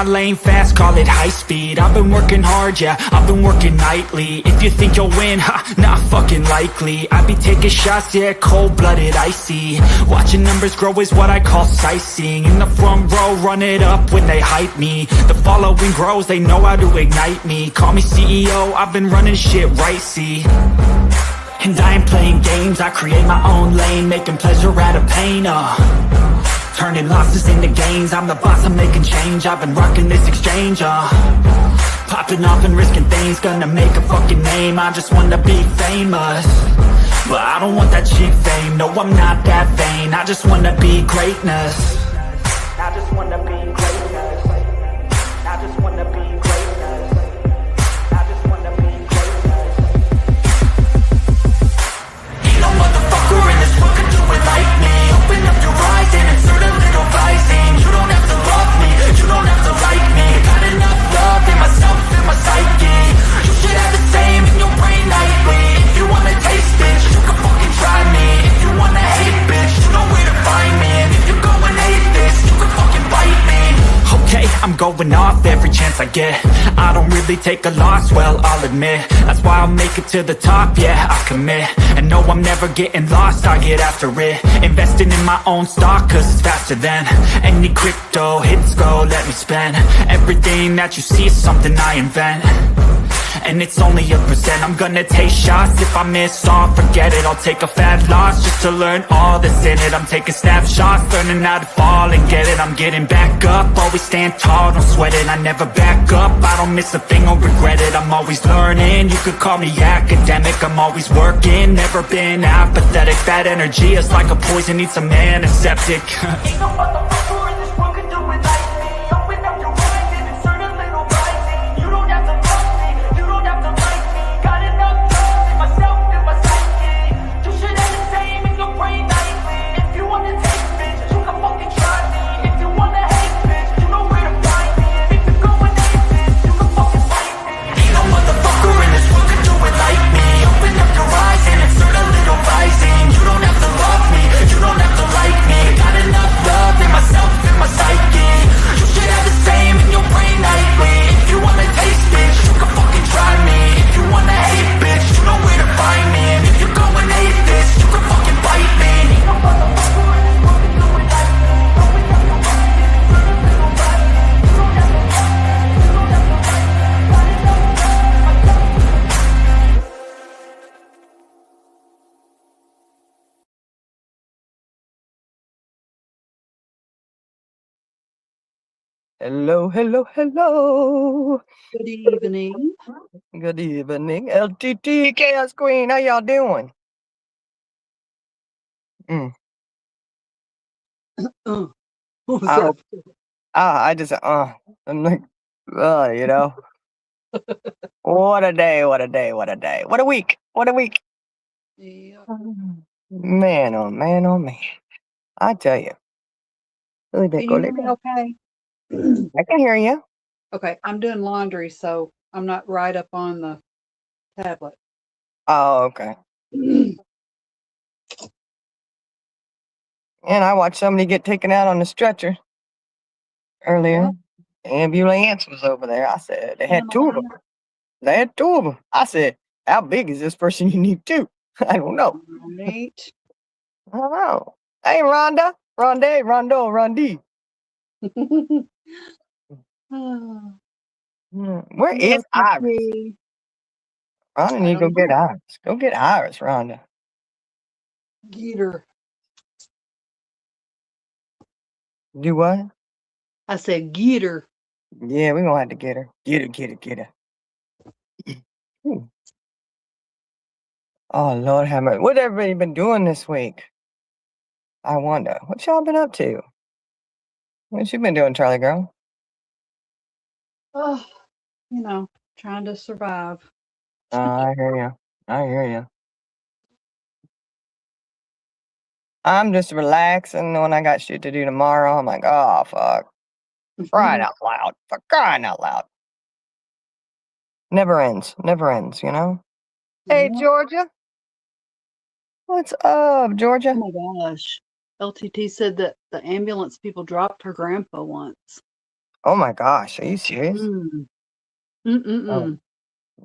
my lane fast, call it high speed. I've been working hard, yeah, I've been working nightly. If you think you'll win, ha, not fucking likely. I be taking shots, yeah, cold-blooded, icy. Watching numbers grow is what I call sightseeing. In the front row, run it up when they hype me. The following grows, they know how to ignite me. Call me CEO, I've been running shit right, see. And I ain't playing games, I create my own lane, making pleasure out of pain, turning losses into gains. I'm the boss, I'm making change. I've been rocking this exchange, popping off and risking things. Gonna make a fucking name, I just wanna be famous. But I don't want that cheap fame, no I'm not that vain. I just wanna be greatness. I just wanna be greatness. I just wanna be greatness. I just wanna be greatness. Ain't no motherfucker in this world can do it like me. Open up your eyes and insert a little rising. You don't have to love me, you don't have to like me. Got enough love in myself and my psyche. You should have the same in your brain nightly. If you wanna taste it, you can fucking try me. If you wanna hate, bitch, you know where to find me. And if you're going hate this, you can fucking bite me. Okay, I'm going off every chance I get. I don't really take a loss, well, I'll admit. That's why I'll make it to the top, yeah, I commit. And no, I'm never getting lost, I get after it. Investing in my own stock, cause it's faster than any crypto hits go, let me spend. Everything that you see is something I invent. And it's only a percent. I'm gonna take shots. If I miss all, forget it. I'll take a fat loss just to learn all that's in it. I'm taking snapshots, learning how to fall and get it. I'm getting back up, always stand tall, don't sweat it. I never back up, I don't miss a thing or regret it. I'm always learning, you could call me academic. I'm always working, never been apathetic. That energy is like a poison, needs some antiseptic. Ain't no motherfucker in this world can do it like me. Open up your eyes and insert a little rising. You don't have to love me, you don't have to like me. Got enough love in myself and my psyche. You should have the same in your brain nightly. If you wanna take bitch, you can fucking try me. If you wanna hate bitch, you know where to find me. And if you're going hate bitch, you can fucking fight me. Ain't no motherfucker in this world can do it like me. Open up your eyes and insert a little rising. You don't have to love me, you don't have to like me. Got enough love in myself and my psyche. You should have the same in your brain nightly. If you wanna taste bitch, you can fucking try me. If you wanna hate bitch, you know where to find me. And if you're going hate this, you can fucking bite me. Ain't no motherfucker in this world can do it like me. Open up your eyes and insert a little rising. You don't have to love me, you don't have to like me. Got enough love in myself and my psyche. Hello, hello, hello. Good evening. Good evening, LTT Chaos Queen. How y'all doing? What was I that? hope. I'm like, you know. What a day! What a day! What a day! What a week! What a week! Yeah. Man, oh man, oh man! I tell you. Can you hear me okay? I can hear you. Okay, I'm doing laundry, so I'm not right up on the tablet. Oh, okay. And I watched somebody get taken out on the stretcher earlier. The ambulance was over there. I said they had two of them. They had two of them. I said, how big is this person? You need two. I don't know. Right. I don't know. Hey, Rhonda. Rondo, Rondi. Where is Iris? Rhonda need to go get Iris. Go get Iris, Rhonda. Get her. Do what? I said get her. Yeah, we're going to have to get her. Get her. Ooh. Oh, Lord have mercy. What everybody been doing this week? I wonder. What y'all been up to? What you been doing, Charlie girl? Oh, trying to survive. I hear you. I'm just relaxing when I got shit to do tomorrow. I'm like, oh, fuck. Crying out loud. For crying out loud. Never ends, you know? Hey, Georgia. What's up, Georgia? Oh, my gosh. LTT said that the ambulance people dropped her grandpa once. Oh my gosh, are you serious? Mm. Oh. Mm-mm-mm.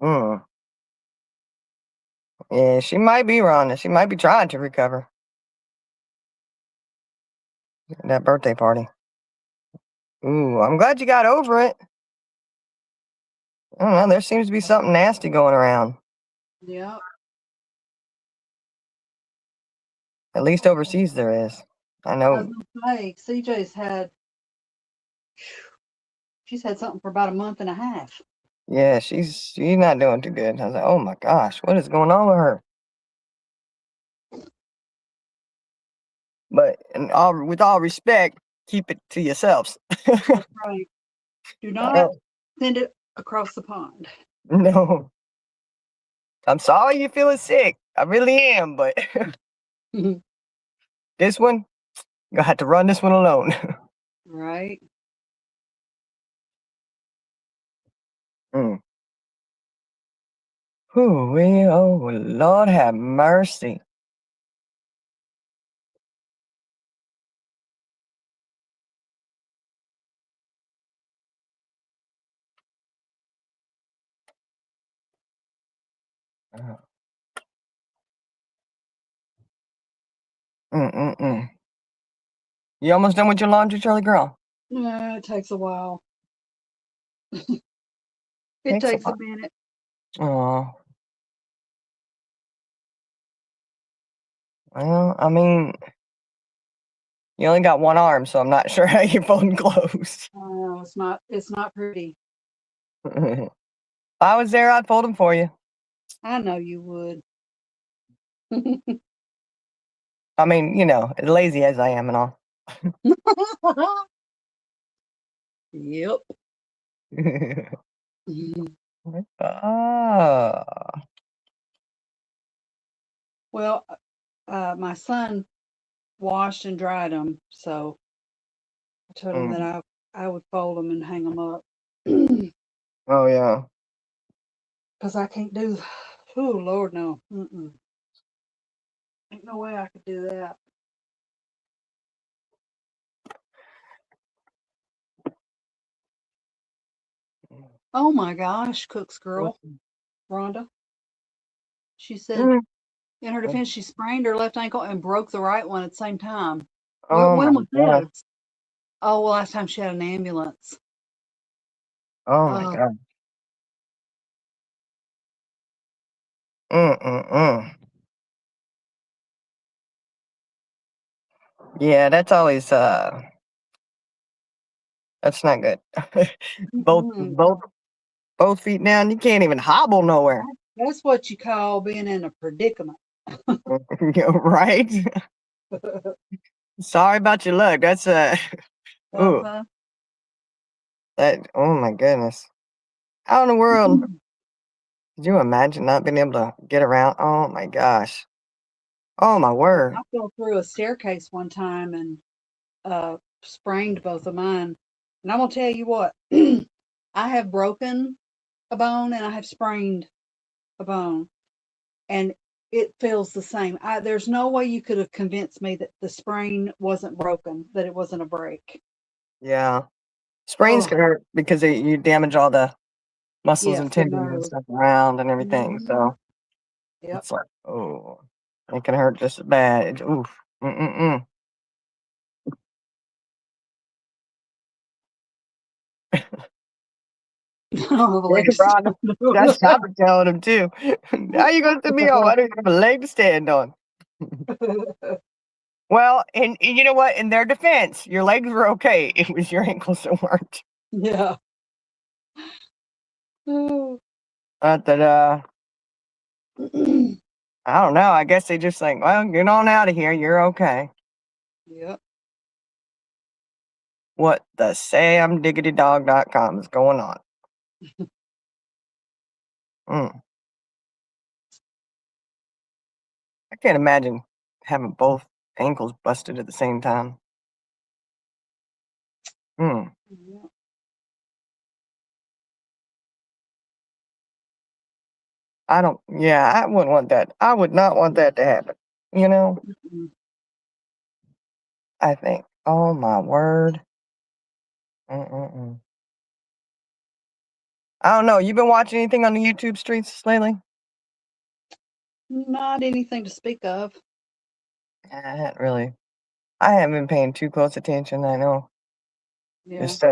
Mm. Yeah, she might be, Rhonda. She might be trying to recover. That birthday party. Ooh, I'm glad you got over it. I don't know, there seems to be something nasty going around. Yep. At least overseas there is. I I was know. gonna say, CJ's she's had something for about a month and a half. Yeah, she's not doing too good. I was like, oh my gosh, what is going on with her? But with all respect, keep it to yourselves. That's right. Do not send it across the pond. No. I'm sorry you're feeling sick. I really am, but this one, you're gonna have to run this one alone. Right. Mm. Oh, Lord have mercy. Mm-mm-mm. You almost done with your laundry, Charlie girl? No, it takes a while. It Takes a takes a while. minute. Oh. Well, I mean, you only got one arm, so I'm not sure how you're folding clothes. Oh, it's not pretty. If I was there, I'd fold them for you. I know you would. I mean, you know, as lazy as I am and all. Yep. Mhm. Ah. Well, my son washed and dried them, so I told him Mm. that I would fold them and hang them up Oh, yeah. because I can't do. Oh Lord, no. Mm-mm. Ain't no way I could do that. Oh my gosh, Cook's girl, Rhonda. She said Mm. in her defense, she sprained her left ankle and broke the right one at the same time. Oh, my When was God. this? Oh, well, last time she had an ambulance. Oh, my Oh, God. Mm-mm-mm. Yeah, that's always, that's not good. Both mm-mm. both both feet down, you can't even hobble nowhere. That's what you call being in a predicament. Yeah, right? Sorry about your luck. That's, ooh, Uh-huh. oh my goodness. How in the world could you imagine not being able to get around? Oh my gosh. Oh my word. I fell through a staircase one time and sprained both of mine. And I'm gonna tell you what, I have broken a bone and I have sprained a bone, and it feels the same. There's no way you could have convinced me that the sprain wasn't broken, that it wasn't a break. Yeah. Sprains Oh, can hurt because you damage all the muscles and yes, the tendons and nerve. stuff around and everything. Hmm. So Yep. it's like, oh, it can hurt just as bad. Oof. Mm-mm-mm. Oh, the Yeah, legs. Rhonda, that's what I've been telling him too. How you gonna send me home? I don't even have a leg to stand on. Well, and you know what? In their defense, your legs were okay. It was your ankles that weren't. Yeah. Oh. That I don't know. I guess they just like, well, get on out of here. You're okay. Yep. What the samdiggitydog.com is going on? Mm. I can't imagine having both ankles busted at the same time. Mm. Yep. Yeah, I wouldn't want that. I would not want that to happen. You know, Mm-mm. I think. Oh my word. Mm-mm-mm. I don't know. You been watching anything on the YouTube streets lately? Not anything to speak of. Not really. I haven't been paying too close attention. I know. Yeah. Just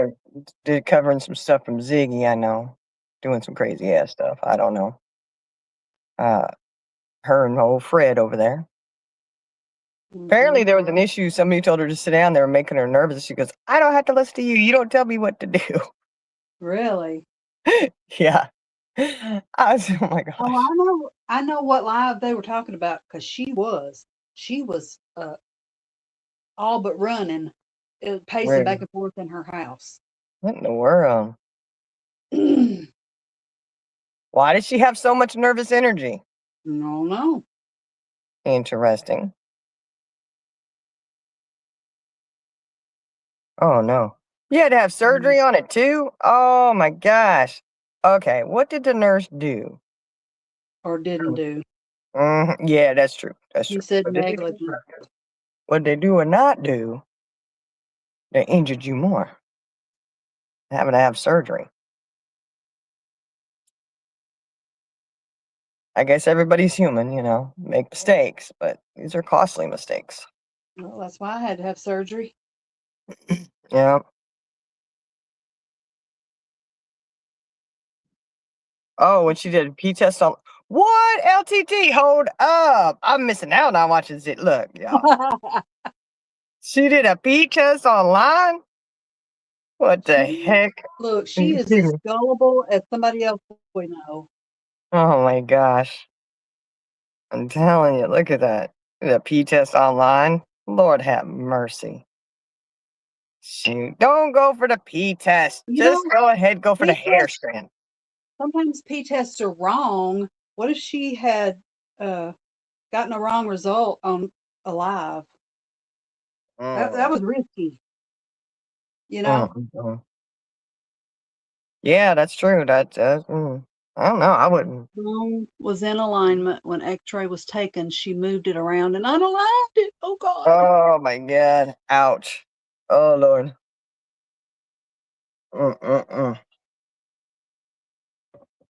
did covering some stuff from Ziggy. I know, doing some crazy ass stuff. I don't know. Her and old Fred over there. Apparently, Mhm. there was an issue. Somebody told her to sit down. They were making her nervous. She goes, "I don't have to listen to you. You don't tell me what to do." Really? Yeah. I was, oh my Oh, gosh. I know what live they were talking about because she was all but running, pacing Where? back and forth in her house. What in the world? No, Why does she have so much nervous energy? no. Interesting. Oh no. You had to have surgery on it too? Oh my gosh. Okay, what did the nurse do? Or didn't do. Yeah, that's true. That's He true. said negligent. What they do or not do, they injured you more. Having to have surgery. I guess everybody's human, make mistakes, but these are costly mistakes. Well, that's why I had to have surgery. Yeah. Oh, when she did a P test on what? LTT, hold up. I'm missing out on watching it. Look, y'all. She did a P test online? What the heck? Look, she is as gullible as somebody else we know. Oh my gosh. I'm telling you, look at that. The P test online. Lord have mercy. Shoot. Don't go for the P test. You Just know, go ahead, go for the P hair test- strand. Sometimes P tests are wrong. What if she had gotten a wrong result on Alive? That was risky. You know? Yeah, that's true. I don't know. I wouldn't. Phone was in alignment when X-ray was taken. She moved it around and unaligned it. Oh God. Oh my God. Ouch. Oh Lord.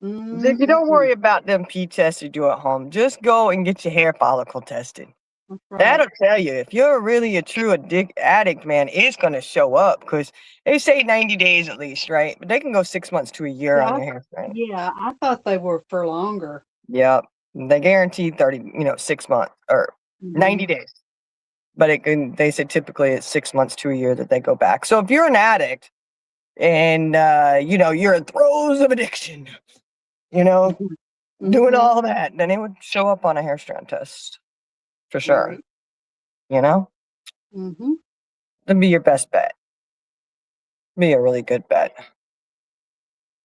Ziggy, don't worry about them P tests you do at home. Just go and get your hair follicle tested. That's right. That'll tell you if you're really a true addict, man. It's gonna show up because they say 90 days at least, right? But they can go 6 months to a year on your hair strand. Yeah, I thought they were for longer. Yep, they guarantee 6 months or 90 days. But they say typically it's 6 months to a year that they go back. So if you're an addict and you're in throes of addiction, doing all that, then it would show up on a hair strand test for sure. Right. That'd be your best bet. Be a really good bet.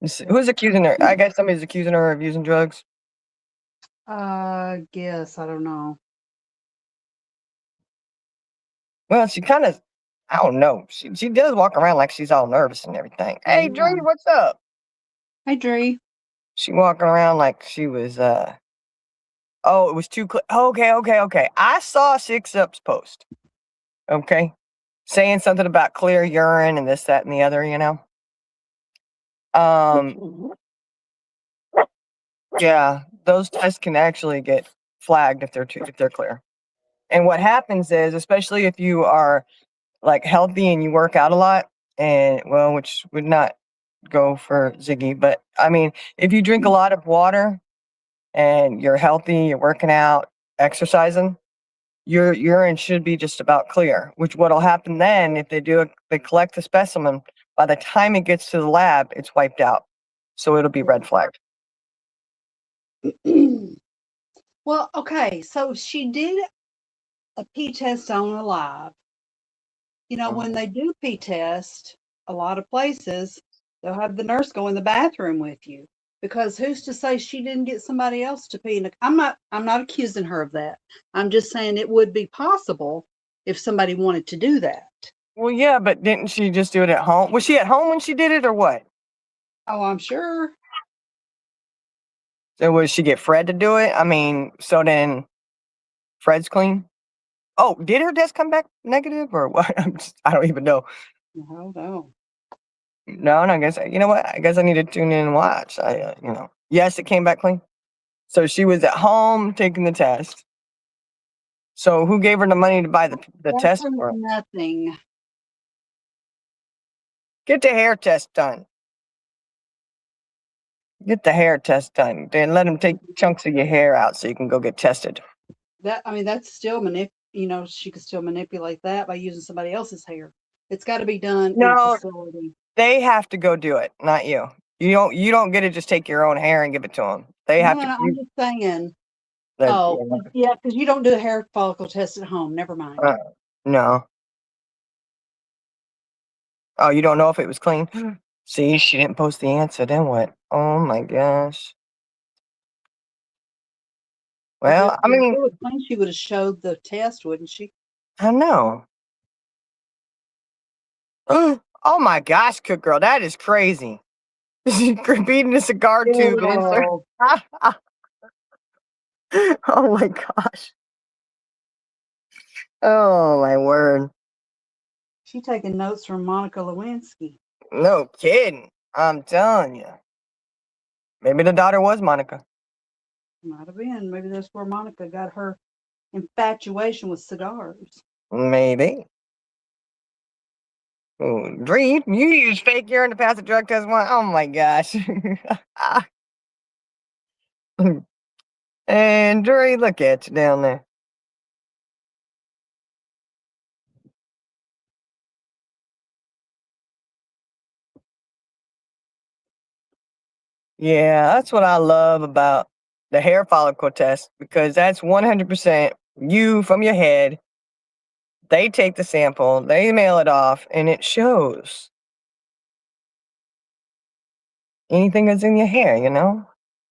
Who's accusing her? I guess somebody's accusing her of using drugs. Guess I don't know. Well, she kind of, I don't know. She does walk around like she's all nervous and everything. Hey, Dre, what's up? Hey, Dre. She walking around like she was. Oh, it was too clear. Okay. I saw 6UP's post. Okay, saying something about clear urine and this, that, and the other. Yeah, those tests can actually get flagged if they're clear. And what happens is, especially if you are like healthy and you work out a lot, and which would not go for Ziggy, but I mean, if you drink a lot of water and you're healthy, you're working out, exercising, your urine should be just about clear. Which what'll happen then if they collect the specimen, by the time it gets to the lab, it's wiped out, so it'll be red flagged. Well, okay, so she did a P test on Alive. When they do P test, a lot of places they'll have the nurse go in the bathroom with you, because who's to say she didn't get somebody else to pee? I'm not accusing her of that. I'm just saying it would be possible if somebody wanted to do that. Well, yeah, but didn't she just do it at home? Was she at home when she did it, or what? Oh, I'm sure. So would she get Fred to do it? I mean, so then Fred's clean? Oh, did her test come back negative or what? I don't even know. I don't know. No, I guess you know what? I guess I need to tune in and watch. Yes, it came back clean. So she was at home taking the test. So who gave her the money to buy the That test proves for her? nothing. Get the hair test done. Get the hair test done. Then let them take chunks of your hair out so you can go get tested. That's still she could still manipulate that by using somebody else's hair. It's got to be done in a No, facility. they have to go do it, not you. You don't get to just take your own hair and give it to them. They have No, to. no, I'm just saying. That, Oh, yeah, because you don't do a hair follicle test at home. Never mind. no. Oh, you don't know if it was clean? See, she didn't post the answer. Then what? Oh my gosh. Well, I If mean, it was clean, she would have showed the test, wouldn't she? I know. Oh my gosh, cook girl, that is crazy. Beating a cigar tube. Ew. Oh my gosh. Oh my word. She taking notes from Monica Lewinsky. No kidding. I'm telling you. Maybe the daughter was Monica. Might have been. Maybe that's where Monica got her infatuation with cigars. Maybe. Oh, Dree, you used fake urine to pass the drug test one. Oh my gosh. And Dree, look at you down there. Yeah, that's what I love about the hair follicle test because that's 100% you from your head. They take the sample, they mail it off, and it shows anything that's in your hair, you know?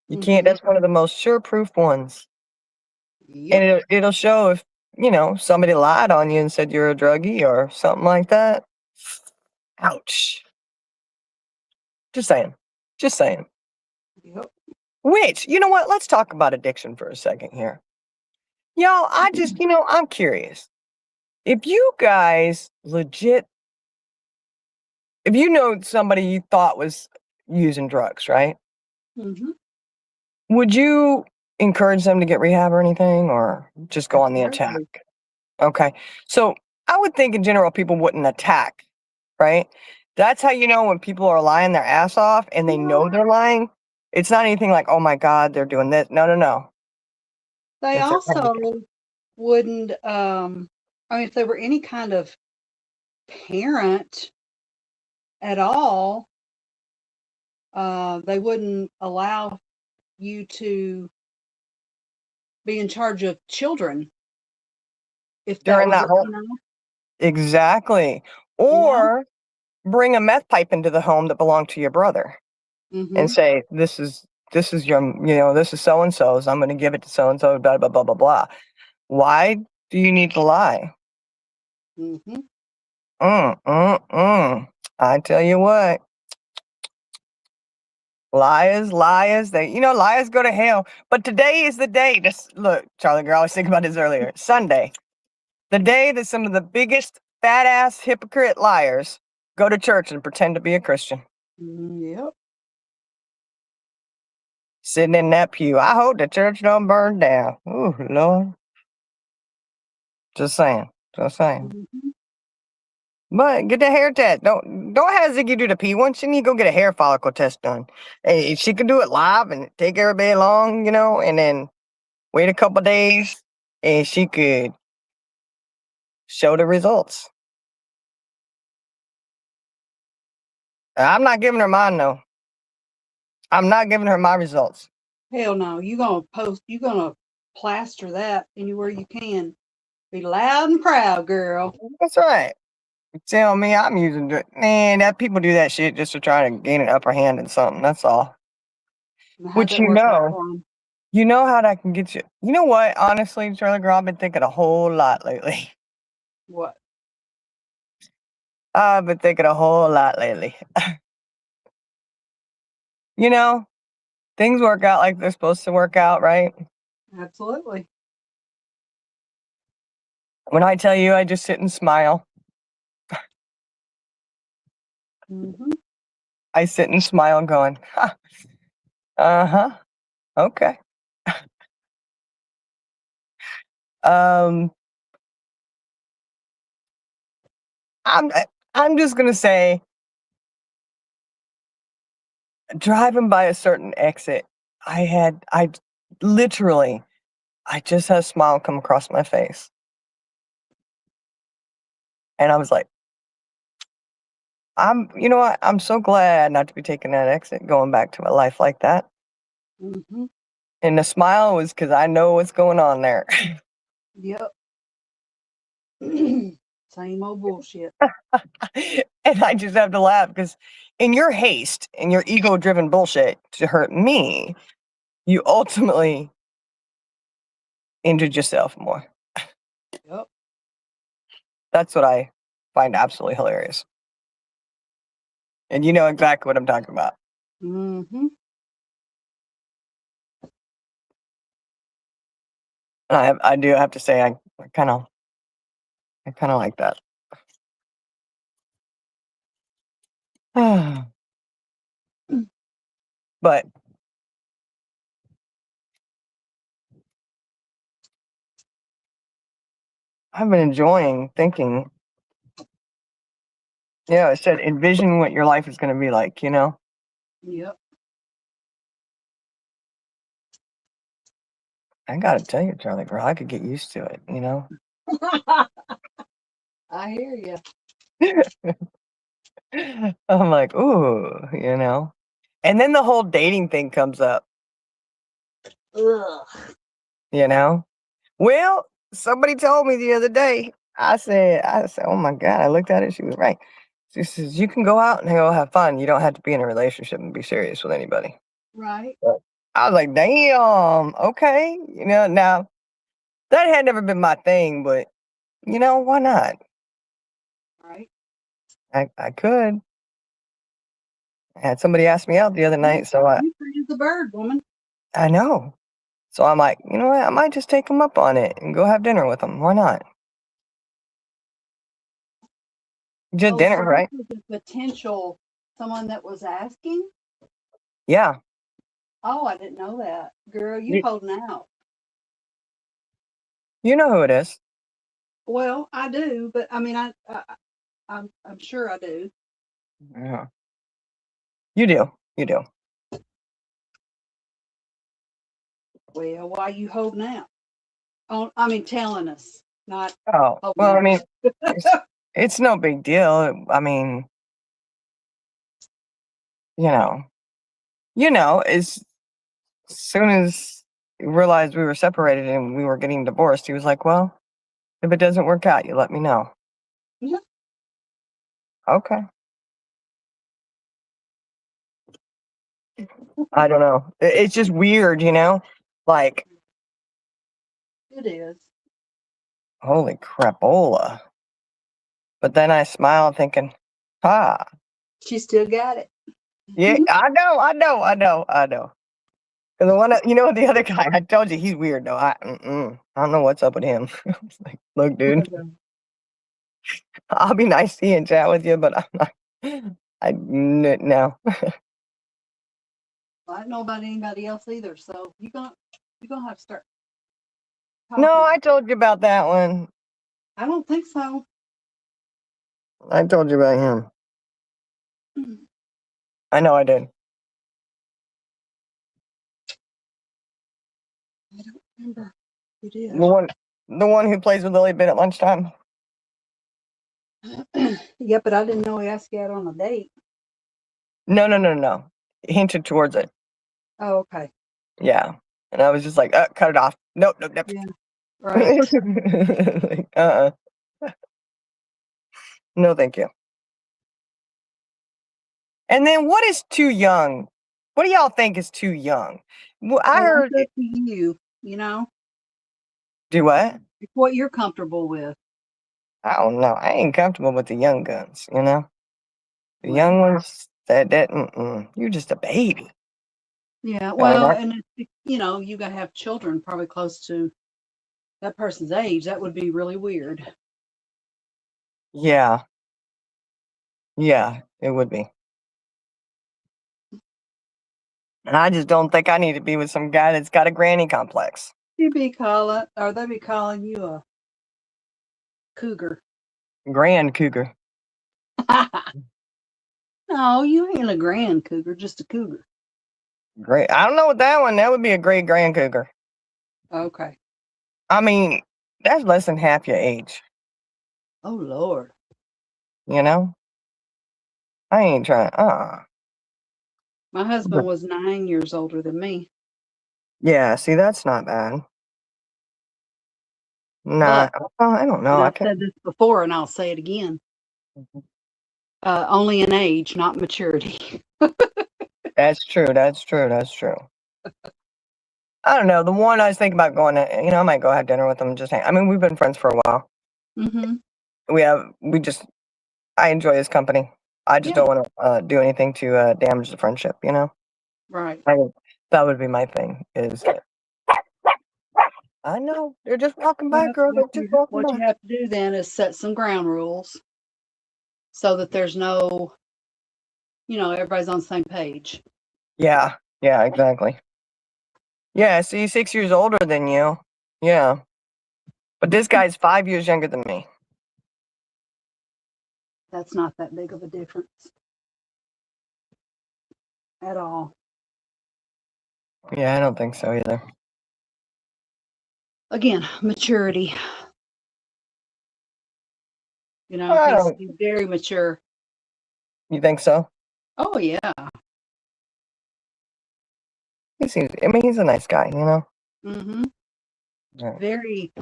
You can't, that's one of the most sure-proof ones. Yep. And it'll show if, somebody lied on you and said you're a druggie or something like that. Ouch. Just saying. Just saying. Yep. Which, you know what? Let's talk about addiction for a second here. Y'all, I just, I'm curious. If you guys legit, if you know somebody you thought was using drugs, right? Mm-hmm. Would you encourage them to get rehab or anything or just go on the attack? Absolutely. Okay. So I would think in general people wouldn't attack, right? That's how you know when people are lying their ass off and they know they're lying. It's not anything like, oh my God, they're doing this. No. They It's a also wouldn't, if they were any kind of parent at all, they wouldn't allow you to be in charge of children if that during was, that whole exactly. Or bring a meth pipe into the home that belonged to your brother and say, this is your, this is so and so's. I'm going to give it to so and so. Blah blah blah blah blah. Why do you need to lie? I tell you what. Liars, liars go to hell. But today is the day. Look, Charlie girl, I was thinking about this earlier. Sunday. The day that some of the biggest fat ass hypocrite liars go to church and pretend to be a Christian. Yep. Sitting in that pew. I hope the church don't burn down. Ooh, Lord. Just saying. But get the hair test. Don't have Ziggy do the pee one. She need to go get a hair follicle test done. Hey, she could do it live and take everybody along, and then wait a couple days and she could show the results. I'm not giving her mine though. I'm not giving her my results. Hell no. You're gonna plaster that anywhere you can. Be loud and proud, girl. That's right. You tell me I'm using it. Man, that people do that shit just to try to gain an upper hand in something. That's all. Which you know how that can get you. You know what? Honestly, Charlie girl, I've been thinking a whole lot lately. What? I've been thinking a whole lot lately. Things work out like they're supposed to work out, right? Absolutely. When I tell you, I just sit and smile. I sit and smile, going, "Ha, uh-huh, okay." Um, I'm I'm just gonna say, driving by a certain exit, I literally, I just had a smile come across my face, and I was like, you know what? I'm so glad not to be taking that exit, going back to a life like that. Hmm. And the smile was because I know what's going on there. Yep. Same old bullshit. And I just have to laugh because in your haste and your ego-driven bullshit to hurt me, you ultimately injured yourself more. Yep. That's what I find absolutely hilarious. And you know exactly what I'm talking about. Hmm. And I do have to say I kind of like that. But I've been enjoying thinking. Yeah, I said envision what your life is going to be like. Yep. I got to tell you, Charlie girl, I could get used to it. I hear you. I'm like, ooh. And then the whole dating thing comes up. Ugh. Well, somebody told me the other day. I said, oh my God, I looked at it. She was right. She says, you can go out and go have fun. You don't have to be in a relationship and be serious with anybody. Right. I was like, damn, okay. Now that had never been my thing, but why not? Right. I could. I had somebody ask me out the other night, so You free as a bird, woman. I know. So I'm like, you know what? I might just take them up on it and go have dinner with them. Why not? Just Oh, dinner, so right? this was a potential someone that was asking? Yeah. Oh, I didn't know that. Girl, you You, holding out. you know who it is. Well, I do, but I mean, I'm sure I do. Yeah. You do. You do. Well, why you holding out? Oh, I mean, telling us, not Oh, holding well, I out. mean, it's no big deal. I mean, you know, as soon as he realized we were separated and we were getting divorced, he was like, well, if it doesn't work out, you let me know. Yeah, Okay. I don't know. It's just weird, like, it is. holy crapola. But then I smiled thinking, ah, She still got it. yeah, I know. And the one, the other guy, I told you he's weird though. I don't know what's up with him. I was like, look, dude, I'll be nice to you and chat with you, but I'm not. No. I don't know about anybody else either, so you're gonna have to start No, talking. I told you about that one. I don't think so. I told you about him. I know I did. I don't remember who The did. one who plays with Lily Bit at lunchtime. Yeah, but I didn't know he asked you out on a date. No. Hinted towards it. Oh, okay. Yeah. And I was just like, cut it off. Nope. Yeah. Right. Like, no, thank you. And then what is too young? What do y'all think is too young? Well, I Well, heard. that's up to you. You know, Do what? it's what you're comfortable with. I don't know. I ain't comfortable with the young guns, The Well, young ones, you're just a baby. yeah. And Well, and you gotta have children probably close to that person's age. That would be really weird. yeah, it would be. And I just don't think I need to be with some guy that's got a granny complex. You be calling, or they be calling you a cougar. Grand cougar. No, you ain't a grand cougar, just a cougar. Great. I don't know what that one. That would be a great grand cougar. Okay. I mean, that's less than half your age. Oh Lord. You know? I ain't trying. My husband was 9 years older than me. Yeah, see, that's not bad. Nah, I don't know. And I I've said this before, and I'll say it again. Only in age, not maturity. That's true. That's true. That's true. I don't know. The one I was thinking about going to, I might go have dinner with him. Just hang. I mean, we've been friends for a while. Mm-hmm. I enjoy his company. I just Yeah. don't want to do anything to damage the friendship, Right. That would be my thing. I know. They're just walking by, Well, girl. They're just walking what by. you have to do then is set some ground rules so that there's no, everybody's on the same page. Yeah, exactly. Yeah, see, 6 years older than you. Yeah. But this guy's 5 years younger than me. That's not that big of a difference at all. Yeah, I don't think so either. Again, maturity. He's very mature. You think so? Oh yeah. He's a nice guy, Mm-hmm. Yeah. Very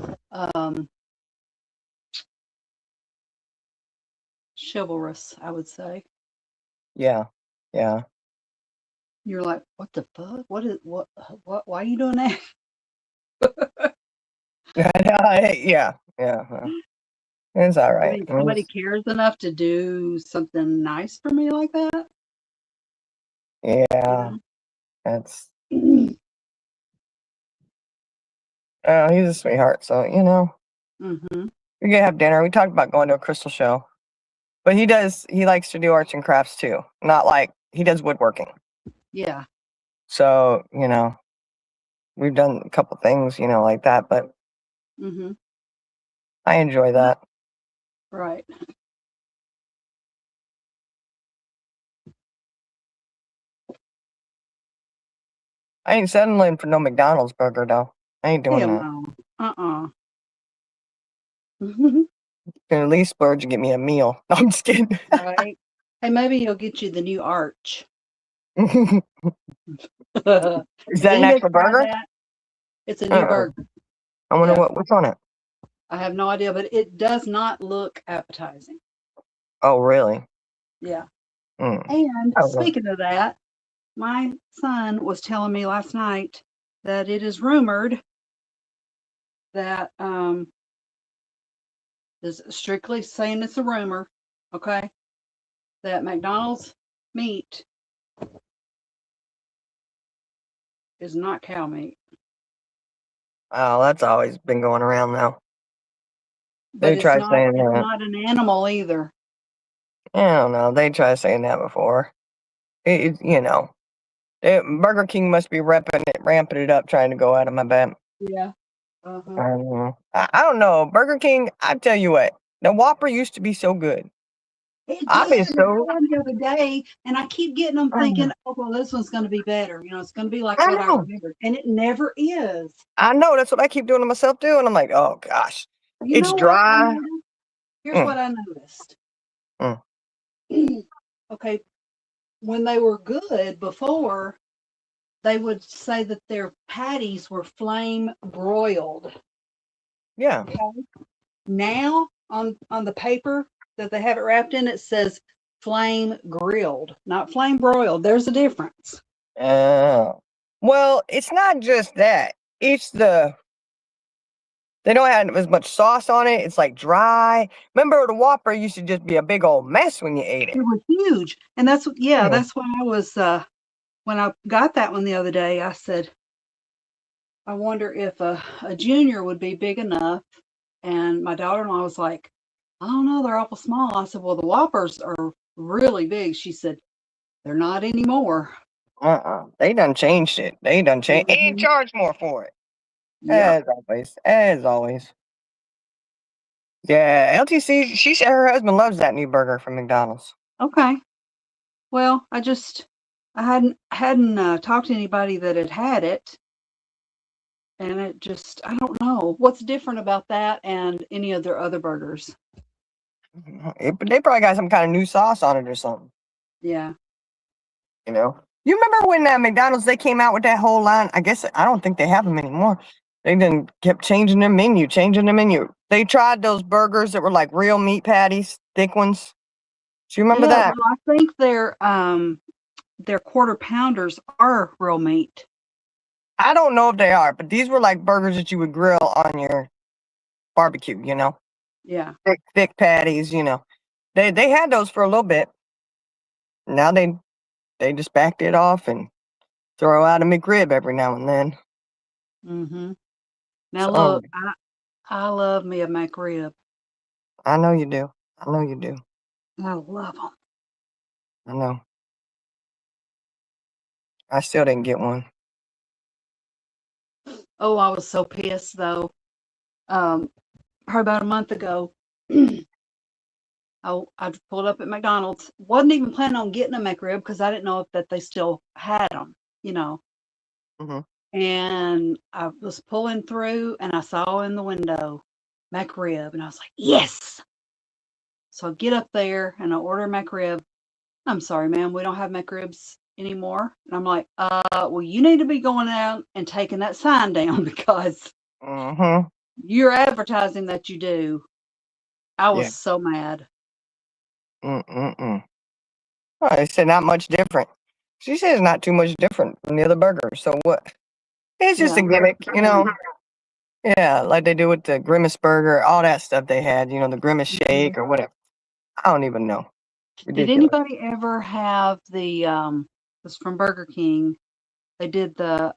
chivalrous, I would say. Yeah. You're like, what the fuck? What? Why are you doing that? Yeah. It's all right. I mean, somebody cares enough to do something nice for me like that? Yeah. That's. Oh, he's a sweetheart. So Mm-hmm. we're gonna have dinner. We talked about going to a crystal show, but he likes to do arts and crafts too. Not like he does woodworking. Yeah. So we've done a couple things like that, but Mm-hmm. I enjoy that. Right. I ain't settling for no McDonald's burger though. I ain't doing that. No. Uh-uh. Can at least splurge and get me a meal. No, I'm just kidding. Right. Hey, maybe he'll get you the new Arch. Is that an actual burger? It's a new burger. I wonder what's on it. I have no idea, but it does not look appetizing. Oh, really? Yeah. Mm. And speaking of that, my son was telling me last night that it is rumored that is strictly saying it's a rumor, okay, that McDonald's meat is not cow meat. Oh, that's always been going around now. But They try saying it's that. not an animal either. I don't know. They tried saying that before. Burger King must be ramping it up, trying to go out of my bet. Yeah. I don't know. I don't know. Burger King, I tell you what, the Whopper used to be so good. I been the other day, and I keep getting them thinking, oh, well, this one's going to be better. It's going to be like what I remember. And it never is. I know. That's what I keep doing to myself, too. And I'm like, oh, gosh. It's dry. Here's what I noticed. Okay. When they were good before, they would say that their patties were flame broiled. Yeah. Okay? Now, on the paper that they have it wrapped in, it says flame grilled, not flame broiled. There's a difference. Well, it's not just that. It's they don't have as much sauce on it. It's like dry. Remember, the Whopper used to just be a big old mess when you ate it. It was huge. And that's why I was, when I got that one the other day, I said, I wonder if a junior would be big enough. And my daughter-in-law was like, I don't know, they're awful small. I said, well, the Whoppers are really big. She said, they're not anymore. They done changed it. They done changed and Mhm. charge more for it. Yep. As always. As always. Yeah, LTC, she said her husband loves that new burger from McDonald's. Okay. Well, I hadn't talked to anybody that had it, and I don't know what's different about that and any of their other burgers. They probably got some kind of new sauce on it or something. Yeah. You know, you remember when McDonald's they came out with that whole line? I guess I don't think they have them anymore. They then kept changing their menu, They tried those burgers that were like real meat patties, thick ones. Do you remember Yeah, that? well, I think their quarter pounders are real meat. I don't know if they are, but these were like burgers that you would grill on your barbecue. Yeah. Thick patties. They had those for a little bit. Now they just backed it off and throw out a McRib every now and then. Mhm. Now So look, I love me a McRib. I know you do. I know you do. I love them. I know. I still didn't get one. Oh, I was so pissed though. Probably about a month ago, I pulled up at McDonald's. Wasn't even planning on getting a McRib because I didn't know that they still had them, Mhm. And I was pulling through and I saw in the window McRib and I was like, yes. So I get up there and I order McRib. I'm sorry, ma'am, we don't have McRibs anymore. And I'm like, well, you need to be going out and taking that sign down because Mhm. you're advertising that you do. I Yeah. was so mad. Mm. Oh, they said not much different. She said it's not too much different from the other burgers. So what? It's just Yeah. a gimmick. Yeah, like they do with the Grimace burger, all that stuff they had. The Grimace shake or whatever. I don't even know. Did Ridiculous. anybody ever have it was from Burger King. They did the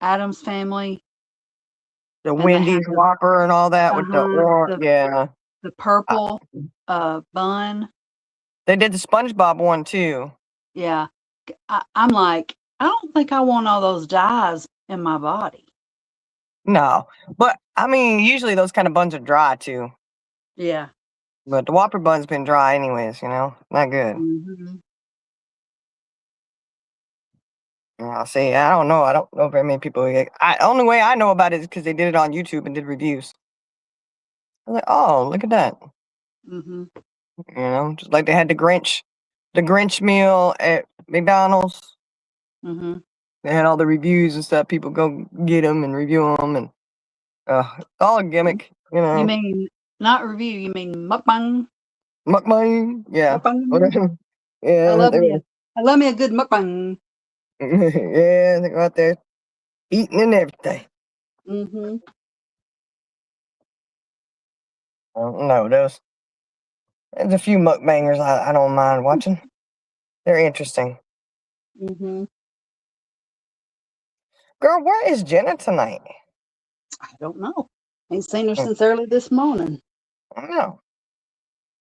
Adams Family The and they had Wendy's Whopper and all that with the orange. Yeah. the Uh, purple bun. They did the SpongeBob one too. Yeah. I'm like, I don't think I want all those dyes in my body. No, but I mean, usually those kind of buns are dry too. Yeah. But the Whopper bun's been dry anyways. Not good. Hmm. I'll say I don't know. I don't know very many people. Only way I know about it is because they did it on YouTube and did reviews. I was like, oh, look at that. Hmm. Just like they had the Grinch meal at McDonald's. Hmm. They had all the reviews and stuff. People go get them and review them, and all a gimmick. You mean not review? You mean mukbang? Mukbang, yeah, Mukbang. whatever. I Yeah, love me a good mukbang. yeah, they go out there eating and everything. Hmm. I don't know. There's a few mukbangers I don't mind watching. They're interesting. Hmm. Girl, where is Jenna tonight? I don't know. Ain't seen her Mm, since early this morning. I don't know.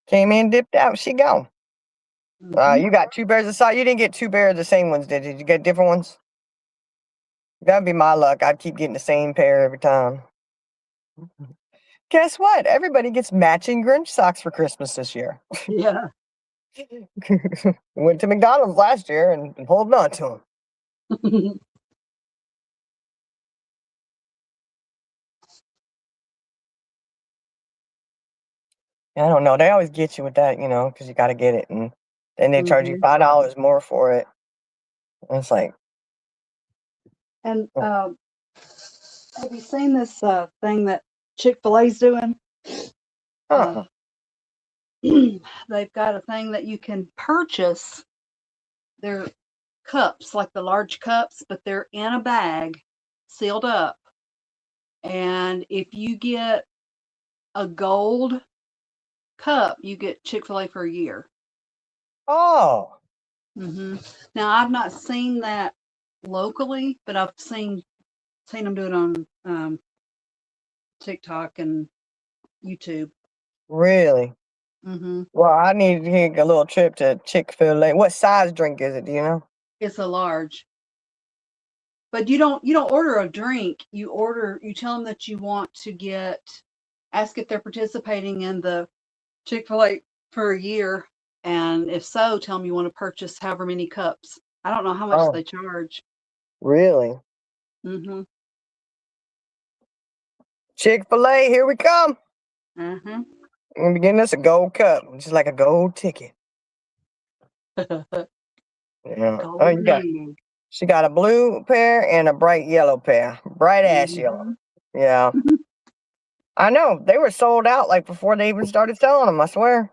Came in, dipped out, she gone. Hmm. You got two pairs of socks. You didn't get two pairs of the same ones, did you? Did you get different ones? That'd be my luck. I'd keep getting the same pair every time. Guess what? Everybody gets matching Grinch socks for Christmas this year. Yeah. Went to McDonald's last year and been holding on to them. I don't know. They always get you with that, because you got to get it, and then they charge you Hmm. $5 more for it. And it's like, And oh, have you seen this thing that Chick-fil-A's doing? uh-uh. They've got a thing that you can purchase. They're cups, like the large cups, but they're in a bag, sealed up. And if you get a gold cup, you get Chick-fil-A for a year. Oh, Hmm. Now, I've not seen that locally, but I've seen them do it on TikTok and YouTube. really? Hmm. Well, I need to take a little trip to Chick-fil-A. What size drink is it? Do you know? It's a large. But you don't order a drink. You tell them that you want to ask if they're participating in the Chick-fil-A for a year, and if so, tell them you want to purchase however many cups. I don't know how much Oh, they charge. really? Mm-hmm. Chick-fil-A, here we come. Mm-hmm. We're gonna be getting us a gold cup, which is like a gold ticket. Yeah. Oh, Golden egg. she got a blue pair and a bright yellow pair. Bright ass yellow. Yeah. I know. They were sold out like before they even started selling them, I swear.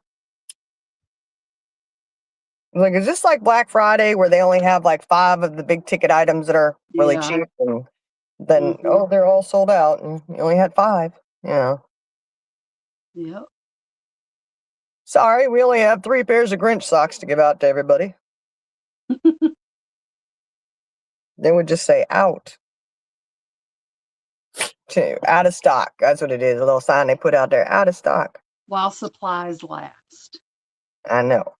Like, is this like Black Friday where they only have like 5 of the big ticket items that are really Yeah. cheap, and then Mhm. they're all sold out, and you only had 5. Yeah. Yep. Sorry, we only have 3 pairs of Grinch socks to give out to everybody. They would just say out. Out of stock. That's what it is. A little sign they put out there. Out of stock. While supplies last. I know.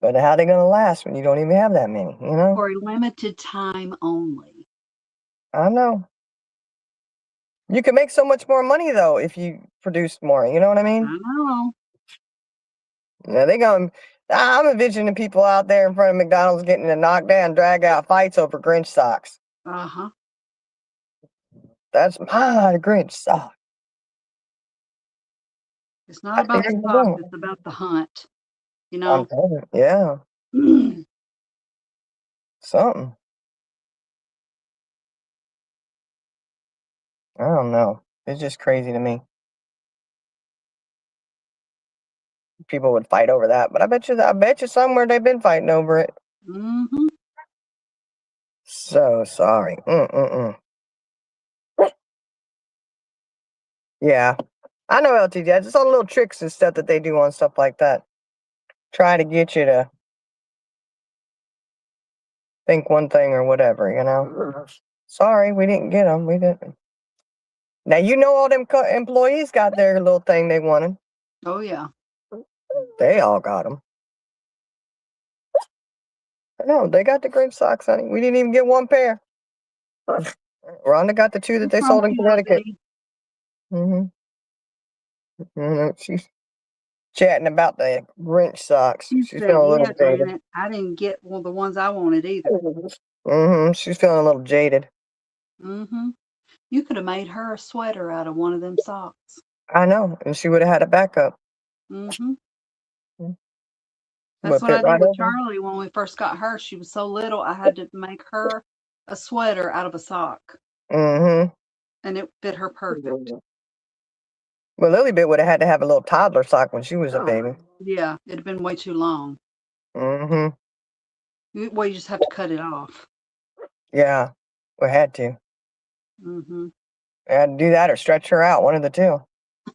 But how they gonna last when you don't even have that many, you know? For a limited time only. I know. You can make so much more money though if you produce more, you know what I mean? I know. Yeah, I'm envisioning people out there in front of McDonald's getting to knock down, drag out fights over Grinch socks. Uh-huh. That's my Grinch sock. It's not about the socks, it's about the hunt. You know? Yeah, something. I don't know. It's just crazy to me. People would fight over that, but I bet you somewhere they've been fighting over it. Mm-hmm. So sorry. Yeah, I know LTD. Just all the little tricks and stuff that they do on stuff like that. Try to get you to think one thing or whatever, you know. Sorry, we didn't get them. We didn't. Now you know all them employees got their little thing they wanted. Oh, yeah. They all got them. No, they got the Grinch socks, honey. We didn't even get 1 pair. Rhonda got the 2 that they sold in Connecticut. Mm-hmm. She's chatting about the Grinch socks. You She's said, feeling a little yeah, jaded. damn it. I didn't get one of the ones I wanted either. Mm-hmm. She's feeling a little jaded. Mm-hmm. You could have made her a sweater out of one of them socks. I know, and she would have had a backup. Mm-hmm. Mm. That's But what I fit did right with over. Charlie when we first got her. She was so little, I had to make her a sweater out of a sock. Mm-hmm. And it fit her perfect. Well, Lilybit would have had to have a little toddler sock when she was a baby. Yeah, it'd have been way too long. Mm-hmm. Well, you just have to cut it off. Yeah, we had to. Mm-hmm. We had to do that or stretch her out, one of the 2.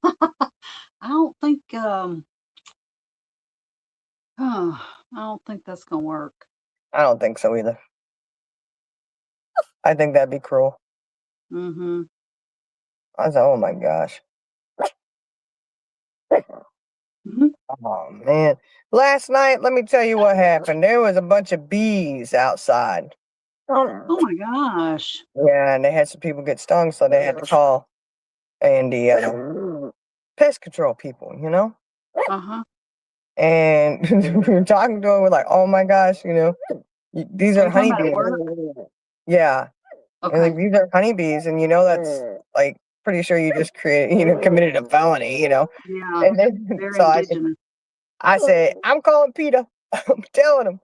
I don't think I don't think that's gonna work. I don't think so either. I think that'd be cruel. Mm-hmm. I was like, oh my gosh. Mm-hmm. Oh man. Last night, let me tell you what happened. There was a bunch of bees outside. Oh my gosh. Yeah, and they had some people get stung, so they had to call the pest control people, you know? Uh-huh. And we were talking to them, we're like, oh my gosh, you know, these are Are you talking about honeybees. work? Yeah. And like, Okay. these are honeybees, and you know that's like pretty sure you just committed a felony, you know. Yeah. And then Very so indigenous. I said, I'm calling PETA. I'm telling him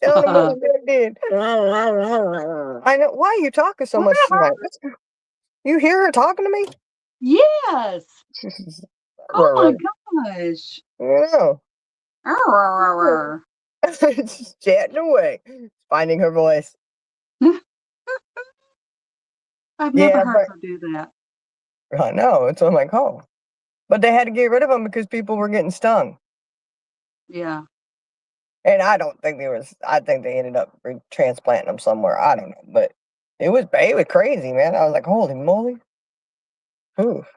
what they did. I know. Why are you talking so much tonight? You hear her talking to me? Yes. Oh my gosh. Yeah. Arr. Just chatting away, finding her voice. I've never heard her do that. I know, it's on my call. But they had to get rid of them because people were getting stung. Yeah. And I don't think I think they ended up transplanting them somewhere. I don't know. But it was crazy, man. I was like, holy moly. Oof.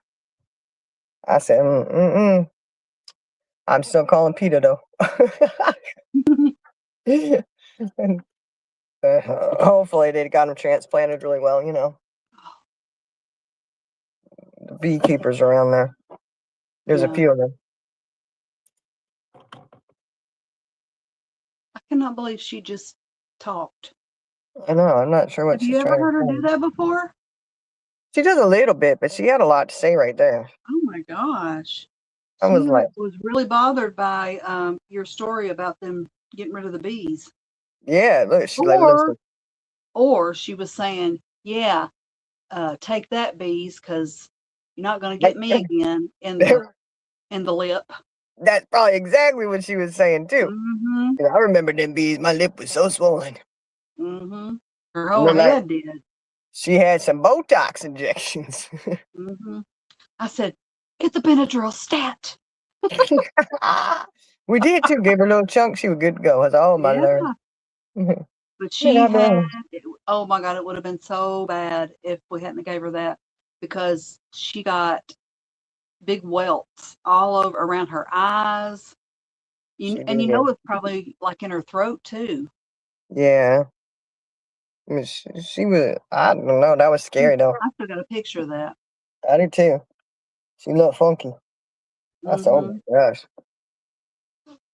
I said, I'm still calling PETA though. Hopefully they got them transplanted really well, you know. The beekeepers around there. There's a Yeah. few of them. I cannot believe she just talked. I know, I'm not sure what Have she's you ever trying heard to her say. do that before? She does a little bit, but she had a lot to say right there. Oh my gosh. I was She like, was really bothered by your story about them getting rid of the bees. yeah, look, she's like, Or listen, or she was saying, yeah, take that bees, because you're not gonna get me again in the lip. that's probably exactly what she was saying too. Mm-hmm. Yeah, I remember them bees. My lip was so swollen. Mm-hmm. Her And whole then, like, head did. she had some Botox injections. Mm-hmm. I said, get the Benadryl stat. We did too. Gave her a little chunk. She was good to go. I was like, oh my Yeah. lord. But Yeah, she I know. had, oh my God, it would have been so bad if we hadn't gave her that, because she got big welts all over around her eyes. She And you did. know it's probably like in her throat too. Yeah. I mean, she was, I don't know. That was scary though. I still got a picture of that. I did too. She looked funky. I said, oh Mm-hmm. my gosh.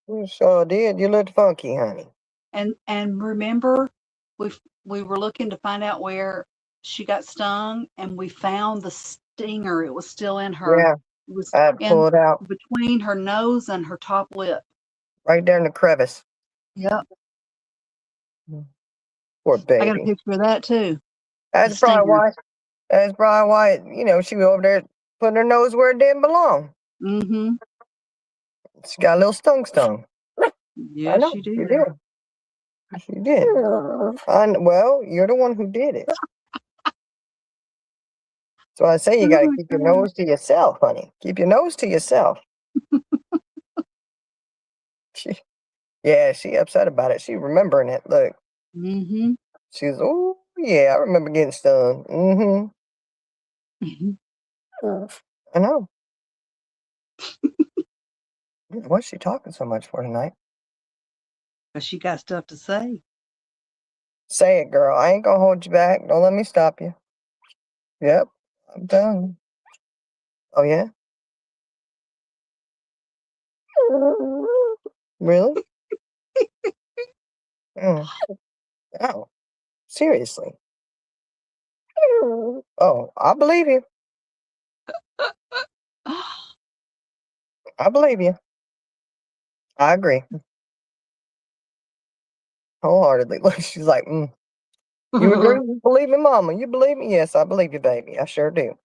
You sure did. You looked funky, honey. And remember, we were looking to find out where she got stung, and we found the stinger. It was still in her. Yeah. It was I had in pulled out between her nose and her top lip. right there in the crevice. Yep. Poor I got a baby. picture of that too. That's The probably stinger. why. That's probably why, you know, she was over there putting her nose where it didn't belong. Mm-hmm. She got a little stung. I Yes, know. she She did. did. She did. Well, you're the one who did it. So I say you Oh got to my keep your God. nose to yourself, honey. Keep your nose to yourself. Yeah, she upset about it. She remembering it. Look, Mm-hmm. she's, oh, yeah, I remember getting stung. Mm-hmm. I know. What's she talking so much for tonight? But she got stuff to say. Say it, girl. I ain't gonna hold you back. Don't let me stop you. Yep, I'm done. Oh, yeah? Really? Mm. Oh, seriously? Oh, I believe you. I believe you. I agree. Wholeheartedly. Look, she's like, you agree? You believe me, mama? You believe me? Yes, I believe you, baby. I sure do.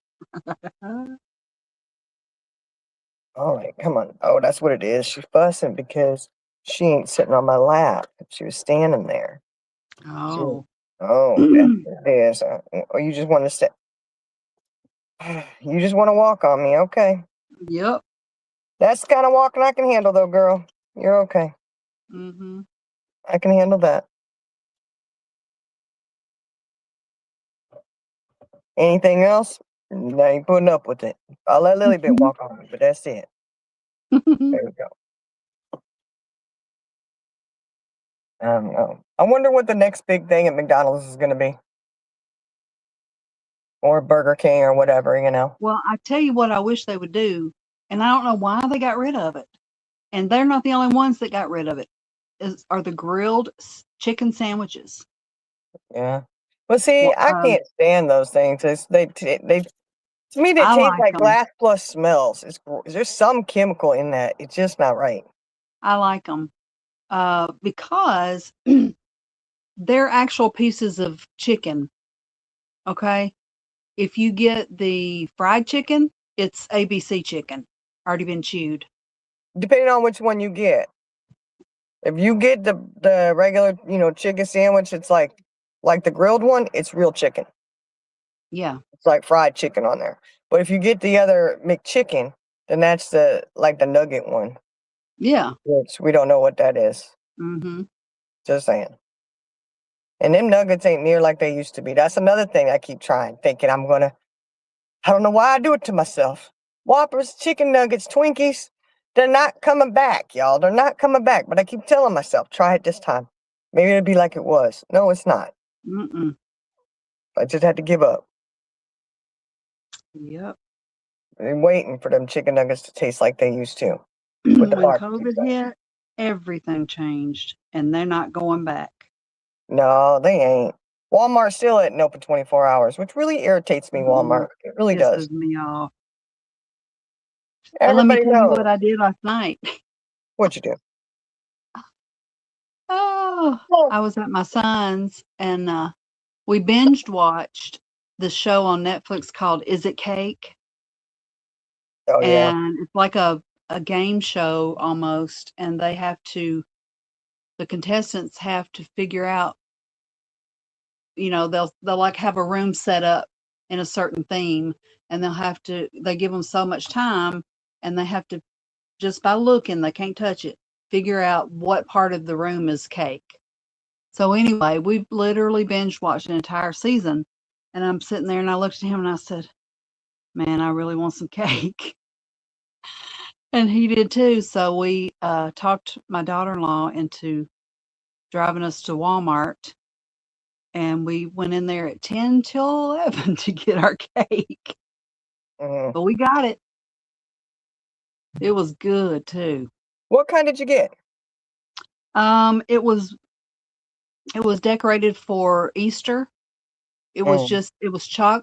All right, come on. Oh, that's what it is. She's fussing because she ain't sitting on my lap. She was standing there. Oh. Oh, that's what it is. Or you just want to sit. You just want to walk on me. Okay. Yep. That's the kind of walking I can handle, though, girl. You're okay. Mm-hmm. I can handle that. Anything else? Now you putting up with it. I'll let Lilybit walk on me, but that's it. There we go. I don't know. I wonder what the next big thing at McDonald's is going to be. Or Burger King or whatever, you know. Well, I tell you what I wish they would do, and I don't know why they got rid of it. And they're not the only ones that got rid of it. Are the grilled chicken sandwiches. Yeah. Well, see, Well, I can't stand those things. They to me they I taste like like 'em. glass plus smells. There's some chemical in that. It's just not right. I like them because they're actual pieces of chicken. Okay. If you get the fried chicken, it's ABC chicken, already been chewed. Depending on which one you get. If you get the regular, chicken sandwich, it's like the grilled one, it's real chicken. Yeah. It's like fried chicken on there. But if you get the other McChicken, then that's the nugget one, Yeah. which we don't know what that is. Mm-hmm. Just saying. And them nuggets ain't near like they used to be. That's another thing I keep trying, thinking I don't know why I do it to myself. Whoppers, chicken nuggets, Twinkies, they're not coming back, y'all. They're not coming back. But I keep telling myself, try it this time. Maybe it'd be like it was. No, it's not. Mm-mm. I just had to give up. Yep. I'm waiting for them chicken nuggets to taste like they used to. With the When barbecue COVID sauce. hit, everything changed, and they're not going back. No, they ain't. Walmart still isn't open 24 hours, which really irritates me, Walmart. It really does. Pisses me off. And let me Everybody tell you knows. what I did last night. What'd you do? Oh, I was at my son's, and we binged watched the show on Netflix called Is It Cake? Oh, yeah. And it's like a game show almost, and the contestants have to figure out, they'll like have a room set up in a certain theme, and they give them so much time, and they have to, just by looking, they can't touch it, figure out what part of the room is cake. So anyway, we literally binge watched an entire season, and I'm sitting there and I looked at him and I said, man, I really want some cake. And he did too. So we talked my daughter-in-law into driving us to Walmart, and we went in there at 10 till 11 to get our cake. Mhm. But we got it. It was good too. What kind did you get? It was decorated for Easter. It was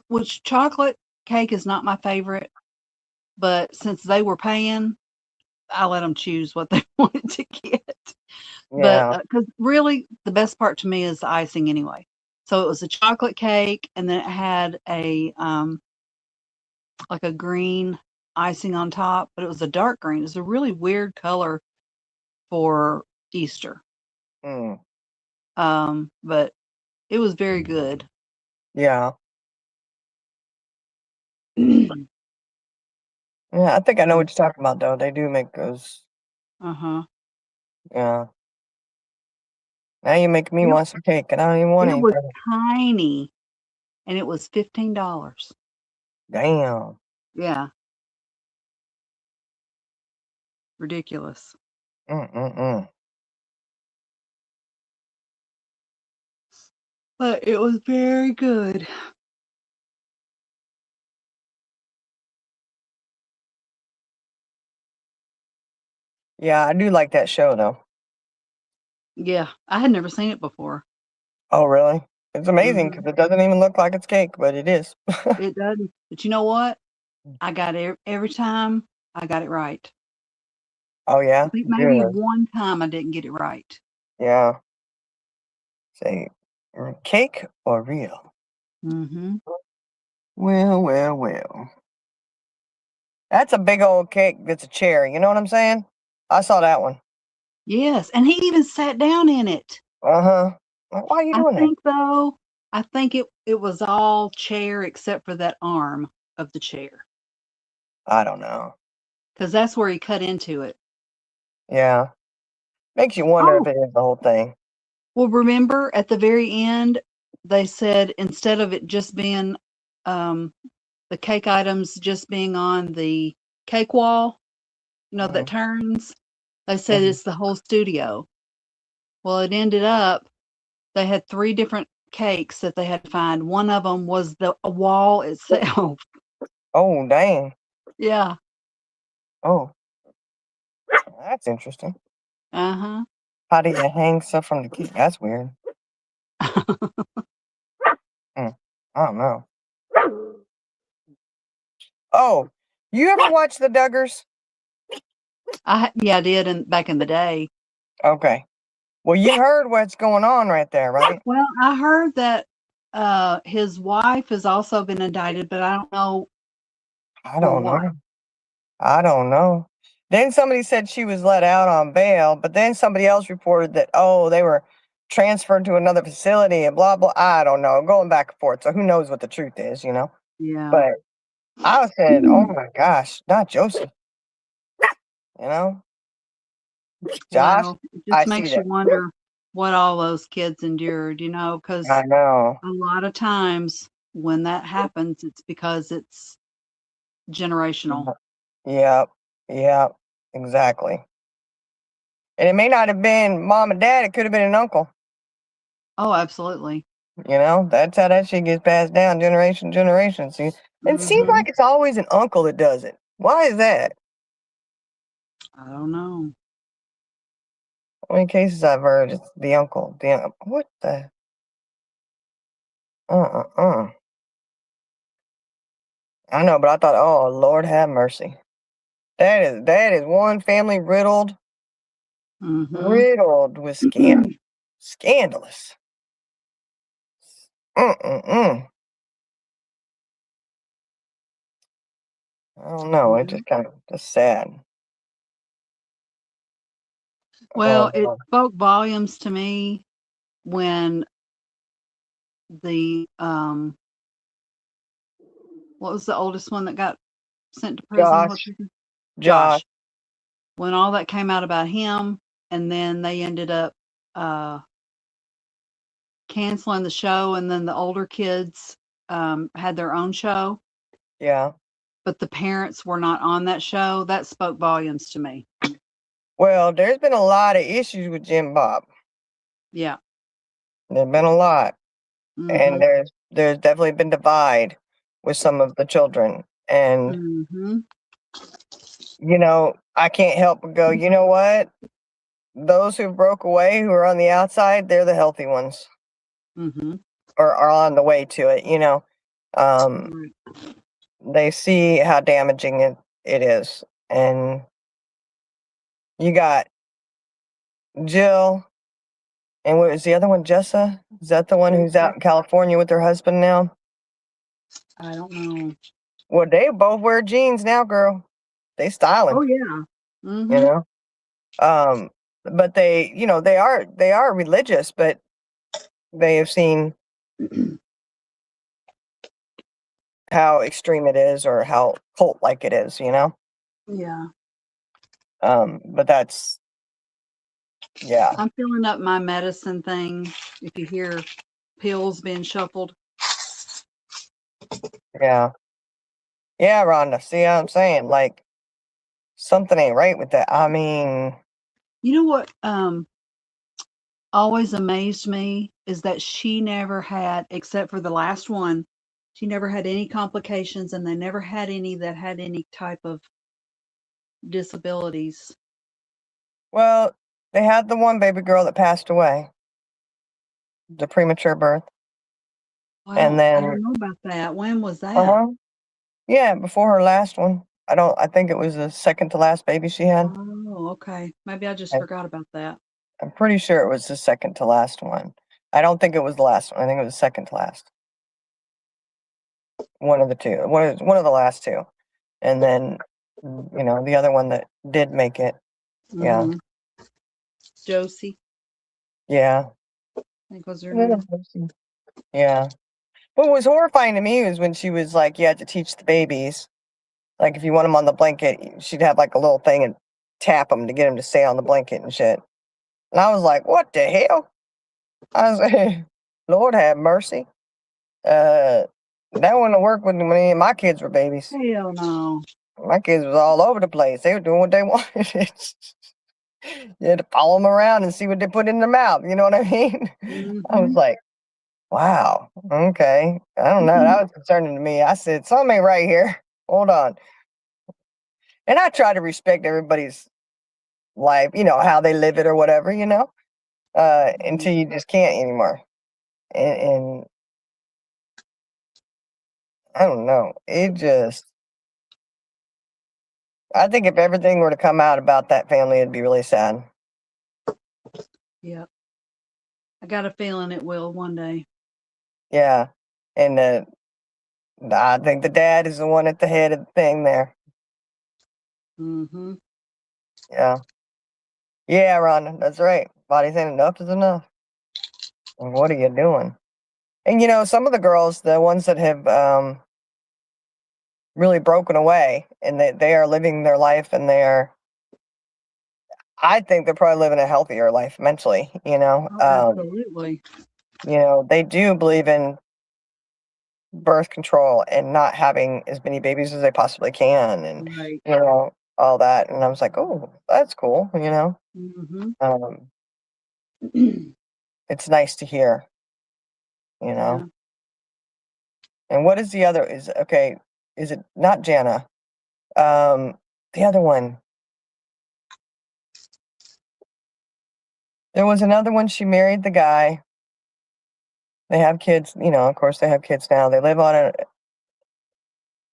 which chocolate cake is not my favorite, but since they were paying, I let them choose what they wanted to get. Yeah. But because really the best part to me is the icing anyway. So it was a chocolate cake, and then it had a like a green icing on top, but it was a dark green. It was a really weird color for Easter. Mm. But it was very good. Yeah. Yeah, I think I know what you're talking about, though. They do make those. Uh-huh. Yeah. Now you make me It- want some cake, and I don't even want It any. was tiny, and it was $15. Damn. Yeah. Ridiculous. Mm-mm-mm. But it was very good. Yeah, I do like that show, though. Yeah, I had never seen it before. Oh, really? It's amazing Mhm. because it doesn't even look like it's cake, but it is. It doesn't. But you know what? I got it every time. I got it right. Oh, yeah? I think maybe Good. one time I didn't get it right. Yeah. Say, cake or real? Mm-hmm. Well, well, well. That's a big old cake that's a cherry. You know what I'm saying? I saw that one. Yes, and he even sat down in it. Uh-huh. Like, why are you I doing that? think though, I think it was all chair except for that arm of the chair, I don't know. because that's where he cut into it. Yeah. Makes you wonder if Oh, it is the whole thing. well, remember at the very end, they said instead of it just being the cake items just being on the cake wall, that Mhm. turns, they said Mhm. it's the whole studio. Well, it ended up they had 3 different cakes that they had to find. One of them was the wall itself. Oh, dang. Yeah. Oh, that's interesting. Uh-huh. How do you hang stuff from the cake? That's weird. Hmm. I don't know. Oh, you ever watch the Duggars? I did back in the day. Okay. Well, you heard what's going on right there, right? Well, I heard that his wife has also been indicted, but I don't know I for don't what. know. I don't know. Then somebody said she was let out on bail, but then somebody else reported that, oh, they were transferred to another facility and blah, blah. I don't know. Going back and forth. So who knows what the truth is, you know? Yeah. But I said, oh my gosh, not Joseph. You know? Josh, Well, it I just see makes you that. wonder what all those kids endured, because I know. a lot of times when that happens, it's because it's generational. Yep. Yep. Exactly. And it may not have been mom and dad, it could have been an uncle. Oh, absolutely. You know, that's how that shit gets passed down generation to generation. See, it seems Hmm. like it's always an uncle that does it. Why is that? I don't know. How many cases I've heard it's the uncle. What the? Uh. I know, but I thought, oh Lord, have mercy. That is one family Hmm. riddled with scandalous. Mm. I don't know. It just kind of just sad. Well, Oh, it Lord. spoke volumes to me when the what was the oldest one that got sent to prison? What's Josh, his name? Josh. Josh. When all that came out about him, and then they ended up uh, canceling the show, and then the older kids had their own show, Yeah. but the parents were not on that show. That spoke volumes to me. Well, there's been a lot of issues with Jim Bob. Yeah. There've been a lot, and Mhm. there's definitely been divide with some of the children. And Mhm. I can't help but go, you know what? Those who broke away, who are on the outside, they're the healthy ones, Mhm. or are on the way to it. Um, Right. they see how damaging it is, and you got Jill, and what is the other one? Jessa? Is that the one who's out in California with her husband now? I don't know. Well, they both wear jeans now, girl. They styling, Oh yeah. you Mhm. know. But they are religious, but they have seen how extreme it is or how cult like it is. Yeah. But that's yeah, I'm filling up my medicine thing. If you hear pills being shuffled. yeah. Yeah, Rhonda. See what I'm saying? Like something ain't right with that. I mean, You know what always amazed me is that she never had, except for the last one, she never had any complications, and they never had any that had any type of disabilities. well, they had the one baby girl that passed away, the premature birth, and I then don't know about that. When was that? uh-huh. Yeah, before her last one. I think it was the second to last baby she had. Oh, okay. Maybe I just forgot about that. I'm pretty sure it was the second to last one. I don't think it was the last one. I think it was the second to last. One of the two. One of the last two. And then, the other one that did make it. Yeah. Hmm. Josie, Yeah. I think was her Yeah. name. Yeah. What was horrifying to me was when she was like, you had to teach the babies. Like, if you want them on the blanket, she'd have like a little thing and tap them to get them to stay on the blanket and shit. And I was like, what the hell? I was like, Lord have mercy. That wouldn't work when any of my kids were babies. Hell no. My kids was all over the place. They were doing what they wanted. You had to follow them around and see what they put in their mouth. You know what I mean? I was Hmm. like, wow, okay. I don't know. That was concerning to me. I said, something ain't right here. Hold on. And I try to respect everybody's life, how they live it or whatever, until you just can't anymore. And I don't know. I think if everything were to come out about that family, it'd be really sad. Yep. I got a feeling it will one day. Yeah. And I think the dad is the one at the head of the thing there. Hmm. Yeah. Yeah, Rhonda, that's right. Body saying enough is enough. And what are you doing? And some of the girls, the ones that have really broken away and they are living their life and I think they're probably living a healthier life mentally, Oh, absolutely. They do believe in birth control and not having as many babies as they possibly can and Right. all that. And I was like, oh, that's cool. Hmm. Um, it's nice to hear, you Yeah. know. And what is the other? Is okay? Is it not Jana? The other one. There was another one. She married the guy. They have kids. You know, of course, they have kids now. They live on a.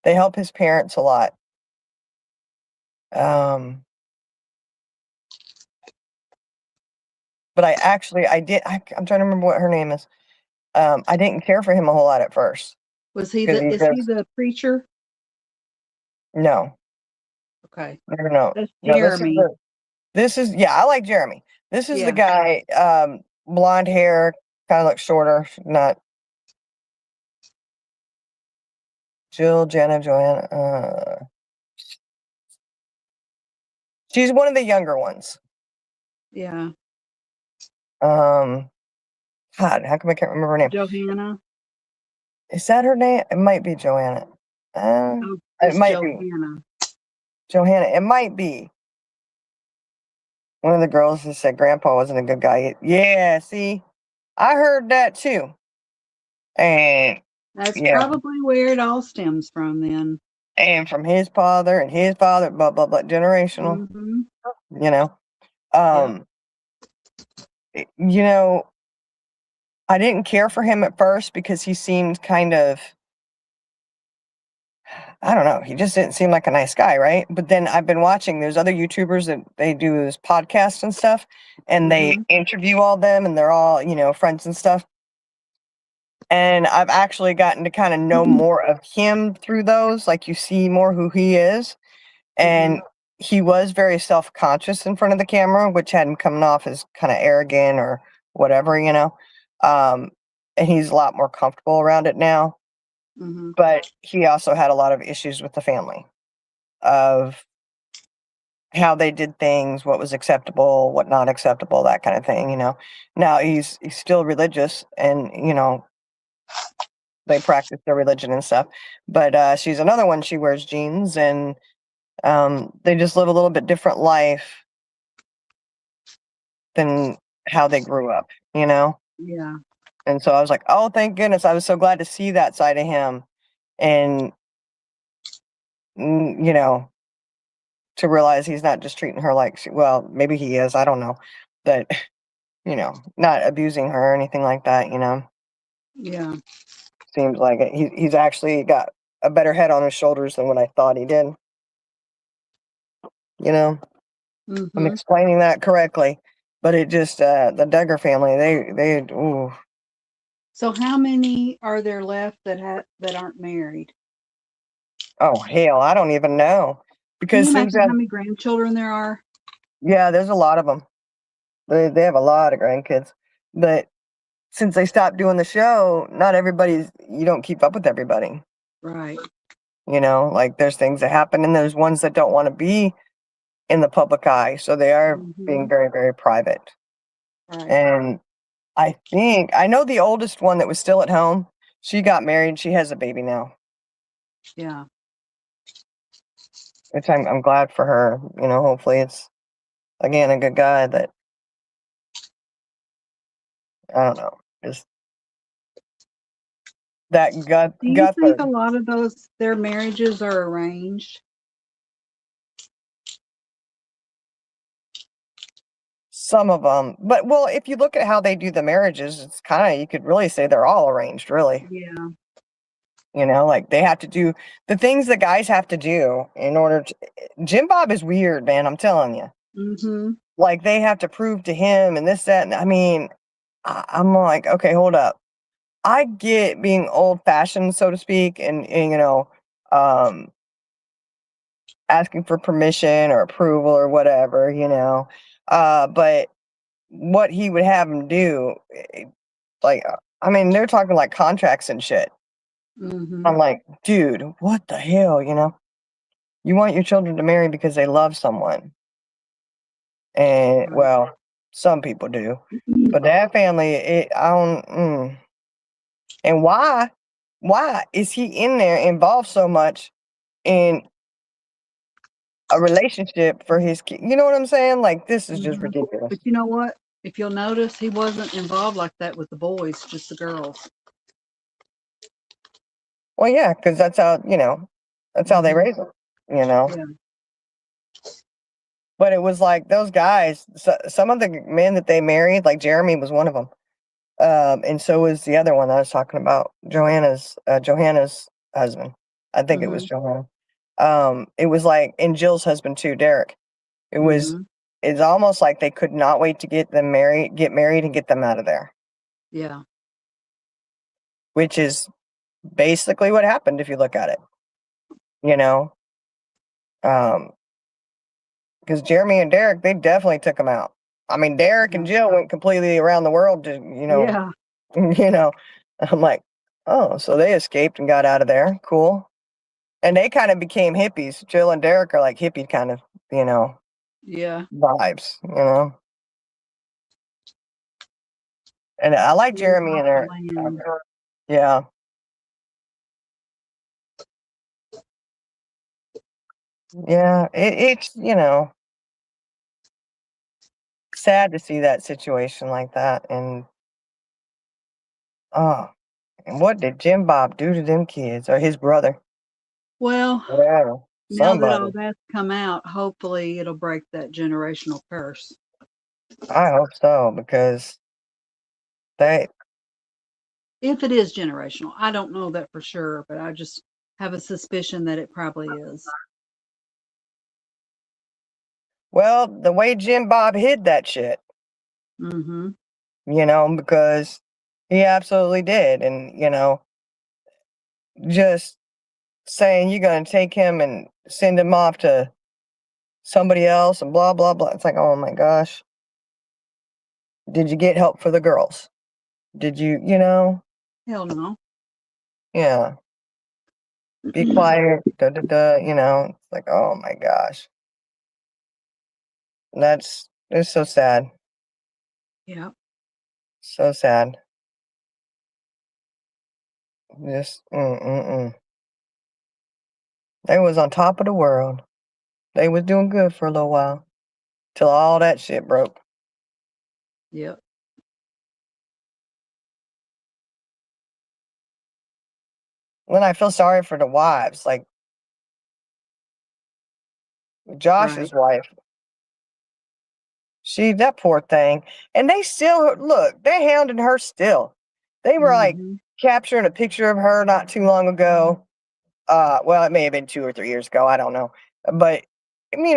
They help his parents a lot. Um, but I did. I'm trying to remember what her name is. I didn't care for him a whole lot at first Was he because the? he Is he just the preacher? no, Okay, no. that's No, Jeremy. this is yeah. I like Jeremy. This is Yeah. the guy. Blonde hair, kind of looks shorter. Not Jill, Jenna, Joanna. She's one of the younger ones. Yeah. God, how come I can't remember her name? Johanna. Is that her name? It might be Joanna. Oh, It it's might be Johanna. Johanna. It might be one of the girls who said Grandpa wasn't a good guy. Yeah, see, I heard that too, and That's yeah, probably where it all stems from then. and from his father and his father, blah blah blah, generational. Mm-hmm. You know, um, you know, I didn't care for him at first because he seemed kind of, I don't know, he just didn't seem like a nice guy, right? But then I've been watching, there's other YouTubers that they do this podcast and stuff, and they interview all them, and they're all, you know, friends and stuff. And I've actually gotten to kind of know more of him through those, like you see more who he is. And he was very self-conscious in front of the camera, which had him coming off as kind of arrogant or whatever, you know. And he's a lot more comfortable around it now. But he also had a lot of issues with the family of how they did things, what was acceptable, what not acceptable, that kind of thing, you know. Now he's still religious, and you know, they practice their religion and stuff. But she's another one, she wears jeans, and they just live a little bit different life than how they grew up, you know? Yeah. And so I was like, oh, thank goodness. I was so glad to see that side of him. And, you know, to realize he's not just treating her like, well, maybe he is. I don't know. But, you know, not abusing her or anything like that, you know? Yeah. Seems like it. He's actually got a better head on his shoulders than what I thought he did. You know? I'm explaining that correctly. But it just, the Duggar family, ooh. So how many are there left that aren't married? Oh, hell, I don't even know. Can you Because imagine how many grandchildren there are? yeah, there's a lot of them. They have a lot of grandkids. But since they stopped doing the show, not everybody's, you don't keep up with everybody. Right. You know, like there's things that happen, and there's ones that don't want to be in the public eye. So they are being very, very private. Right. And I know the oldest one that was still at home, she got married. She has a baby now. Yeah. Which I'm glad for her. You know, hopefully it's, again, a good guy that, I don't know, just that gut. Do you think a lot of their marriages are arranged? Some of them. But, well, if you look at how they do the marriages, it's kind of, you could really say they're all arranged, really. Yeah. You know, like they have to do the things the guys have to do in order to. Jim Bob is weird, man. I'm telling you. Like they have to prove to him and this, that. And, I mean, I'm like, okay, hold up. I get being old fashioned, so to speak, and you know, asking for permission or approval or whatever, you know. But what he would have him do, like, I mean, they're talking like contracts and shit. I'm like, dude, what the hell, you know? You want your children to marry because they love someone. And, well, some people do. But that family, I don't, And why is he in there involved so much in a relationship for his kid? You know what I'm saying? Like, this is just ridiculous. But you know what? If you'll notice, he wasn't involved like that with the boys, just the girls. Well, yeah, because that's how that's how they Mhm. raise them. You know. Yeah. But it was like those guys. Some of the men that they married, like Jeremy, was one of them. And so was the other one I was talking about, Johanna's husband. I think it was Mhm. Johanna. It was like, and Jill's husband too, Derek. It was. Mhm. It's almost like they could not wait to get married, and get them out of there. Yeah. Which is basically what happened if you look at it. You know, because Jeremy and Derek, they definitely took them out. I mean, Derek and Yeah. Jill went completely around the world to, Yeah. you know. I'm like, oh, so they escaped and got out of there. Cool. And they kind of became hippies. Jill and Derek are like hippie kind of, Yeah. vibes, And I like Live Jeremy off and the her. land. Yeah. Yeah. It's, sad to see that situation like that. And, oh, and what did Jim Bob do to them kids or his brother? Well, Whatever. now that all Somebody. that's come out, hopefully it'll break that generational curse. I hope so, because they, If it is generational, I don't know that for sure, but I just have a suspicion that it probably is. well, the way Jim Bob hid that shit, Mm-hmm. because he absolutely did. And, just saying you're going to take him and send him off to somebody else and blah, blah, blah. It's like, oh my gosh. Did you get help for the girls? Did you, Hell no. yeah, be quiet, da, da, da, it's like, oh my gosh. It's so sad. Yeah. So sad. Just, mm. They was on top of the world. They was doing good for a little while. Till all that shit broke. Yep. Then I feel sorry for the wives, like Right. Josh's wife. That poor thing. And they still look, they're hounding her still. They were like Mm-hmm. capturing a picture of her not too long ago. Well, it may have been 2 or 3 years ago, I don't know. But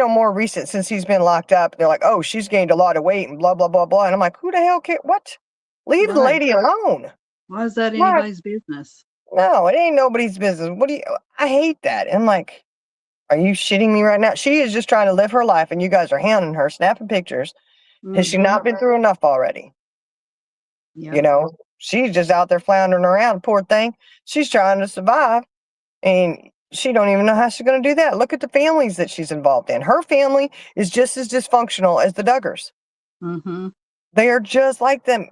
more recent since he's been locked up. They're like, oh, she's gained a lot of weight and blah blah blah blah. And I'm like, who the hell what? Leave the Right. lady alone. Why is that What? anybody's business? No, it ain't nobody's business. I hate that. And I'm like, are you shitting me right now? She is just trying to live her life and you guys are hounding her, snapping pictures. Has she Mm-hmm. not been through enough already? Yeah. She's just out there floundering around, poor thing. She's trying to survive and she don't even know how she's going to do that. Look at the families that she's involved in. Her family is just as dysfunctional as the Duggars. Mm-hmm. They are just like them.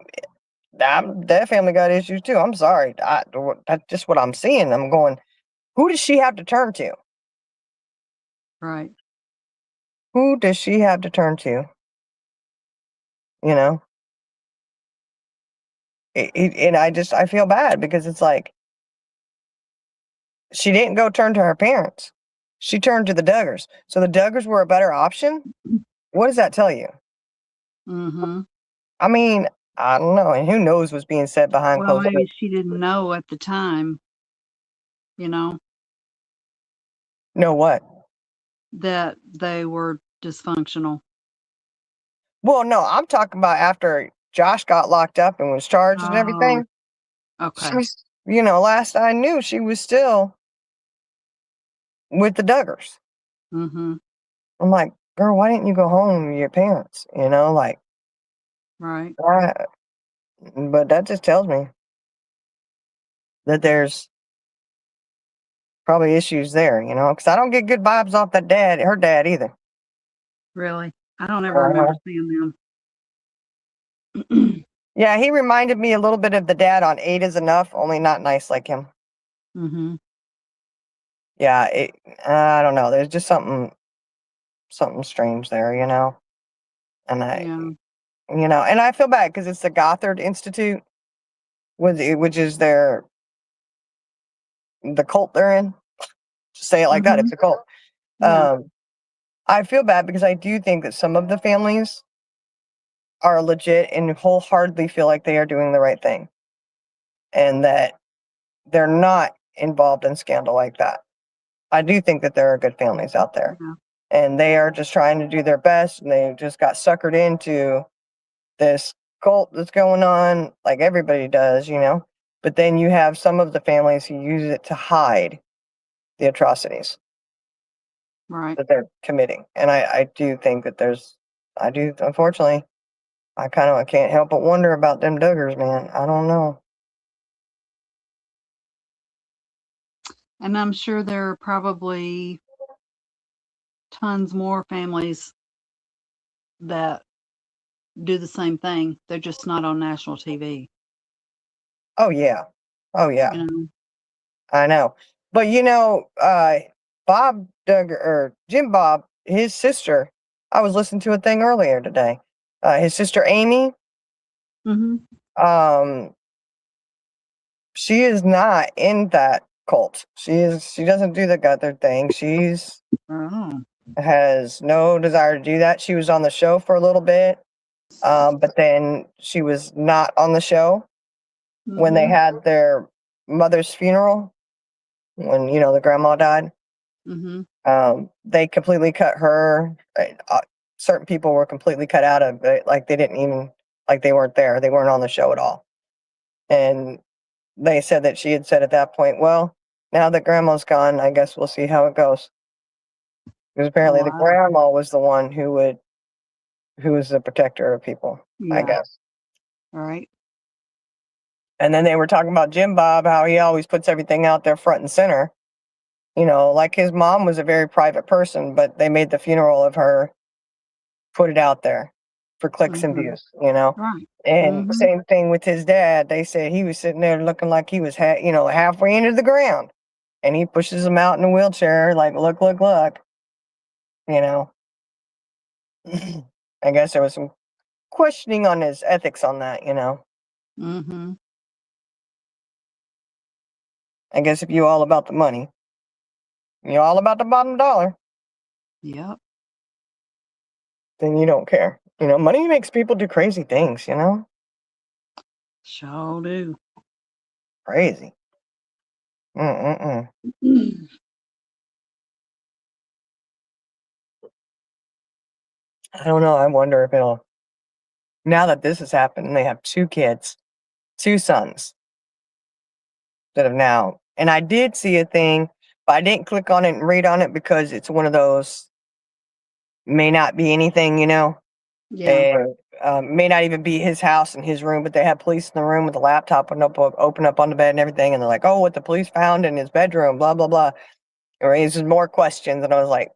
Their family got issues too. I'm sorry. That's just what I'm seeing. I'm going, who does she have to turn to? Right. Who does she have to turn to? You know? And I feel bad because it's like, she didn't go turn to her parents. She turned to the Duggars. So the Duggars were a better option? What does that tell you? Mm-hmm. I mean, I don't know. And who knows what's being said behind Well, closed maybe doors? she didn't know at the time, Know what? that they were dysfunctional. Well, no, I'm talking about after Josh got locked up and was charged and Oh, everything. okay. She's, last I knew, she was still with the Duggars. Mm-hmm. I'm like, girl, why didn't you go home with your parents? Like, Right. why? But that just tells me that there's probably issues there, because I don't get good vibes off her dad either. Really. I don't ever remember seeing them. Yeah, he reminded me a little bit of the dad on Eight is Enough, only not nice like him. Mm-hmm. Yeah, I don't know. There's just something strange there, And Yeah. you know, and I feel bad because it's the Gothard Institute, which is the cult they're in. Just say it like that. Mhm. It's a cult. Yeah. I feel bad because I do think that some of the families are legit and wholeheartedly feel like they are doing the right thing and that they're not involved in scandal like that. I do think that there are good families out there Yeah. and they are just trying to do their best and they just got suckered into this cult that's going on like everybody does, you know. But then you have some of the families who use it to hide the atrocities Right. that they're committing. And I do think that I do, unfortunately, I can't help but wonder about them Duggars, man. I don't know. And I'm sure there are probably tons more families that do the same thing. They're just not on national TV, Oh, yeah. Oh, yeah. you know? I know. But, you know, Bob Duggar, or Jim Bob, his sister, I was listening to a thing earlier today. His sister Amy, Mhm. um, she is not in that cult. She doesn't do the Guthrie thing. She's Oh. has no desire to do that. She was on the show for a little bit, but then she was not on the show when they Mhm. had their mother's funeral, when, you know, the grandma died. Mhm. They completely cut her. Certain people were completely cut out of it, like they didn't even, like they weren't there. They weren't on the show at all. And they said that she had said at that point, well, now that grandma's gone, I guess we'll see how it goes. Because apparently the Wow. grandma was the one who was the protector of people, I Yeah. guess. Right. And then they were talking about Jim Bob, how he always puts everything out there front and center. You know, like his mom was a very private person, but they made the funeral of her, put it out there for clicks and Mhm. views, you know. Right. And Mhm. same thing with his dad. They said he was sitting there looking like he was, halfway into the ground, and he pushes him out in a wheelchair, like, look, look, look. You know, I guess there was some questioning on his ethics on that. You know, Mhm. I guess if you're all about the money, you're all about the bottom dollar, Yep. then you don't care. You know, money makes people do crazy things. You know, Sure do. crazy. Mm-mm-mm. I don't know. I wonder if it'll. Now that this has happened, and they have two kids, two sons that have now. And I did see a thing, but I didn't click on it and read on it because it's one of those may not be anything, you know. Yeah. And may not even be his house and his room, but they had police in the room with a laptop and open up on the bed and everything, and they're like, "Oh, what the police found in his bedroom," blah blah blah. It raises more questions, and I was like,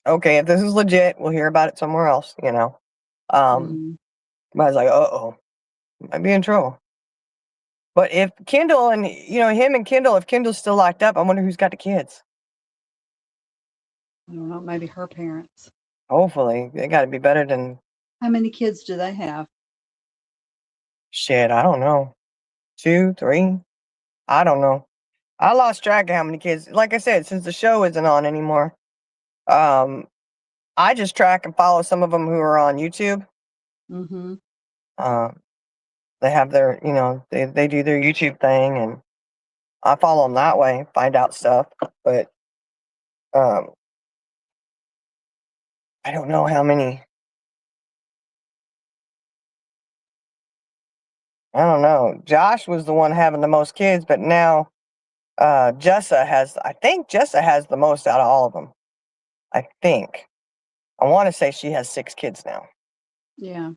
"Okay, if this is legit, we'll hear about it somewhere else," you know. Mhm. But I was like, "Uh oh, might be in trouble." But if Kendall and him and Kendall, if Kendall's still locked up, I wonder who's got the kids. I don't know. Maybe her parents. Hopefully, they got to be better than How many kids do they have? shit. I don't know, 2, 3. I don't know. I lost track of how many kids. Like I said, since the show isn't on anymore, um, I just track and follow some of them who are on YouTube. Mhm. Um, they have their, they do their YouTube thing, and I follow them that way, find out stuff. But um, I don't know how many. I don't know. Josh was the one having the most kids, but now Jessa has. I think Jessa has the most out of all of them. I think. I want to say she has 6 kids now. Yeah.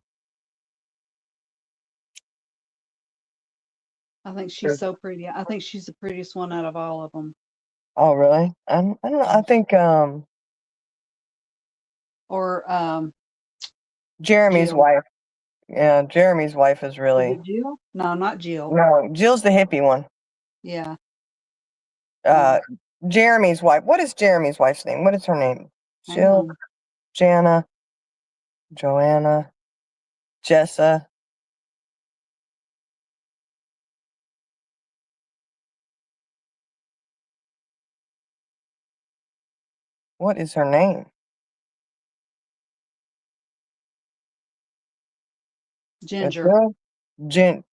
I think she's Sure. so pretty. I think she's the prettiest one out of all of them. Oh, really? I don't know. I think Or Jeremy's Jill. wife. Yeah, Jeremy's wife is Is really. it Jill? No, not Jill. No, Jill's the hippie one. Yeah. Uh, Yeah. Jeremy's wife. What is Jeremy's wife's name? What is her name? Hang Jill, on. Jana, Joanna. Jessa. What is her name? This Ginger. girl? Ginger.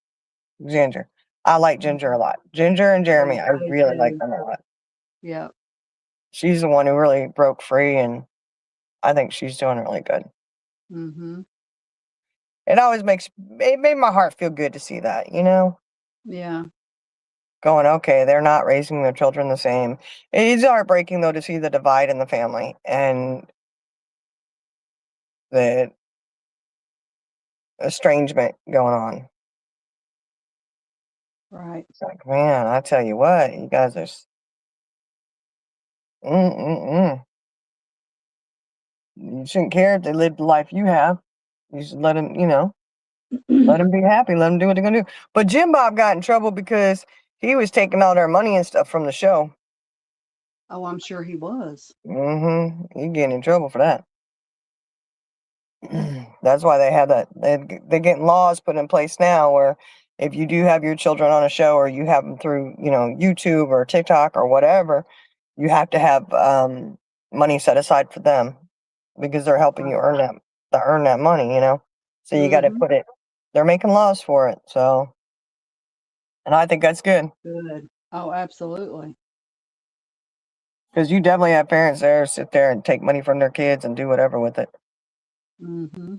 I like Ginger a lot. Ginger and Jeremy, I I do really like too. them a lot. Yep. She's the one who really broke free, and I think she's doing really good. Mm-hmm. It made my heart feel good to see that, you know? Yeah. Going, okay, they're not raising their children the same. It is heartbreaking, though, to see the divide in the family and the estrangement going on. Right. It's like, man, I tell you what, you guys are. You shouldn't care if they live the life you have. You should let them, let them be happy. Let them do what they're gonna do. But Jim Bob got in trouble because he was taking all their money and stuff from the show. Oh, I'm sure he was. He getting in trouble for that. That's why they have that. They're getting laws put in place now where if you do have your children on a show or you have them through, YouTube or TikTok or whatever, you have to have money set aside for them because they're helping you earn that money, So you got to Mhm. put it. They're making laws for it, so, and I think that's good Good. Oh, absolutely. because you definitely have parents there sit there and take money from their kids and do whatever with it. Mm-hmm.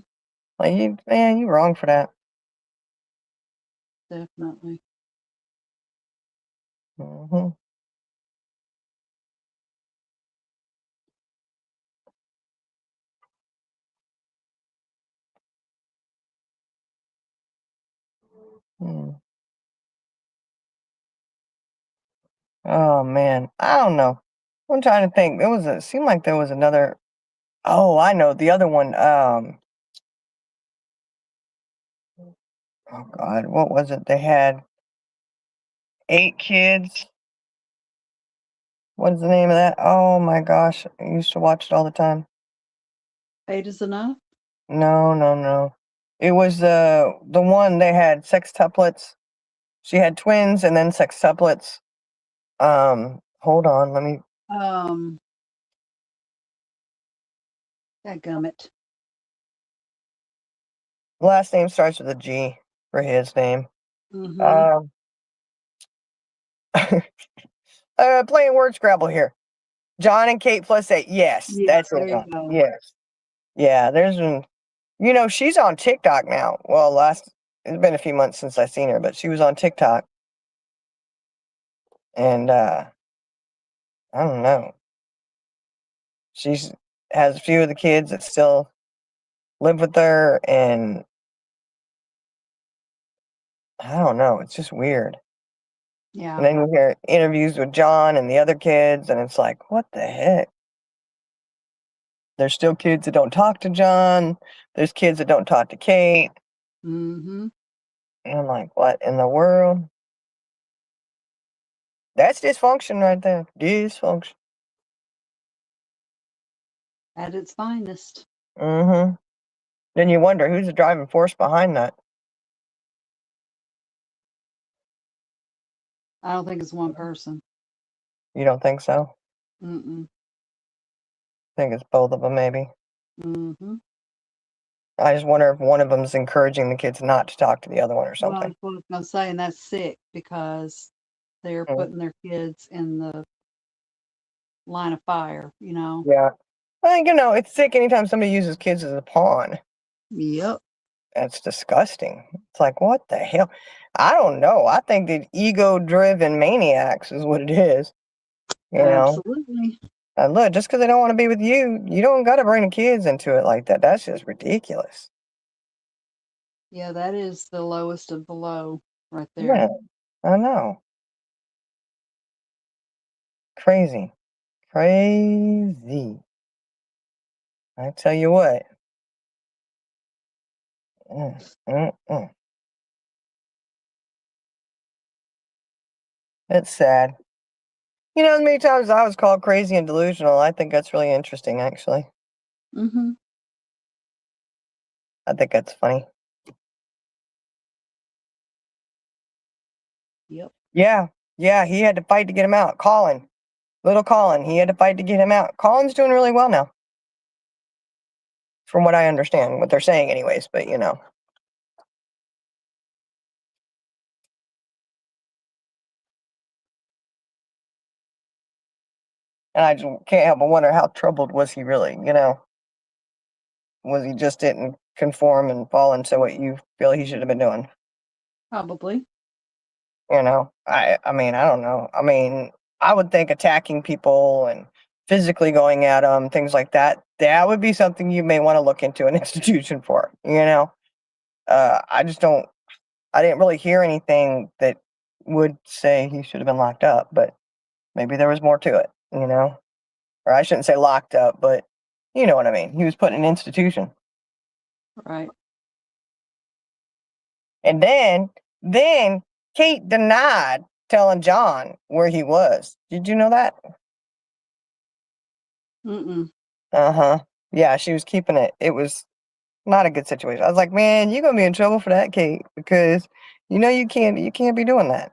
Like you wrong for that. Definitely. hmm Hmm. Oh man, I don't know. I'm trying to think. It seemed like there was another. Oh, I know the other one. Oh God, what was it? They had 8 kids. What's the name of that? Oh my gosh, I used to watch it all the time. 8 is enough? No, no, no. It was the one they had sextuplets. She had twins and then sextuplets. Hold on, let me. Dadgummit. Last name starts with a G for his name. Mm-hmm. Playing word Scrabble here. John and Kate plus 8. Yes, Yeah, that's there it. you go. Yes. Yeah, there's been, she's on TikTok now. Well, it's been a few months since I've seen her, but she was on TikTok. And I don't know. She's has a few of the kids that still live with her, and I don't know. It's just weird. Yeah. And then you hear interviews with John and the other kids, and it's like, what the heck? There's still kids that don't talk to John. There's kids that don't talk to Kate. Mm-hmm. And I'm like, what in the world? That's dysfunction right there. Dysfunction. At its finest. Mm-hmm. Then you wonder who's the driving force behind that. I don't think it's one person. You don't think so? Mm-mm. I think it's both of them, maybe. Mm-hmm. I just wonder if one of them's encouraging the kids not to talk to the other one or Well, something. that's what I was going to say, and that's sick because they're Mhm. putting their kids in the line of fire, Yeah. Well, it's sick anytime somebody uses kids as a pawn. Yep. That's disgusting. It's like, what the hell? I don't know. I think that ego-driven maniacs is what it is. Absolutely. And look, just because they don't want to be with you, you don't got to bring the kids into it like that. That's just ridiculous. Yeah, that is the lowest of the low right there. Yeah, I know. Crazy. Crazy. I tell you what. Mm, mm, mm. It's sad. As many times I was called crazy and delusional, I think that's really interesting, actually. Mm-hmm. I think that's funny. Yep. Yeah, yeah, he had to fight to get him out. Little Colin, he had to fight to get him out. Colin's doing really well now, from what I understand, what they're saying, anyways. But and I just can't help but wonder how troubled was he really? Was he just didn't conform and fall into what you feel he should have been doing? Probably. I mean, I don't know. I mean, I would think attacking people and physically going at them, things like that, that would be something you may want to look into an institution for. I just don't. I didn't really hear anything that would say he should have been locked up, but maybe there was more to it. Or I shouldn't say locked up, but you know what I mean. He was put in an institution, Right. and then Kate denied telling John where he was. Did you know that? Mm-mm. Uh-huh. Yeah, she was keeping it. It was not a good situation. I was like, man, you're gonna be in trouble for that, Kate, because you can't be doing that.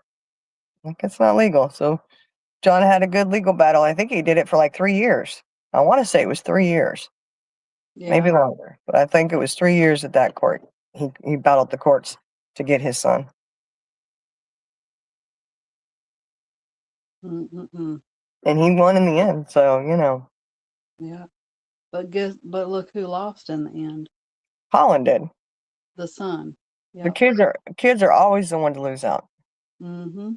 Like, it's not legal. So John had a good legal battle. I think he did it for like 3 years. I want to say it was 3 years, maybe Yeah. longer, but I think it was 3 years at that court. He battled the courts to get his son. Mm-mm-mm. And he won in the end. So, Yeah. But look who lost in the end. Holland did. The son. The Yep. kids are always the one to lose out. Mm-hmm.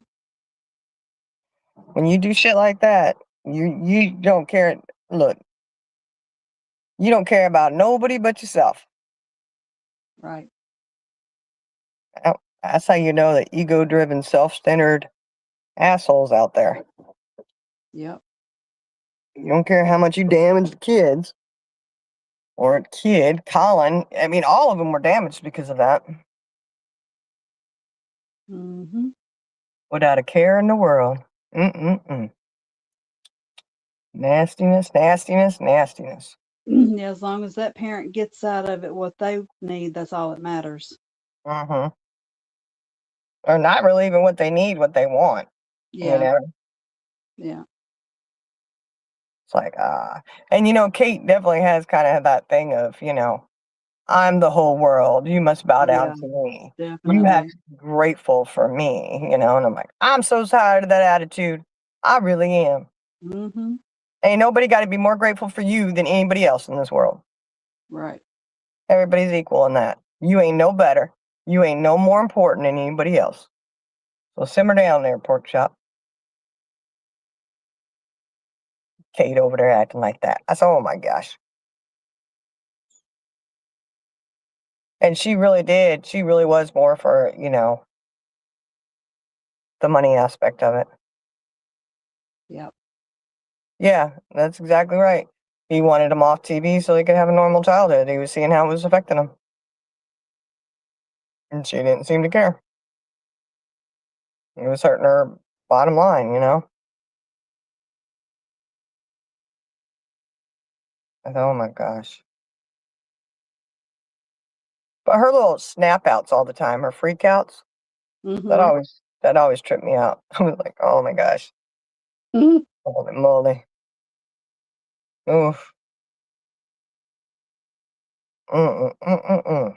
When you do shit like that, you don't care. Look, you don't care about nobody but yourself. Right. That's how you know the ego-driven, self-centered assholes out there. Yep. You don't care how much you damage the kids or a kid, Colin. I mean, all of them were damaged because of that. Mm-hmm. Without a care in the world. Mm-mm-mm. Nastiness, nastiness, nastiness. Yeah, as long as that parent gets out of it what they need, that's all that matters. Mm-hmm. Or not really even what they need, what they want. Yeah. Yeah. It's like, and Kate definitely has kind of that thing of, I'm the whole world. You must bow down Yeah. to me. You have Definitely. to be grateful for me, and I'm like, I'm so tired of that attitude. I really am. Mm-hmm. Ain't nobody got to be more grateful for you than anybody else in this world. Right. Everybody's equal in that. You ain't no better. You ain't no more important than anybody else. So simmer down there, pork chop. Kate over there acting like that. I said, oh my gosh. And she really did. She really was more for, the money aspect of it. Yep. Yeah, that's exactly right. He wanted him off TV so he could have a normal childhood. He was seeing how it was affecting him. And she didn't seem to care. It was hurting her bottom line. I thought, oh my gosh. But her little snap outs all the time, her freak outs, that Mm-hmm. always tripped me out. I was like, oh my gosh. Mm-hmm. Holy moly. Oof. Mm-mm-mm-mm-mm.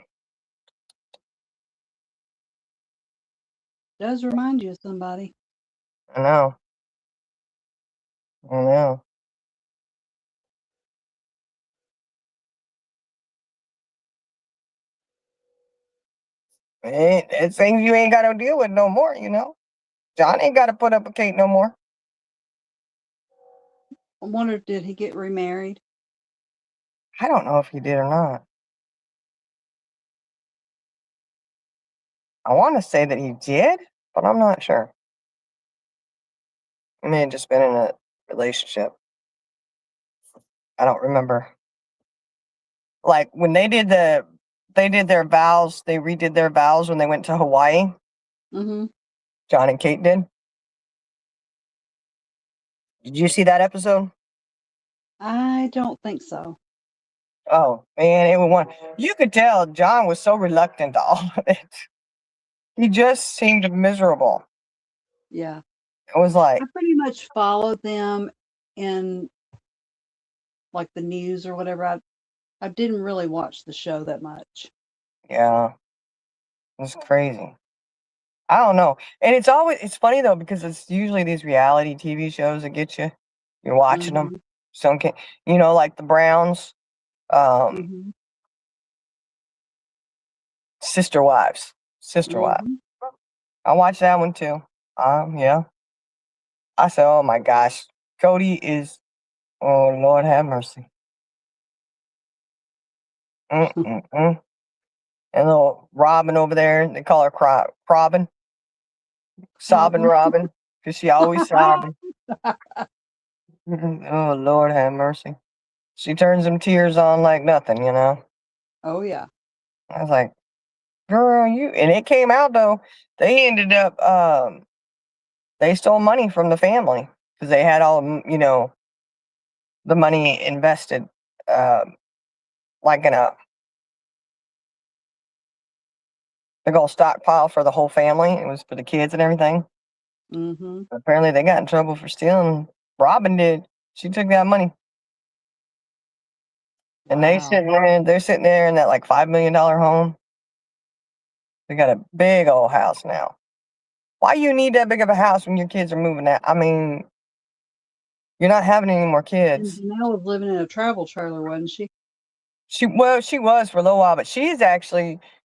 Does remind you of somebody. I know. I know. It's things you ain't got to deal with no more, John ain't got to put up with Kate no more. I wonder, did he get remarried? I don't know if he did or not. I want to say that he did, but I'm not sure. He may have just been in a relationship. I don't remember. Like when they did their vows, they redid their vows when they went to Hawaii. Mm-hmm. John and Kate did. Did you see that episode? I don't think so. Oh man, it was one. You could tell John was so reluctant to all of it. He just seemed miserable. Yeah. It was like, I pretty much followed them in like the news or whatever. I didn't really watch the show that much. yeah, it's crazy. I don't know. And it's funny though, because it's usually these reality TV shows that get you. You're watching them. Mhm. Some can, like the Browns, um, Mhm. Sister Wives. Sister Wives. Mhm. I watched that one too. Yeah. I said, oh my gosh, Cody is. Oh Lord, have mercy. Mm-mm-mm. And little Robin over there, they call her Robin, sobbing Robin. Robin, because she always sobbing. Oh Lord, have mercy. She turns them tears on like nothing. Oh yeah. I was like, girl, and it came out though. They ended up, they stole money from the family because they had all, the money invested, like in a big old stockpile for the whole family. It was for the kids and everything. Mhm. Apparently, they got in trouble for stealing. Robin did. She took that money, and Wow. they're sitting there in that like $5 million home. They got a big old house now. Why you need that big of a house when your kids are moving out? I mean, you're not having any more And kids. Janelle was living in a travel trailer, wasn't she? She was for a little while, but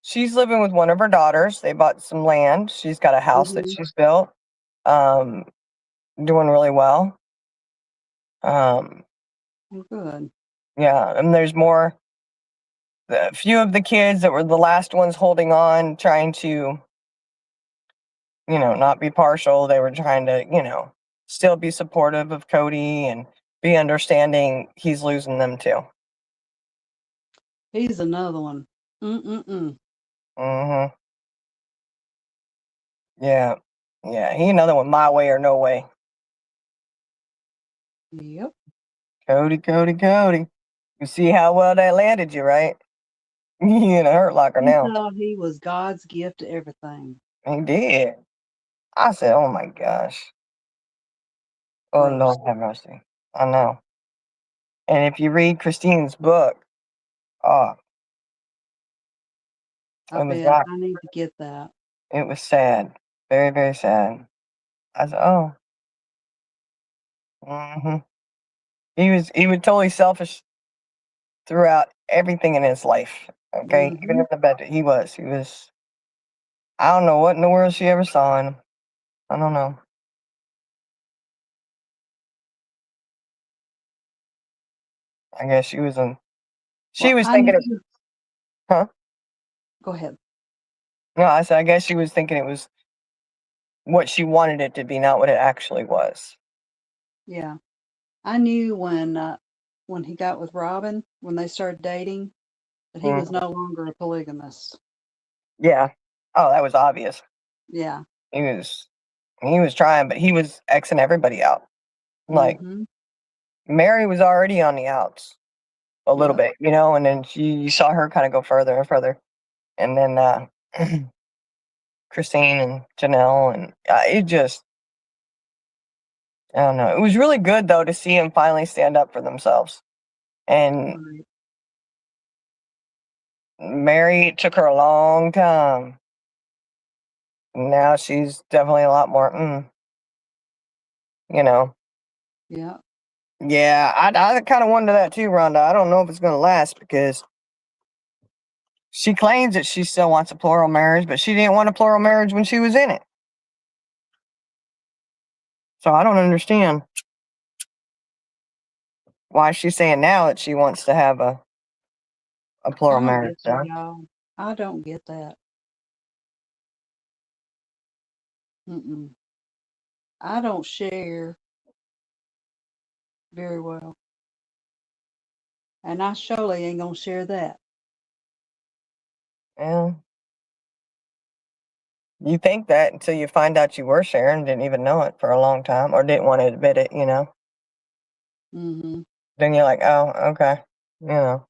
she's living with one of her daughters. They bought some land. She's got a house that Mhm. she's built. Um, doing really well. Um, Oh, good. yeah, and there's more. A few of the kids that were the last ones holding on, trying to, not be partial. They were trying to, still be supportive of Cody and be understanding he's losing them too. He's another one. Mm-mm-mm. Mm-hmm. Yeah. Yeah. He another one, my way or no way. Yep. Cody, Cody, Cody. You see how well that landed you, right? He in a hurt locker He now. thought he was God's gift to everything. He did. I said, oh my gosh. Oh Gross. Lord have mercy. I know. And if you read Christine's book, oh, I it was bet not. I need to get that. It was sad. Very, very sad. I said, oh. Hmm. He was totally selfish throughout everything in his life. Okay, even Mhm. in the bed, he was. I don't know what in the world she ever saw in him. I don't know. I guess she was in. She Well, was I thinking of, knew. huh? Go ahead. No, I said I guess she was thinking it was what she wanted it to be, not what it actually was. Yeah. I knew when he got with Robin, when they started dating, that he was Mm, no longer a polygamist. yeah. Oh, that was obvious. Yeah. He was. He was trying, but he was Xing everybody out. Like Mhm. Mary was already on the outs a little Yep. bit, and then you saw her kind of go further and further, and then Christine and Janelle, and it just, I don't know. It was really good though to see them finally stand up for themselves. And Right. Mary, it took her a long time. Now she's definitely a lot more, you know. Yeah. Yeah, I kind of wonder that too, Rhonda. I don't know if it's going to last because she claims that she still wants a plural marriage, but she didn't want a plural marriage when she was in it. So I don't understand why she's saying now that she wants to have a I plural don't marriage. get So that, y'all. I don't get that. Mm-mm. I don't share very well, and I surely ain't gonna share that. yeah, you think that until you find out you were sharing, didn't even know it for a long time, or didn't want to admit it. Mhm. Then you're like, oh, okay, you know.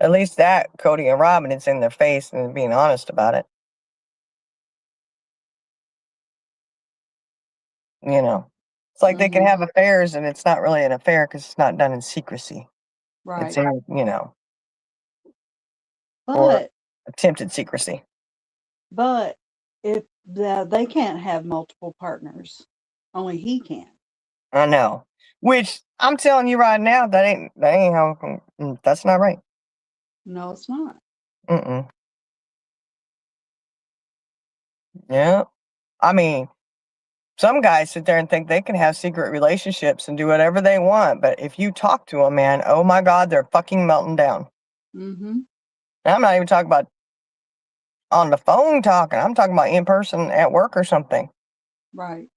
At least that Cody and Robin, it's in their face and being honest about it. You know, it's like they can Mhm. have affairs and it's not really an affair because it's not done in secrecy. It's Right. in, or But attempted secrecy. but if they can't have multiple partners, only he can. I know. Which I'm telling you right now, that ain't how. That's not right. No, it's not. Mm-mm. Yeah. I mean, some guys sit there and think they can have secret relationships and do whatever they want, but if you talk to them, man, oh my God, they're fucking melting down. Mhm. And I'm not even talking about on the phone talking. I'm talking about in person at work or something. Right.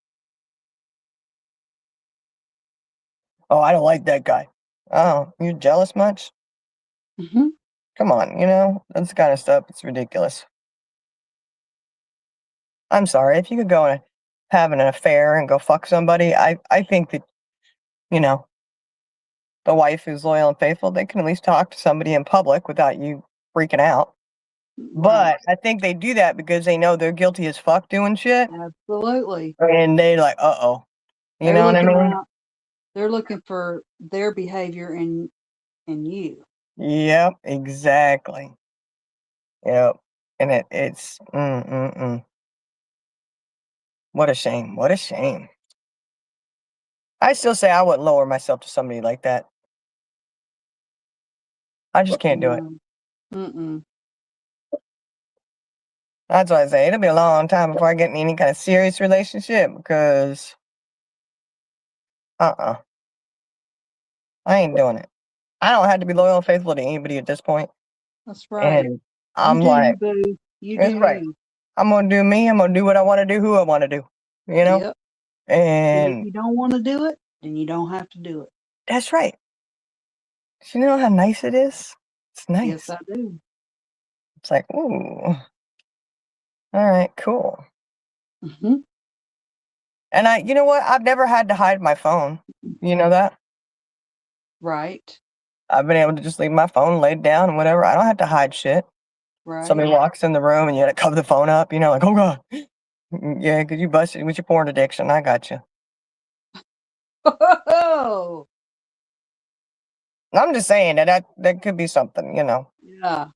Oh, I don't like that guy. Oh, you jealous much? Mhm. Come on, that's kind of stuff. It's ridiculous. I'm sorry. If you could go and have an affair and go fuck somebody, I think that, you know, the wife who's loyal and faithful, they can at least talk to somebody in public without you freaking out. Right. But I think they do that because they know they're guilty as fuck doing shit. Absolutely. And they like, uh-oh. You They're know what I looking mean? out. They're looking for their behavior in you. Yep, exactly. Yep. And it's what a shame. What a shame. I still say I wouldn't lower myself to somebody like that. I just can't do it. No. Mm-mm. That's why I say it'll be a long time before I get in any kind of serious relationship because uh-uh. I ain't doing it. I don't have to be loyal and faithful to anybody at this point. That's right. And You I'm do you, like, boo. You do it's right. you. I'm gonna do me. I'm gonna do what I want to do, who I want to do. You know? Yep. And if And you don't want to do it, then you don't have to do it. that's right. You know how nice it is? It's Yes, nice. I do. It's like, ooh, all right, cool. Hmm. And you know what? I've never had to hide my phone. You know that? Right. I've been able to just leave my phone laid down and whatever. I don't have to hide shit. Right. Somebody walks in the room and you gotta cover the phone up, like, oh God. Yeah, because you busted with your porn addiction. I got you. Oh, I'm just saying that could be something, yeah.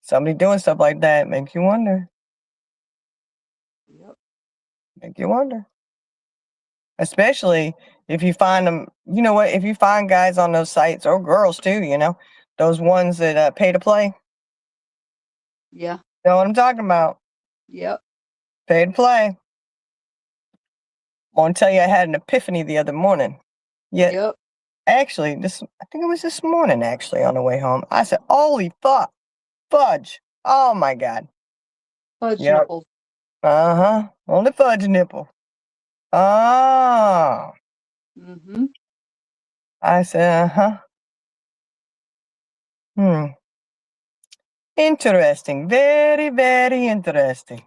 Somebody doing stuff like that makes you wonder. Yep. Make you wonder. Especially if you find them, you know what? If you find guys on those sites or girls too, those ones that pay to play. Yeah. You know what I'm talking about? Yep. Pay to play. I want to tell you, I had an epiphany the other morning. Yet, Yep. actually, I think it was this morning. Actually, on the way home, I said, "Holy fuck, fudge! Oh my God!" Fudge Yep. nipples. On the fudge nipple. Oh. Mm-hmm. I said, Hmm. Interesting. Very, very interesting.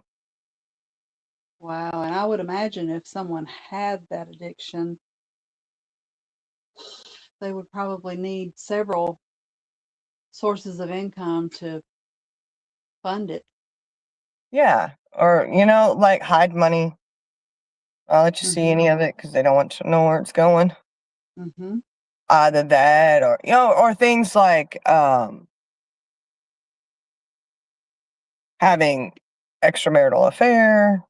Wow. And I would imagine if someone had that addiction, they would probably need several sources of income to fund it. Yeah. Or, like hide money. I'll let you see Mm-hmm. any of it because they don't want to know where it's going. Mm-hmm. Either that or, or things like having extramarital affair,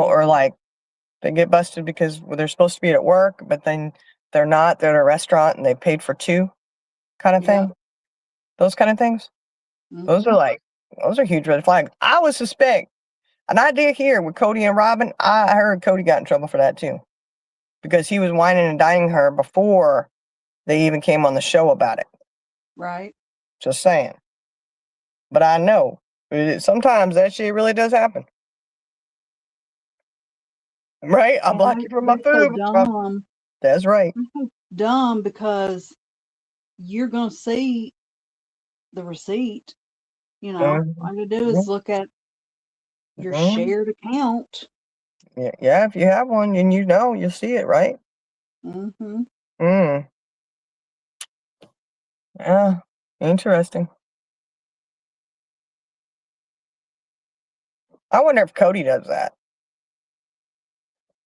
or like they get busted because they're supposed to be at work, but then they're not. They're at a restaurant and they paid for two kind of Yep. thing. Those kind of things. Those Mm-hmm. are those are huge red flags. I would suspect, and I did hear with Cody and Robin, I heard Cody got in trouble for that too. Because he was whining and dining her before they even came on the show about it. Right. Just saying. But I know sometimes that shit really does happen. Right? I And block you from my that's so food. dumb. That's right. That's so dumb because you're gonna see the receipt. All you do is look at your Mhm. shared account. Yeah, if you have one and you'll see it, right? Mm-hmm. Mm. Yeah. Interesting. I wonder if Cody does that.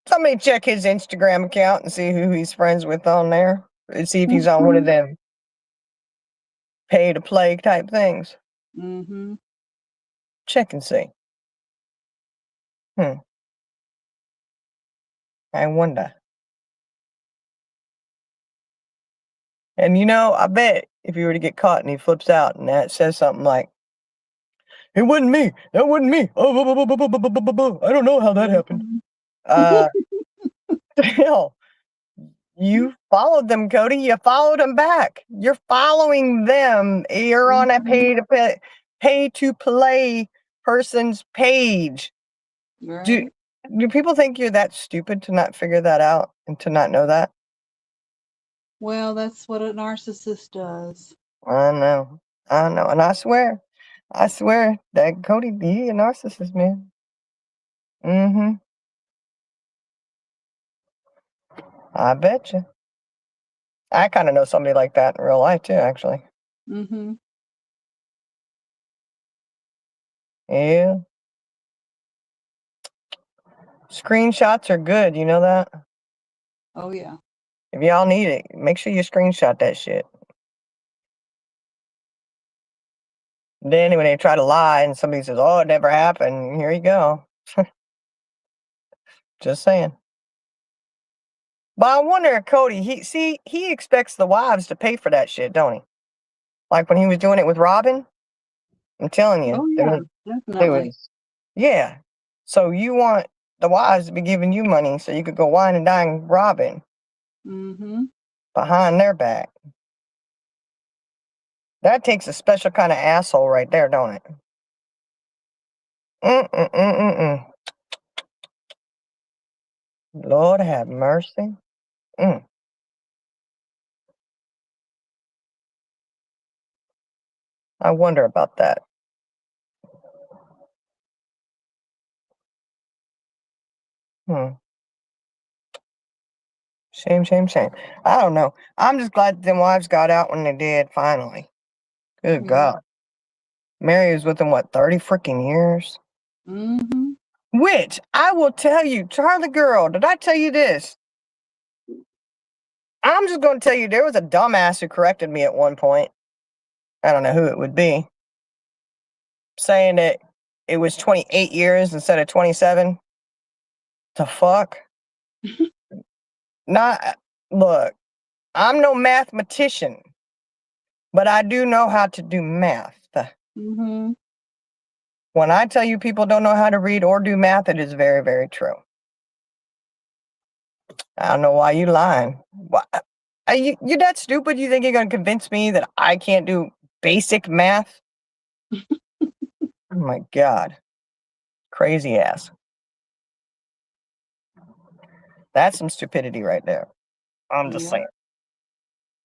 Somebody check his Instagram account and see who he's friends with on there. And see if he's on one of them pay to play type things. Mm-hmm. Check and see. I wonder. And I bet if you were to get caught and he flips out and that says something like, "It wasn't me. That wasn't me. Oh, I don't know how that happened." Hell, you followed them, Cody. You followed them back. You're following them. You're on a pay to play person's page. Right. Do people think you're that stupid to not figure that out and to not know that? Well, that's what a narcissist does. I know. And I swear that Cody, he a narcissist, man. Mm-hmm. I bet you. I kind of know somebody like that in real life too, actually. Mm-hmm. Yeah. Screenshots are good, you know that? Oh yeah. If y'all need it, make sure you screenshot that shit. Then when they try to lie and somebody says, "Oh, it never happened," here you go. Just saying. But I wonder if Cody, he expects the wives to pay for that shit, don't he? Like when he was doing it with Robin. I'm telling you. Oh yeah, definitely. Yeah. So you want the wives to be giving you money so you could go wine and dine Robin Mm-hmm. behind their back. That takes a special kind of asshole right there, don't it? Lord have mercy. I wonder about that. Shame. I don't know. I'm just glad that them wives got out when they did, finally. Good Yeah. God. Mary was with him, 30 freaking years? Mm-hmm. Which, I will tell you, Charlie girl, did I tell you this? I'm just going to tell you, there was a dumbass who corrected me at one point. I don't know who it would be. Saying that it was 28 years instead of 27. The fuck? Look, I'm no mathematician, but I do know how to do math. Mm-hmm. When I tell you people don't know how to read or do math, it is very, very true. I don't know why you lying. Why? You're that stupid? You think you're going to convince me that I can't do basic math? Oh my God. Crazy ass. That's some stupidity right there. I'm just saying.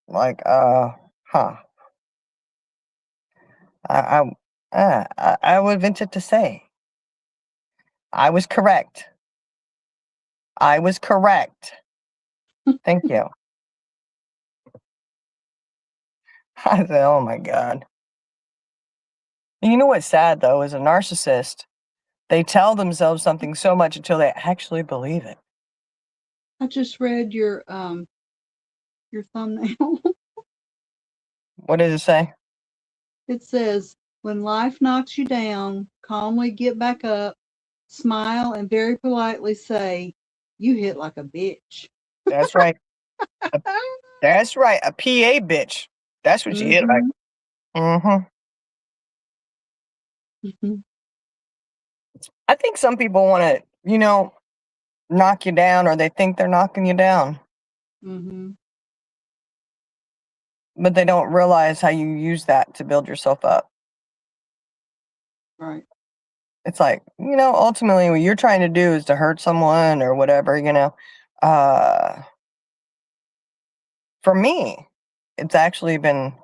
Like, huh. I would venture to say I was correct. Thank you. I said, oh my God. And you know what's sad though, is a narcissist, they tell themselves something so much until they actually believe it. I just read your thumbnail. What does it say? It says, "When life knocks you down, calmly get back up, smile, and very politely say, 'You hit like a bitch.'" That's right. That's right. A PA bitch. That's what you hit like. Mm-hmm. I think some people want to, knock you down, or they think they're knocking you down. Mm-hmm. But they don't realize how you use that to build yourself up. Right. It's like, ultimately what you're trying to do is to hurt someone or whatever, for me, it's actually been,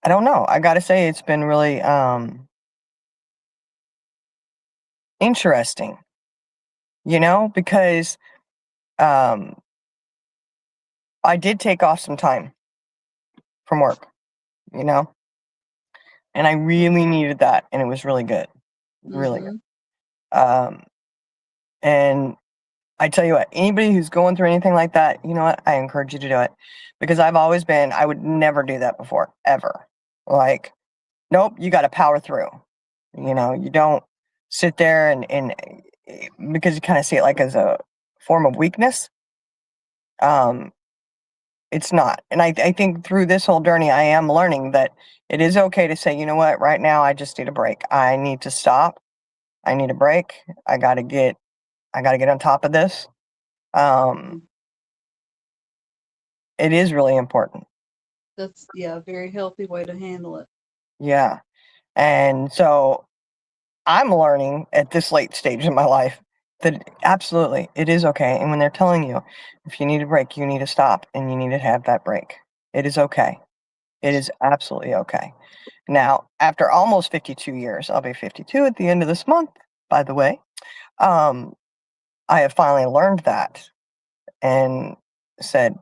I don't know. I got to say it's been really interesting, because I did take off some time from work, and I really needed that, and it was really good, really good. Um, and I tell you what, anybody who's going through anything like that, you know what? I encourage you to do it, because I've always been, I would never do that before, ever. Like, nope, you got to power through. You know, you don't sit there and because you kind of see it like as a form of weakness. It's not. And I think through this whole journey, I am learning that it is okay to say, you know what, right now I just need a break. I need to stop. I need a break. I gotta get on top of this. Um, it is really important. That's a very healthy way to handle it. Yeah. And so I'm learning at this late stage in my life that absolutely it is okay. And when they're telling you if you need a break, you need to stop and you need to have that break. It is okay. It is absolutely okay. Now, after almost 52 years, I'll be 52 at the end of this month, by the way. I have finally learned that and said,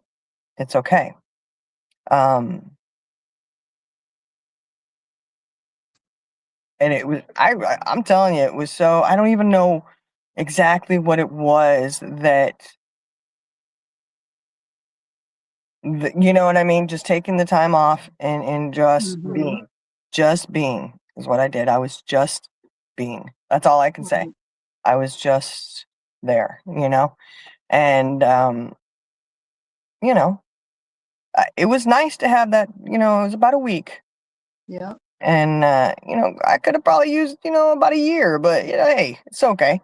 it's okay. And it was, I'm telling you, it was so, I don't even know exactly what it was that, you know what I mean? Just taking the time off and just being is what I did. I was just being. That's all I can say. I was just there, you know? And, you know, it was nice to have that, you know, it was about a week. Yeah. And, you know, I could have probably used, you know, about a year, but, you know, hey, it's okay.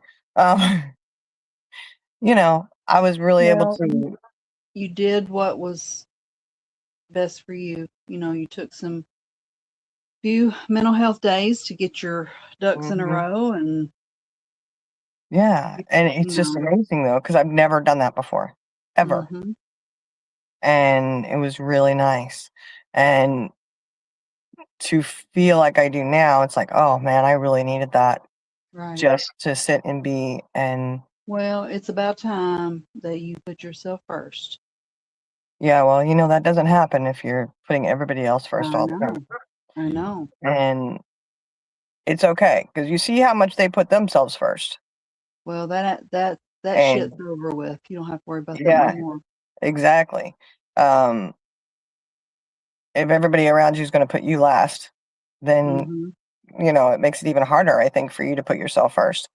You know, I was really able Well, to. you did what was best for you. You know, you took some few mental health days to get your ducks in a Mhm. row, and Yeah. And it's just amazing, though, because I've never done that before, ever. And it was really nice. And to feel like I do now, it's like, oh man, I really needed that right. just to sit and be. And Well, it's about time that you put yourself first. yeah, well, you know, that doesn't happen if you're putting everybody else first all the time. I know. And it's okay because you see how much they put themselves first. Well, that And shit's over with. You don't have to worry about that yeah, no more. exactly. If everybody around you is going to put you last, then you know, it makes it even harder, I think, for you to put yourself first.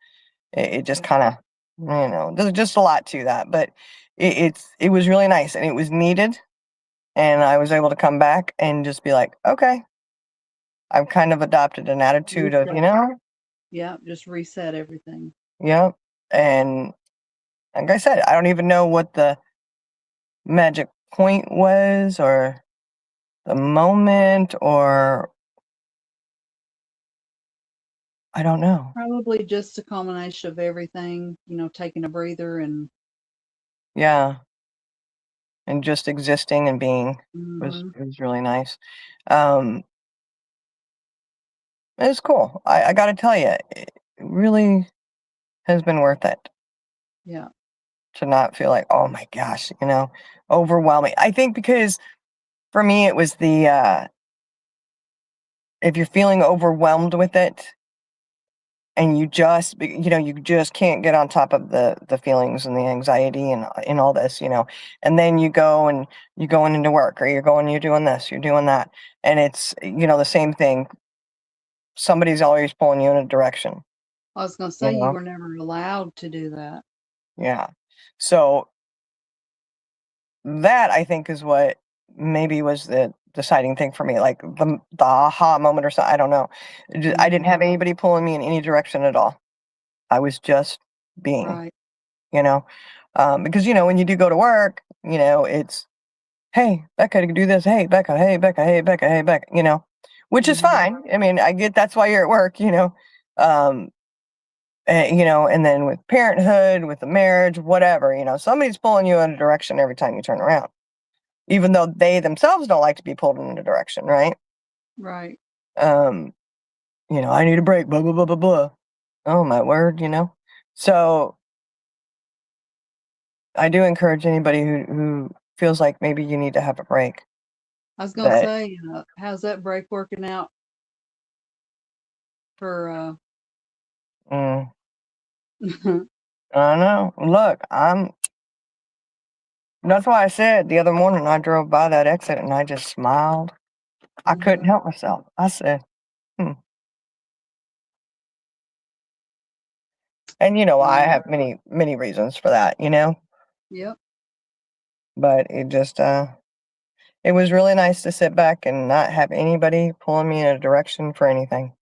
It just kind of, you know, there's just a lot to that, but it was really nice and it was needed. And I was able to come back and just be like, okay, I've kind of adopted an attitude of, you know, Yeah, just reset everything. yeah. And like I said, I don't even know what the magic point was or the moment, or I don't know. Probably just a combination of everything, you know, taking a breather and Yeah. And just existing and being was really nice. Um, it was cool. I got to tell you, it really has been worth it yeah. to not feel like, oh my gosh, you know, overwhelming. I think because for me, it was the, if you're feeling overwhelmed with it and you just, you know, you just can't get on top of the feelings and the anxiety and all this, you know, and then you go and you're going into work or you're doing this, you're doing that. And it's, you know, the same thing. Somebody's always pulling you in a direction. I was going to say you know? were never allowed to do that. Yeah. So that I think is what maybe was the deciding thing for me, like the aha moment or something. I don't know. I didn't have anybody pulling me in any direction at all. I was just being, Right. you know, because you know when you do go to work, you know it's, hey Becca, do this. Hey Becca. Hey Becca. Hey Becca. Hey Becca. You know, which is fine. I mean, I get that's why you're at work. You know, you know, and then with parenthood, with the marriage, whatever, you know, somebody's pulling you in a direction every time you turn around, even though they themselves don't like to be pulled in a direction, right? Right. Um, you know, I need a break, blah, blah, blah, blah, blah. Oh, my word, you know? So I do encourage anybody who feels like maybe you need to have a break. I was going to say, how's that break working out for Mm, I know. Look, that's why I said the other morning I drove by that exit and I just smiled. I couldn't help myself. I said, hmm. And I Yeah. have many, many reasons for that, Yep. but it was really nice to sit back and not have anybody pulling me in a direction for anything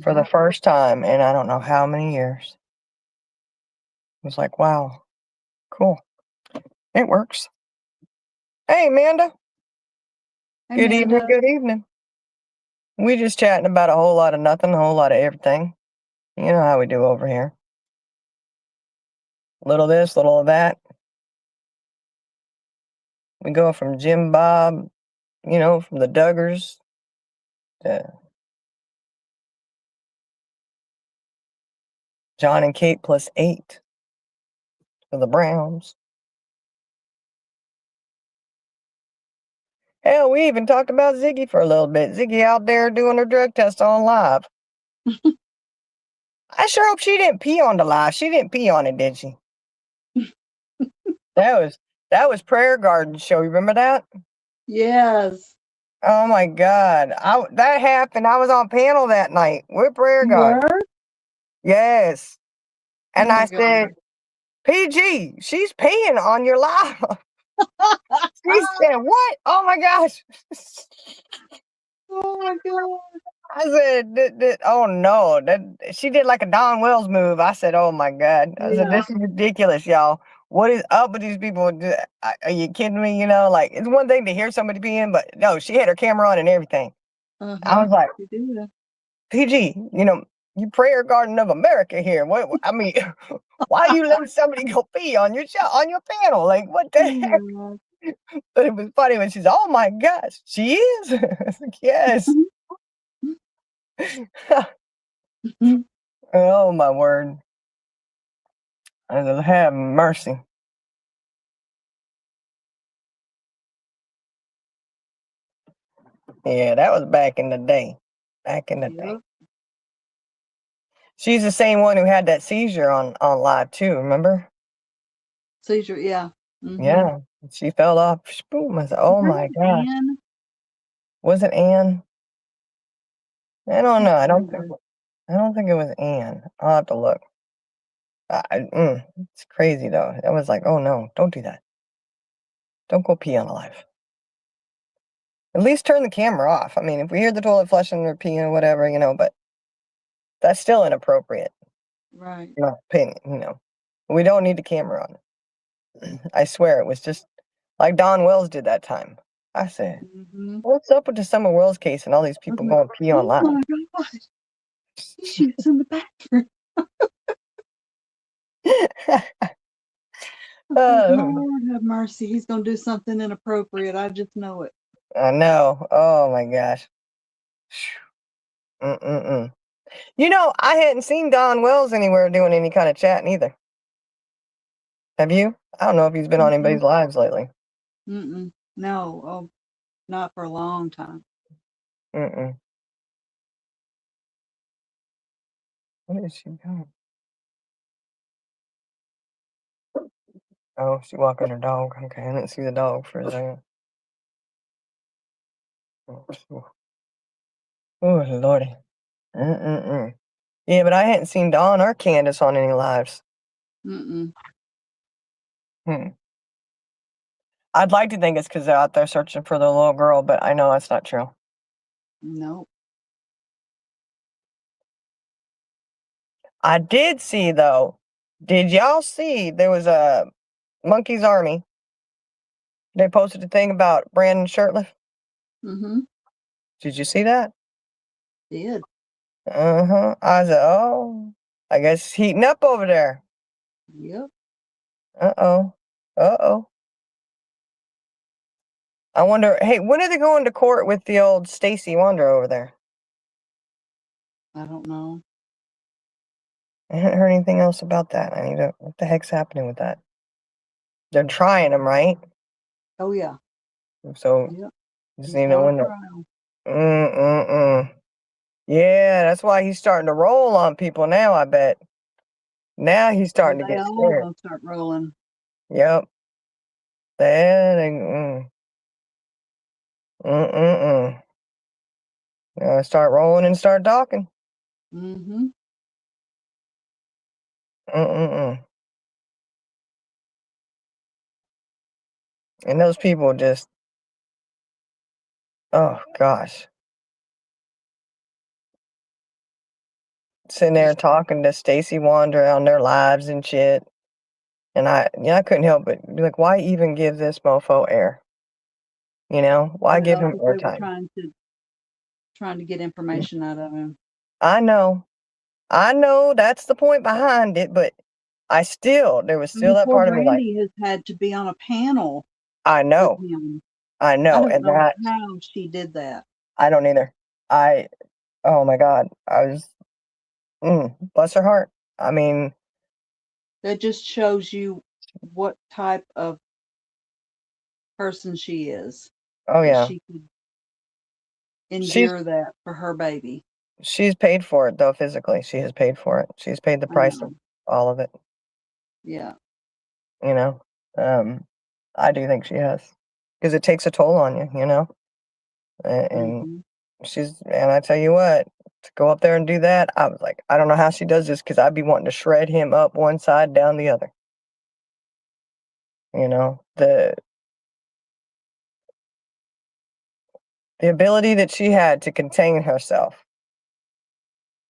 for the Mhm. first time in I don't know how many years. It was like, wow, cool. It works. Hey, Amanda. Hey, Good evening. Amanda. Good evening. We just chatting about a whole lot of nothing, a whole lot of everything. You know how we do over here. Little this, little of that. We go from Jim Bob, from the Duggars to John and Kate plus 8 for the Browns. Hell, we even talked about Ziggy for a little bit. Ziggy out there doing her drug test on live. I sure hope she didn't pee on the live. She didn't pee on it, did she? That was Prayer Garden show. You remember that? Yes. Oh my God. That happened. I was on panel that night with Prayer You Garden. were? Yes. And Oh I my said, God. PG, she's peeing on your live. She said, what? Oh my gosh. Oh my God. I said, oh no. She did like a Don Wells move. I said, oh my God. I said, Yeah. this is ridiculous, y'all. What is up with these people? Are you kidding me? Like, it's one thing to hear somebody peeing, but no, she had her camera on and everything. I was like, You do. PG, you Prayer Garden of America here. What I mean, why you letting somebody go pee on your show, on your panel? Like, what the heck? Oh But it was funny when she's, oh my gosh, she is. I was like, yes. Oh my word. I said, have mercy. Yeah, that was back in the day. Back in the day. Yep. She's the same one who had that seizure on live too. Remember? Seizure. Yeah. Yeah, she fell off. Boom! I said, "Oh my gosh!" Ann? Was it Anne? I don't know. I don't think. Remember. I don't think it was Anne. I'll have to look. It's crazy though. I was like, "Oh no! Don't do that. Don't go pee on a live. At least turn the camera off. I mean, if we hear the toilet flushing or peeing or whatever, but that's still inappropriate. Right. In my opinion. We don't need the camera on it. I swear it was just like Don Wells did that time. I said, Mm-hmm. what's up with the Summer Wells case and all these people going pee on Oh live? my God. He shoots in the bathroom. Oh, Lord have mercy. He's going to do something inappropriate. I just know it. I know. Oh my gosh. Mm-mm-mm. I hadn't seen Don Wells anywhere doing any kind of chatting either. Have you? I don't know if he's been on anybody's lives lately. Mm-mm. No. Oh, not for a long time. Mm-mm. Where is she going? Oh, she's walking her dog. Okay, I didn't see the dog for a second. Oh, Lordy. Mm-mm-mm. Yeah, but I hadn't seen Dawn or Candace on any lives. Mm-mm. Hmm. I'd like to think it's because they're out there searching for the little girl, but I know that's not true. Nope. I did see, though. Did y'all see there was a Monkey's Army? They posted a thing about Brandon Shirtliff. Mm-hmm. Did you see that? Did. Uh-huh. I said, oh, I guess it's heating up over there. Yep. Uh-oh. Uh-oh. I wonder, hey, when are they going to court with the old Stacy Wonder over there? I don't know. I haven't heard anything else about that. What the heck's happening with that? They're trying him, right? Oh, yeah. So, Yep. just He's need to got a win. trial. Mm-mm-mm. Yeah, that's why he's starting to roll on people now, I bet. Now he's starting to They get all scared. gonna start rolling. Yep. Then they mm-mm-mm. Start rolling and start talking. Mm-hmm. Mm-mm-mm. And those people just, oh gosh, sitting there Just talking to Stacey Wonder on their lives and shit. And I couldn't help but be like, why even give this mofo air? You know, why what give else him if they were airtime? trying to get information out of him. I know that's the point behind it, but there was I still mean, that poor part of me like, Brandy has had to be on a panel I with know, him. I I know, don't and know that how she did that. I don't either. I Oh my God, I was bless her heart. I mean, That just shows you what type of person she is. oh That yeah, she could she's endure that for her baby. she's paid for it though physically. She has paid for it. She's paid the I price of know. all of it. Yeah. You know, I do think she has because it takes a toll on you. You know, and Mm-hmm. and I tell you what, to go up there and do that, I was like, I don't know how she does this because I'd be wanting to shred him up one side, down the other. You know, the ability that she had to contain herself.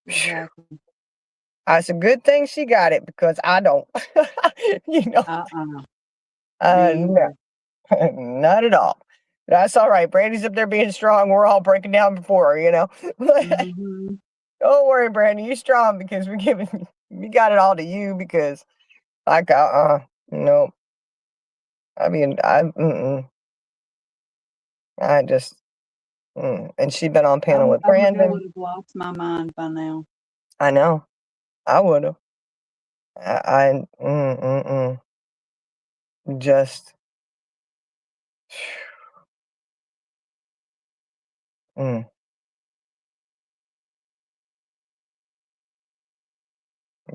Phew. Exactly. It's a good thing she got it because I don't. You know, Uh-uh. Me no, either. not at all. That's all right. Brandy's up there being strong. We're all breaking down before her, you know. Mm-hmm. Don't worry, Brandy. You strong because we got it all to you because like no. I mean I just and she'd been on panel with I think I would Brandon. have lost my mind by now. I know. I would have. I just mm,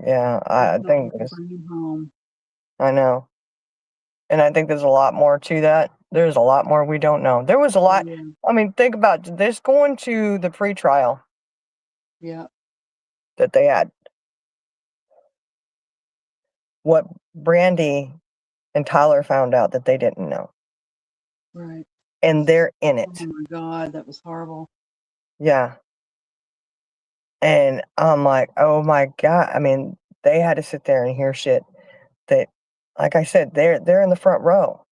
yeah, Just I so they think could bring him home. I know. And I think there's a lot more to that. There's a lot more we don't know. There was a Oh lot. yeah. I mean, think about this going to the pretrial Yeah. that they had. What Brandy and Tyler found out that they didn't know. Right. And they're in Oh it. my God, that was horrible. Yeah. And I'm like, oh my God. I mean, they had to sit there and hear shit that, like I said, they're in the front row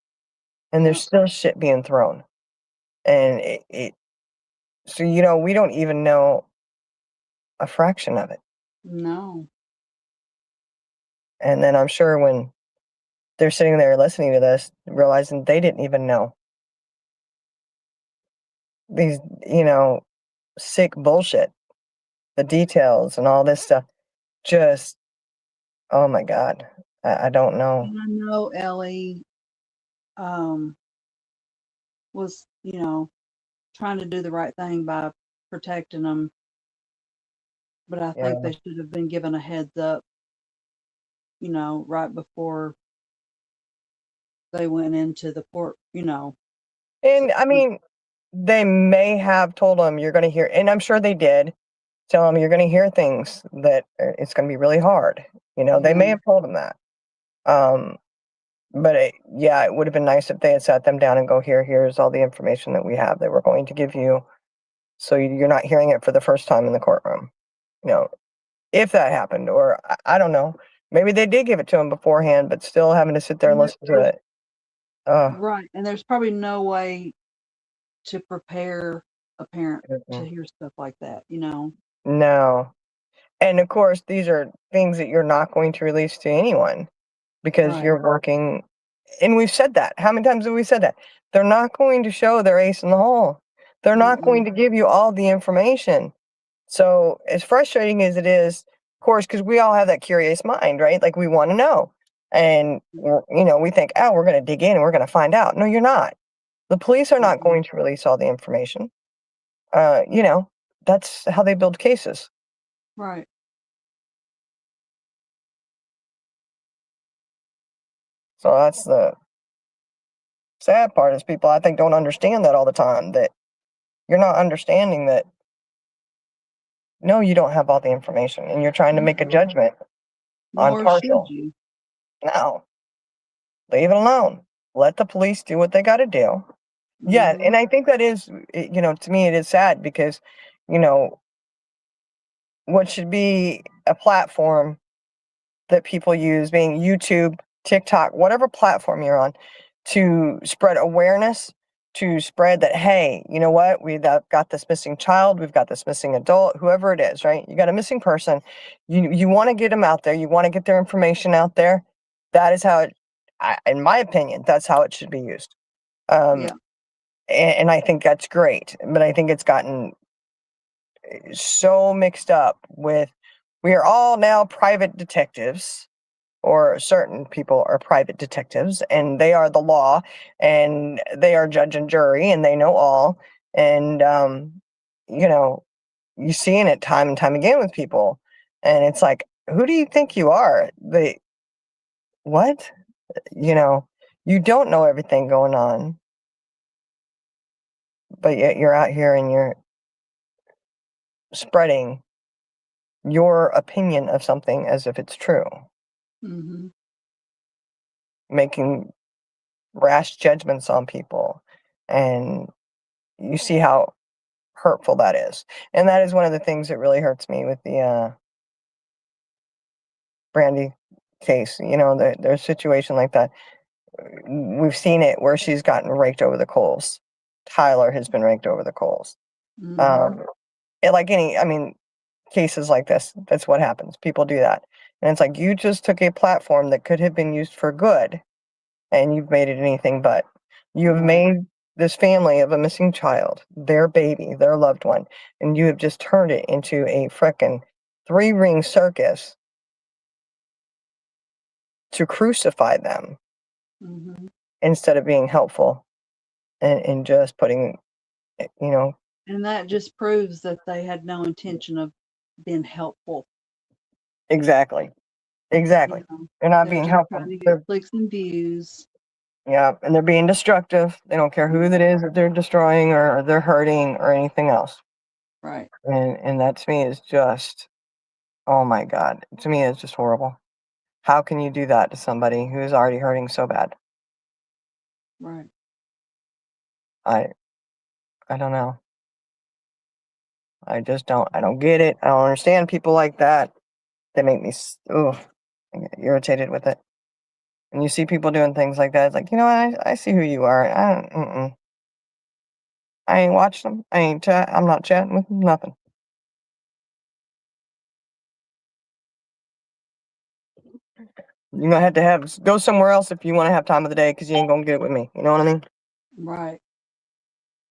and Yeah. there's still shit being thrown. And so we don't even know a fraction of it. No. And then I'm sure when they're sitting there listening to this, realizing they didn't even know these, sick bullshit, the details and all this stuff. Just, oh my God, I don't know. And I know Ellie um was, trying to do the right thing by protecting them, but I think Yeah. they should have been given a heads up, right before they went into the port. And I mean, they may have told them you're going to hear, and I'm sure they did tell them you're going to hear things that it's going to be really hard. They Yeah. may have told them that. Um, but yeah, it would have been nice if they had sat them down and go, here's all the information that we have that we're going to give you. So you're not hearing it for the first time in the courtroom. If that happened, or I don't know. Maybe they did give it to him beforehand, but still having to sit there and And listen to it. right. And there's probably no way to prepare a parent to Mm-mm. hear stuff like that. No. And of course, these are things that you're not going to release to anyone because Right. you're working. And we've said that. How many times have we said that? They're not going to show their ace in the hole. They're not going Mm-mm. to give you all the information. So, as frustrating as it is, of course, because we all have that curious mind, right? Like we want to know. And, we think, oh, we're going to dig in and we're going to find out. No, you're not. The police are not Mm-mm. going to release all the information. Uh, you know, that's how they build cases. Right. So that's the sad part is people I think don't understand that all the time, that you're not understanding that no, you don't have all the information and you're trying to make a No. judgment on Nor should partial. you. No. Leave it alone. Let the police do what they got to do. Yeah, Mhm. and I think that is, to me, it is sad because, you know, what should be a platform that people use, being YouTube, TikTok, whatever platform you're on, to spread awareness, to spread that, hey, you know what, we've got this missing child, we've got this missing adult, whoever it is, right? You got a missing person. You want to get them out there. You want to get their information out there. That is how it, in my opinion, that's how it should be used. Yeah. And I think that's great. But I think it's gotten so mixed up with, we are all now private detectives, or certain people are private detectives, and they are the law, and they are judge and jury, and they know all. And you seeing it time and time again with people, and it's like, who do you think you are? What? You don't know everything going on, but yet you're out here and you're spreading your opinion of something as if it's true, Mhm. making rash judgments on people. And you see how hurtful that is. And that is one of the things that really hurts me with the Brandy case. There's a situation like that. We've seen it where she's gotten raked over the coals. Tyler has been raked over the coals. Mhm. Cases like this, that's what happens. People do that. And it's like, you just took a platform that could have been used for good, and you've made it anything but. You have Right. made this family of a missing child, their baby, their loved one, and you have just turned it into a frickin' three-ring circus to crucify them Mhm. instead of being helpful and just putting, you know, And that just proves that they had no intention of being helpful. exactly. Exactly. You know, They're not they're being just trying helpful. to get clicks and views. Yeah, and they're being destructive. They don't care who it is that they're destroying or they're hurting or anything else. Right. And that to me is just, oh my God. To me, it's just horrible. How can you do that to somebody who is already hurting so bad? Right. I I don't know. I just don't. I don't get it. I don't understand people like that. They make me I get irritated with it. And you see people doing things like that. It's like, I see who you are. I ain't watched them. I'm not chatting with them. Nothing. You're gonna have to go somewhere else if you want to have time of the day, because you ain't gonna get it with me. You know what I mean? Right.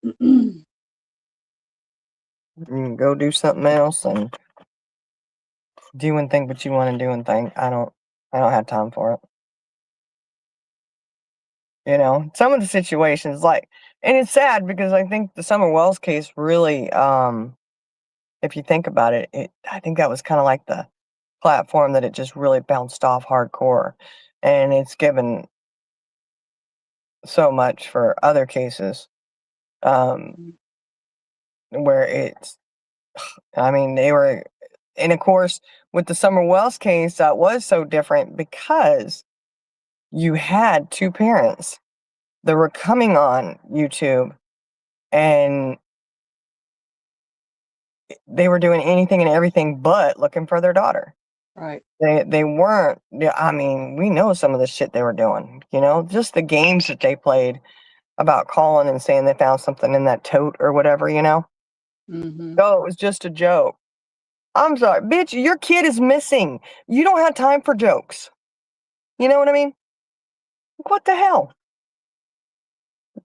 You can go do something else and do and think what you want to do and think. I don't have time for it. Some of the situations, and it's sad because I think the Summer Wells case really, if you think about it, I think that was kind of like the platform that it just really bounced off hardcore, and it's given so much for other cases, um, where they were, and of course, with the Summer Wells case, that was so different because you had two parents that were coming on YouTube, and they were doing anything and everything but looking for their daughter. Right. They weren't. Yeah, we know some of the shit they were doing. Just the games that they played about calling and saying they found something in that tote or whatever. Mhm. Oh, it was just a joke. I'm sorry, bitch. Your kid is missing. You don't have time for jokes. You know what I mean? What the hell?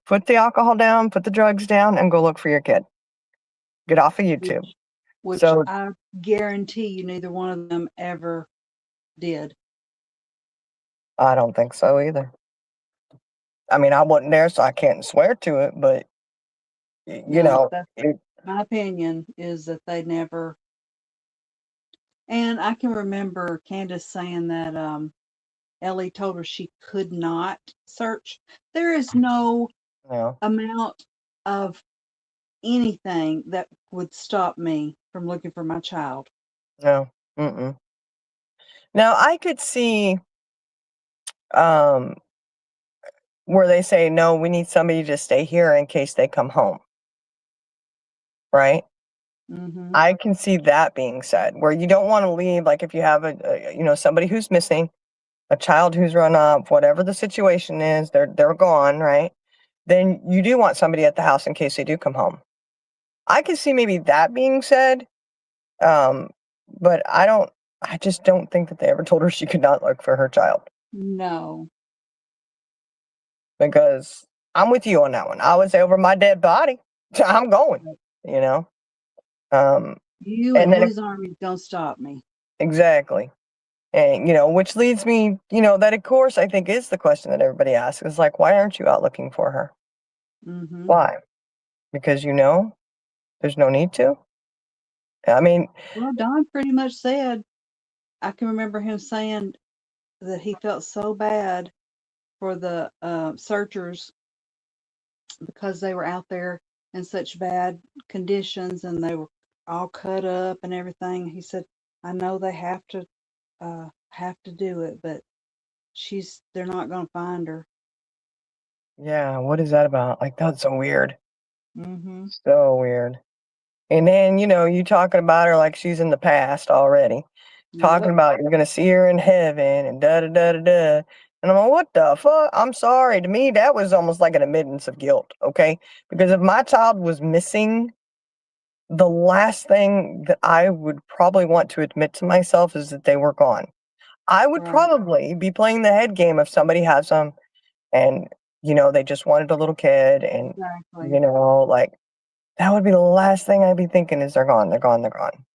Put the alcohol down, put the drugs down, and go look for your kid. Get off of YouTube. Which So I guarantee you neither one of them ever did. I don't think so either. I wasn't there, so I can't swear to it, but No, that's My opinion is that they never. And I can remember Candace saying that Ellie told her she could not search. There is no No, amount of anything that would stop me from looking for my child. no. Mm-mm. Now I could see um where they say no, we need somebody to stay here in case they come home, right? Mm-hmm. I can see that being said, where you don't want to leave. Like if you have somebody who's missing, a child who's run up, whatever the situation is, they're gone, right? Then you do want somebody at the house in case they do come home. I can see maybe that being said, um, but I just don't think that they ever told her she could not look for her child, No. because I'm with you on that one. I would say over my dead body, I'm going, you know? Um, You and and then his army don't stop me. exactly. And, which leads me, that of course I think is the question that everybody asks is like, why aren't you out looking for her? Mm-hmm. Why? Because there's no need to? I mean, Well, Don pretty much said, I can remember him saying that he felt so bad for the searchers because they were out there in such bad conditions and they were all cut up and everything. He said, I know they have to do it, but they're not going to find her. yeah, what is that about? Like, that's so weird. Mm-hmm. So weird. And then, you talking about her like she's in the past already. Talking Yep. about you're gonna see her in heaven and da da da da da. And I'm like, what the fuck? I'm sorry. To me, that was almost like an admittance of guilt, okay? Because if my child was missing, the last thing that I would probably want to admit to myself is that they were gone. I would Right. probably be playing the head game if somebody has them and, they just wanted a little kid and, Exactly. like, that would be the last thing I'd be thinking is they're gone, they're gone, they're gone.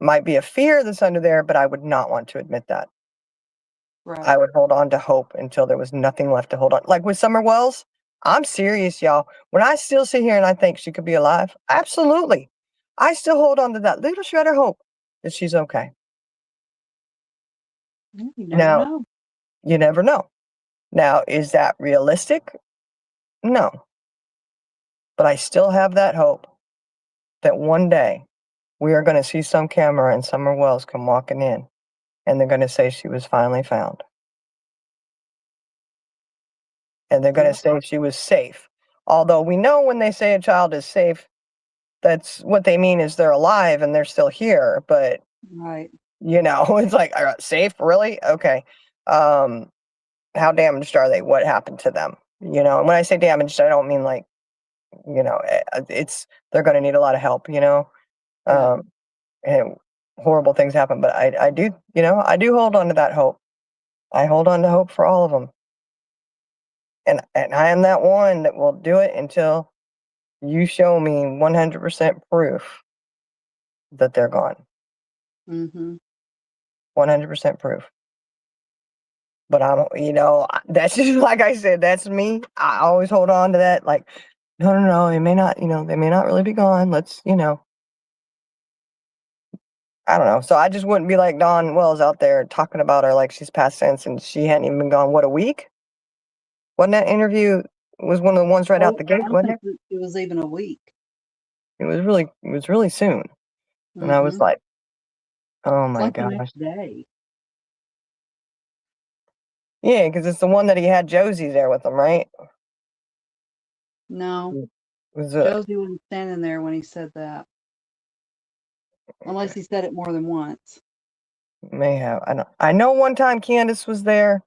Might be a fear that's under there, but I would not want to admit that. Right. I would hold on to hope until there was nothing left to hold on. Like with Summer Wells, I'm serious, y'all. When I still sit here and I think she could be alive, absolutely. I still hold on to that little shred of hope that she's okay. You never Now, know. you never know. Now, is that realistic? No. But I still have that hope that one day we are going to see some camera and Summer Wells come walking in and they're going to say she was finally found. And they're going to say she was safe. Although we know when they say a child is safe, that's what they mean is they're alive and they're still here. But, Right. it's like, safe? Really? Okay. How damaged are they? What happened to them? And when I say damaged, I don't mean like, they're going to need a lot of help, Yeah. and horrible things happen. But I do, I do hold on to that hope. I hold on to hope for all of them. And I am that one that will do it until you show me 100% proof that they're gone. Mm-hmm. 100% proof. But that's just like I said, that's me. I always hold on to that. Like, no, they may not, they may not really be gone. Let's, I don't know. So I just wouldn't be like Dawn Wells out there talking about her like she's past tense and she hadn't even been gone, what, a week? Wasn't that interview was one of the ones right out the I gate, don't wasn't think it was even a week. it? It was really soon. And I was Mm-hmm. like, oh It's my like the gosh. next day. Yeah, because it's the one that he had Josie there with him, right? No, It was Josie wasn't standing there when he said that, unless he said it more than once. may have. I know one time Candace was there.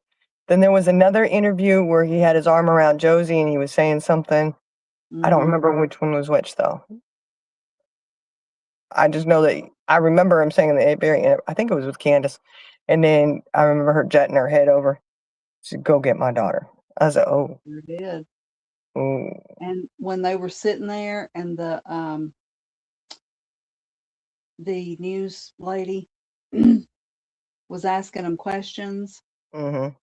Then there was another interview where he had his arm around Josie and he was saying something. I don't Mhm. remember which one was which though. I just know that I remember him saying the very end. I think it was with Candace. And then I remember her jetting her head over. She said, go get my daughter. I was like, oh. Sure did. Ooh. And when they were sitting there and the news lady was asking them questions Mm-hmm.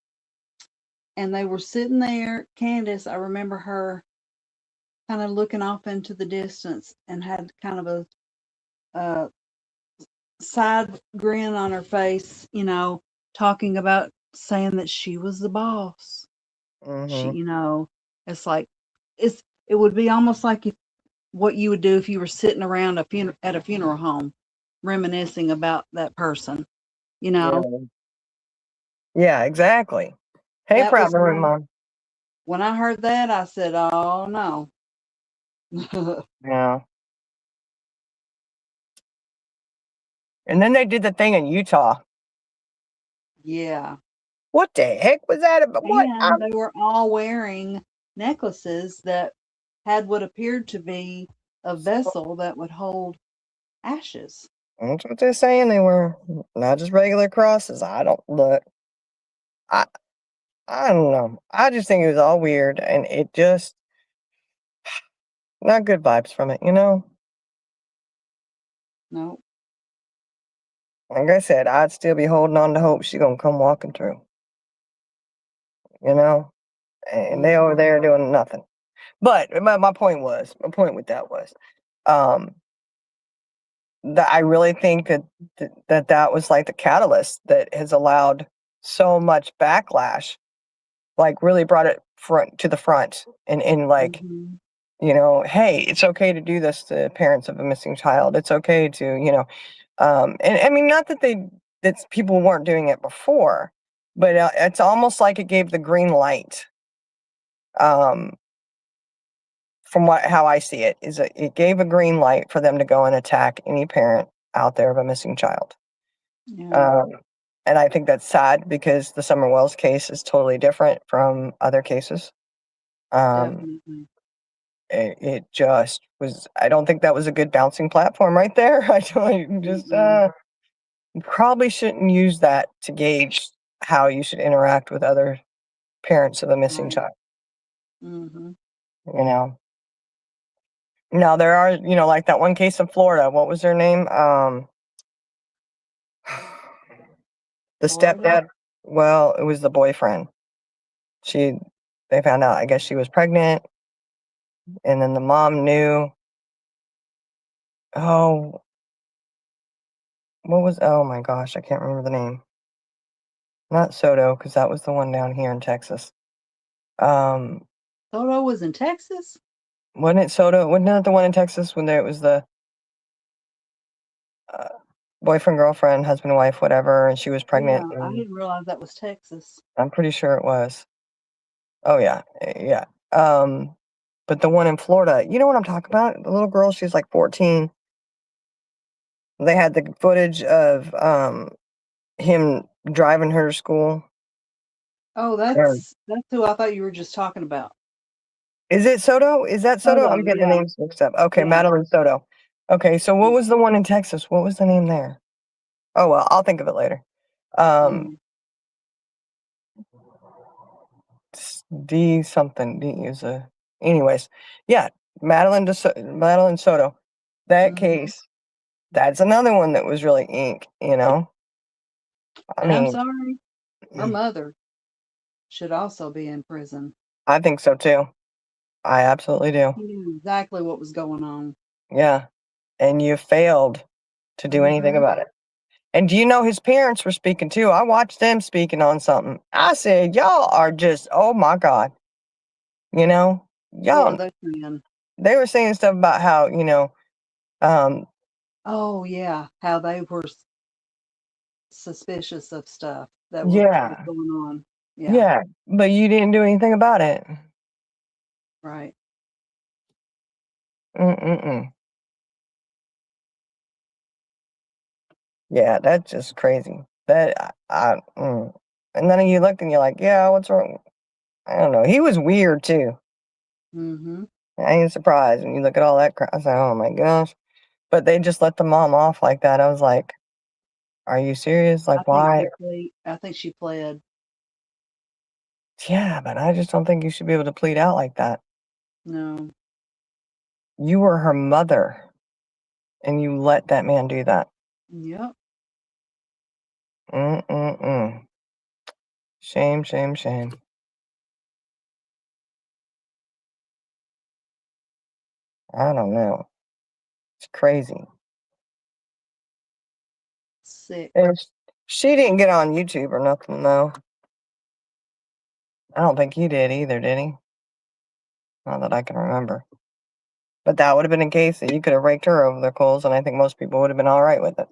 and they were sitting there, Candace, I remember her kind of looking off into the distance and had kind of a side grin on her face, talking about saying that she was the boss. She, Mm-hmm. it's like it would be almost like what you would do if you were sitting around at a funeral home, reminiscing about that person. You know, Yeah. Yeah, exactly. Hey, that proud was Maroon Mom. when I heard that, I said, "Oh no." Yeah. And then they did the thing in Utah. Yeah. What the heck was that about? What? And they were all wearing necklaces that had what appeared to be a vessel that would hold ashes. That's what they're saying. They were not just regular crosses. I don't look. I I don't know. I just think it was all weird, and it just not good vibes from it. No. Like I said, I'd still be holding on to hope she's gonna come walking through. You know, and they over Mhm. there doing nothing. But my point with that was, um, that I really think that was like the catalyst that has allowed so much backlash, like really brought it front to the front, and like, Mhm. hey, it's okay to do this to parents of a missing child. It's okay to, and I mean, not that that people weren't doing it before, but it's almost like it gave the green light. Um, from how I see it, is it gave a green light for them to go and attack any parent out there of a missing child. Yeah, Um, and I think that's sad because the Summer Wells case is totally different from other cases. Um, definitely. it just was. I don't think that was a good bouncing platform right there. I don't just Mm-mm. you probably shouldn't use that to gauge how you should interact with other parents of a missing Right. child. Mhm. You know. Now there are, like that one case in Florida. What was her name? The Florida? stepdad. Well, it was the boyfriend. She. They found out. I guess she was pregnant, and then the mom knew. Oh, what was? Oh my gosh, I can't remember the name. Not Soto, because that was the one down here in Texas. Um, Soto was in Texas? wasn't it Soto? Wasn't that the one in Texas when it was the uh, boyfriend, girlfriend, husband, wife, whatever, and she was pregnant? Yeah, I And didn't realize that was Texas. I'm pretty sure it was. Oh yeah, yeah. But the one in Florida, you know what I'm talking about? The little girl, she's like 14. They had the footage of him driving her to school. Oh, Or that's who I thought you were just talking about. is it Soto? Is that Soto? Soto, I'm getting the yeah, names mixed up. Okay, yeah. Madeline Soto. Okay, so what was the one in Texas? What was the name there? Oh well, I'll think of it later. Um, Mhm. D something. D is a. Anyways, yeah, Madeline Soto. That Mhm. case. That's another one that was really ink. I And I'm mean, sorry, her mother should also be in prison. I think so too. I absolutely do. She knew exactly what was going on. Yeah. And you failed to do anything Mhm. about it. And do you know his parents were speaking too? I watched them speaking on something. I said, y'all are just, oh my God. You know, What were y'all, they saying? they were saying stuff about how, um, Oh yeah, how they were suspicious of stuff that was yeah, going on. Yeah, yeah, but you didn't do anything about it. right. Mm-mm-mm. Yeah, that's just crazy. And then you look and you're like, yeah, what's wrong? I don't know. He was weird too. Mhm. I ain't surprised when you look at all that crap. I was like, oh my gosh. But they just let the mom off like that. I was like, are you serious? Like, why? I think she pled. Yeah, but I just don't think you should be able to plead out like that. No. You were her mother and you let that man do that. Yep. Mm-mm-mm. Shame, shame, shame. I don't know. It's crazy. Sick. She didn't get on YouTube or nothing, though. I don't think he did either, did he? Not that I can remember. But that would have been a case that you could have raked her over the coals, and I think most people would have been all right with it.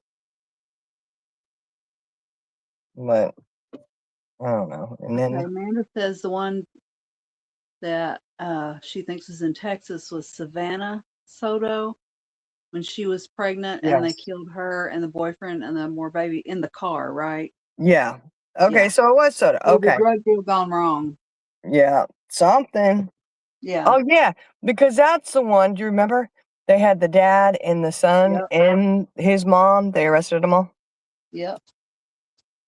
But I don't know. And then Okay, Amanda says the one that she thinks is in Texas was Savannah Soto when she was pregnant and they yes, killed her and the boyfriend and the more baby in the car, right? yeah. Okay, Yeah. so it was soda. So the Okay, drug deal gone wrong. yeah, something. Yeah. Oh yeah, because that's the one. Do you remember? They had the dad and the son Yep. and his mom. They arrested them all. Yep.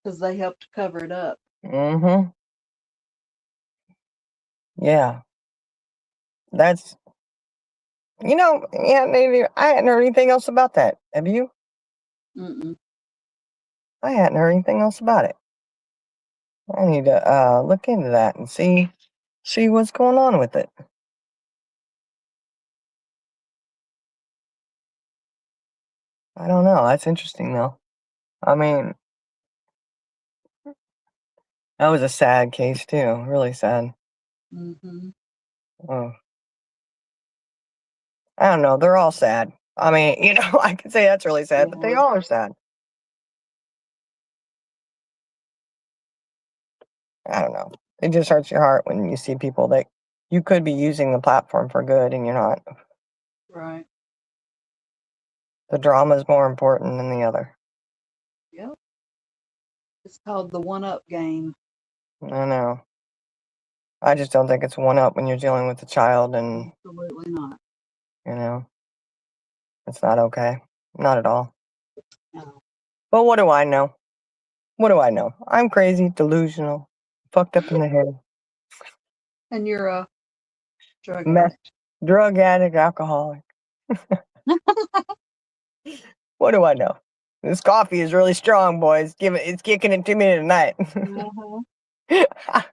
Because they helped cover it up. Mm-hmm. Yeah, that's. Yeah, maybe I hadn't heard anything else about that. Have you? Mm-mm. I hadn't heard anything else about it. I need to look into that and see what's going on with it. I don't know. That's interesting though. I mean, that was a sad case too. Really sad. Mm-hmm. Oh, I don't know. They're all sad. I mean, I could say that's really sad, but they Yeah. all are sad. I don't know. It just hurts your heart when you see people that you could be using the platform for good and you're not. Right. The drama is more important than the other. Yep. It's called the one-up game. I know. I just don't think it's one up when you're dealing with a child and, Absolutely not. it's not okay. Not at all. No. But what do I know? What do I know? I'm crazy, delusional, fucked up in the head, And you're a drug meth, addict. drug addict, alcoholic. What do I know? This coffee is really strong, boys. It's kicking it to me tonight. Uh-huh.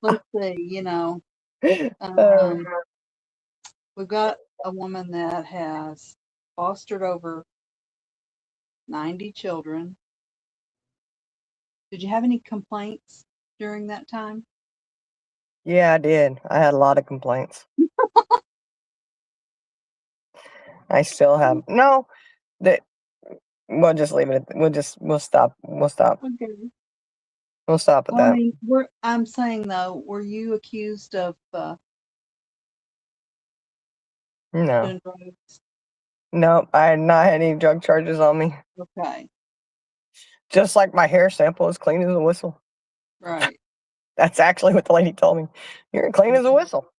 Let's see, Uh, we've got a woman that has fostered over 90 children. Did you have any complaints during that time? yeah, I did. I had a lot of complaints. I still have no. That we'll just leave it. We'll stop. We'll stop. Okay. We'll stop at Well, I that. mean, I'm saying though, were you accused of No, doing drugs? no, I had not had any drug charges on me. Okay, Just like my hair sample is clean as a whistle. right. That's actually what the lady told me. You're clean as a whistle.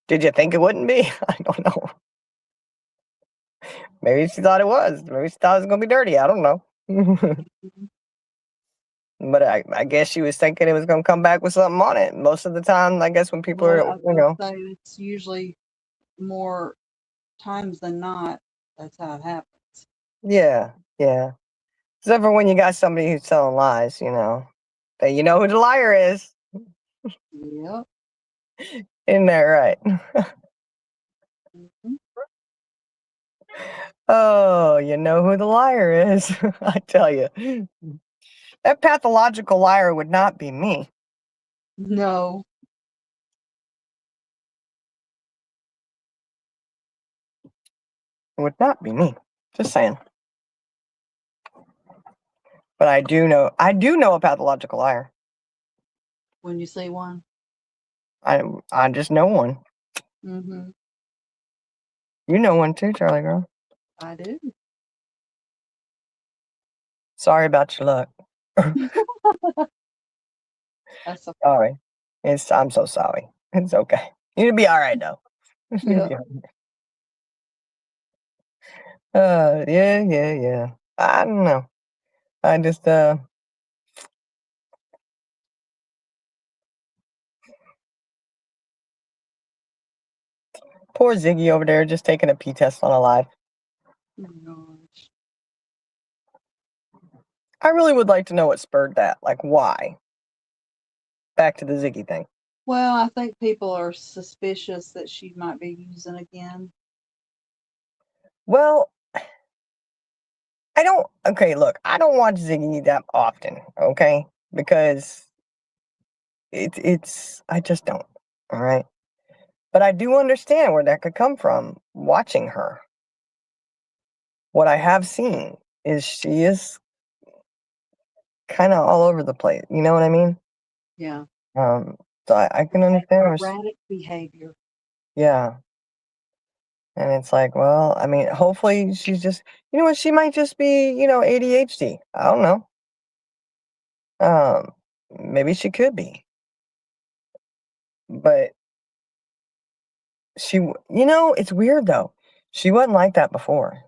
Did you think it wouldn't be? I don't know. Maybe she thought it was. Maybe she thought it was gonna be dirty. I don't know. Mhm. But I guess she was thinking it was gonna come back with something on it. Most of the time, I guess when people Well, are, I was gonna say it's usually more times than not. That's how it happens. yeah, yeah. Except for when you got somebody who's telling lies, that you know who the liar is. Yep. Isn't that right? Mhm. Oh, you know who the liar is. I tell you. That pathological liar would not be me. No. It would not be me. Just saying. But I do know a pathological liar. When you see one. I just know one. Mm-hmm. You know one too, Charlie girl. I do. Sorry about your luck. That's a Sorry. I'm so sorry. It's okay. You'll be all right though. yeah. Yeah. I don't know. I just poor Ziggy over there just taking a pee test on a live. Oh my gosh. I really would like to know what spurred that. Like why? Back to the Ziggy thing. Well, I think people are suspicious that she might be using again. Well, I don't. Okay, look, I don't watch Ziggy that often. Okay, because it's I just don't. All right, but I do understand where that could come from. Watching her, what I have seen is she is kind of all over the place. You know what I mean? Yeah. Um, so I can understand. Erratic behavior. Yeah. And it's like, well, I mean, hopefully she's just, you know what, she might just be, ADHD. I don't know. Um, Maybe she could be, but it's weird though. She wasn't like that before.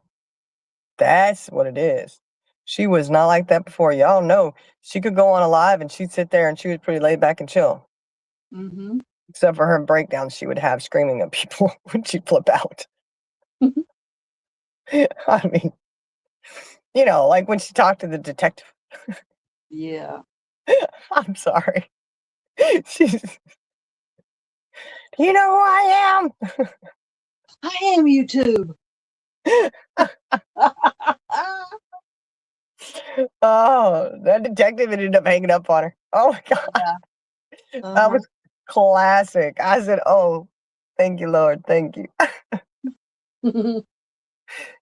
That's what it is. She was not like that before. Y'all know she could go on a live and she'd sit there and she was pretty laid back and chill. Mm-hmm. Except for her breakdowns she would have screaming at people when she'd flip out. I mean, like when she talked to the detective. Yeah. I'm sorry. She's, you know who I am? I am YouTube. Oh, that detective ended up hanging up on her. Oh my God. Yeah. That was classic. I said, oh, thank you, Lord. Thank you.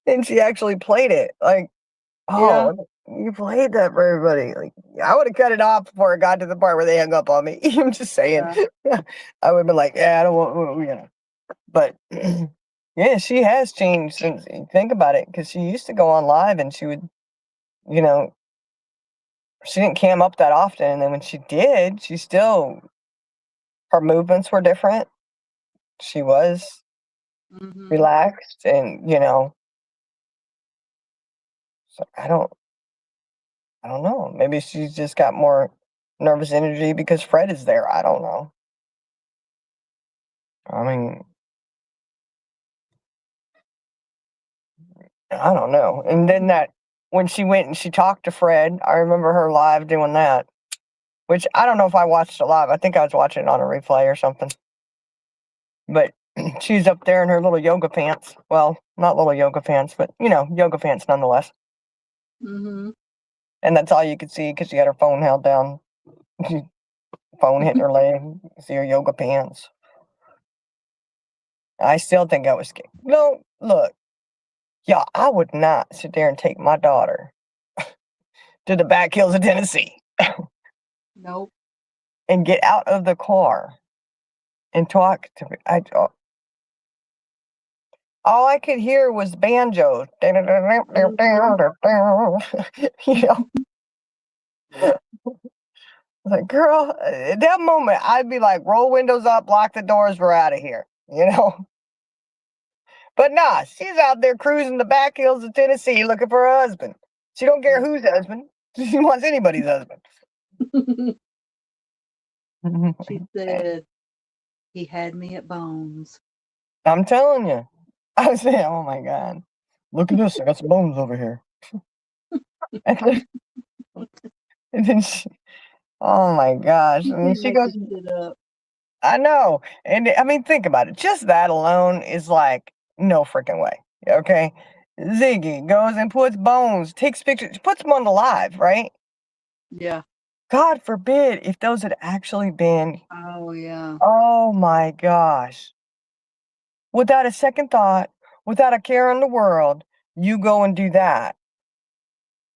And she actually played it. Like, Yeah. oh, you played that for everybody. Like, I would have cut it off before it got to the part where they hung up on me. I'm just saying. I would have been like, yeah, I don't want. But yeah, she has changed since. Think about it, because she used to go on live and she would, you know, she didn't cam up that often. And then when she did, her movements were different. She was Mm-hmm. relaxed and, so I don't know. Maybe she's just got more nervous energy because Fred is there. I don't know. I mean, I don't know. And then when she went and she talked to Fred, I remember her live doing that, which I don't know if I watched it live. I think I was watching it on a replay or something. But she's up there in her little yoga pants. Well, not little yoga pants, but, yoga pants nonetheless. Mm-hmm. And that's all you could see because she had her phone held down. Phone hitting her leg. See her yoga pants. I still think I was scared. No, look. Yeah, I would not sit there and take my daughter to the back hills of Tennessee Nope. and get out of the car and talk to me. All I could hear was banjo. You know, like, girl, at that moment, I'd be like, roll windows up, lock the doors, we're out of here, But nah, she's out there cruising the back hills of Tennessee looking for her husband. She don't care whose husband. She wants anybody's husband. She said, he had me at bones. I'm telling you. I was saying, oh my God. Look at this. I got some bones over here. and then oh my gosh. And then she goes, I know. And I mean, think about it. Just that alone is like, no freaking way. Okay. Ziggy goes and puts bones, takes pictures, puts them on the live, right? Yeah. God forbid if those had actually been. Oh, yeah. Oh my gosh. Without a second thought, without a care in the world, you go and do that.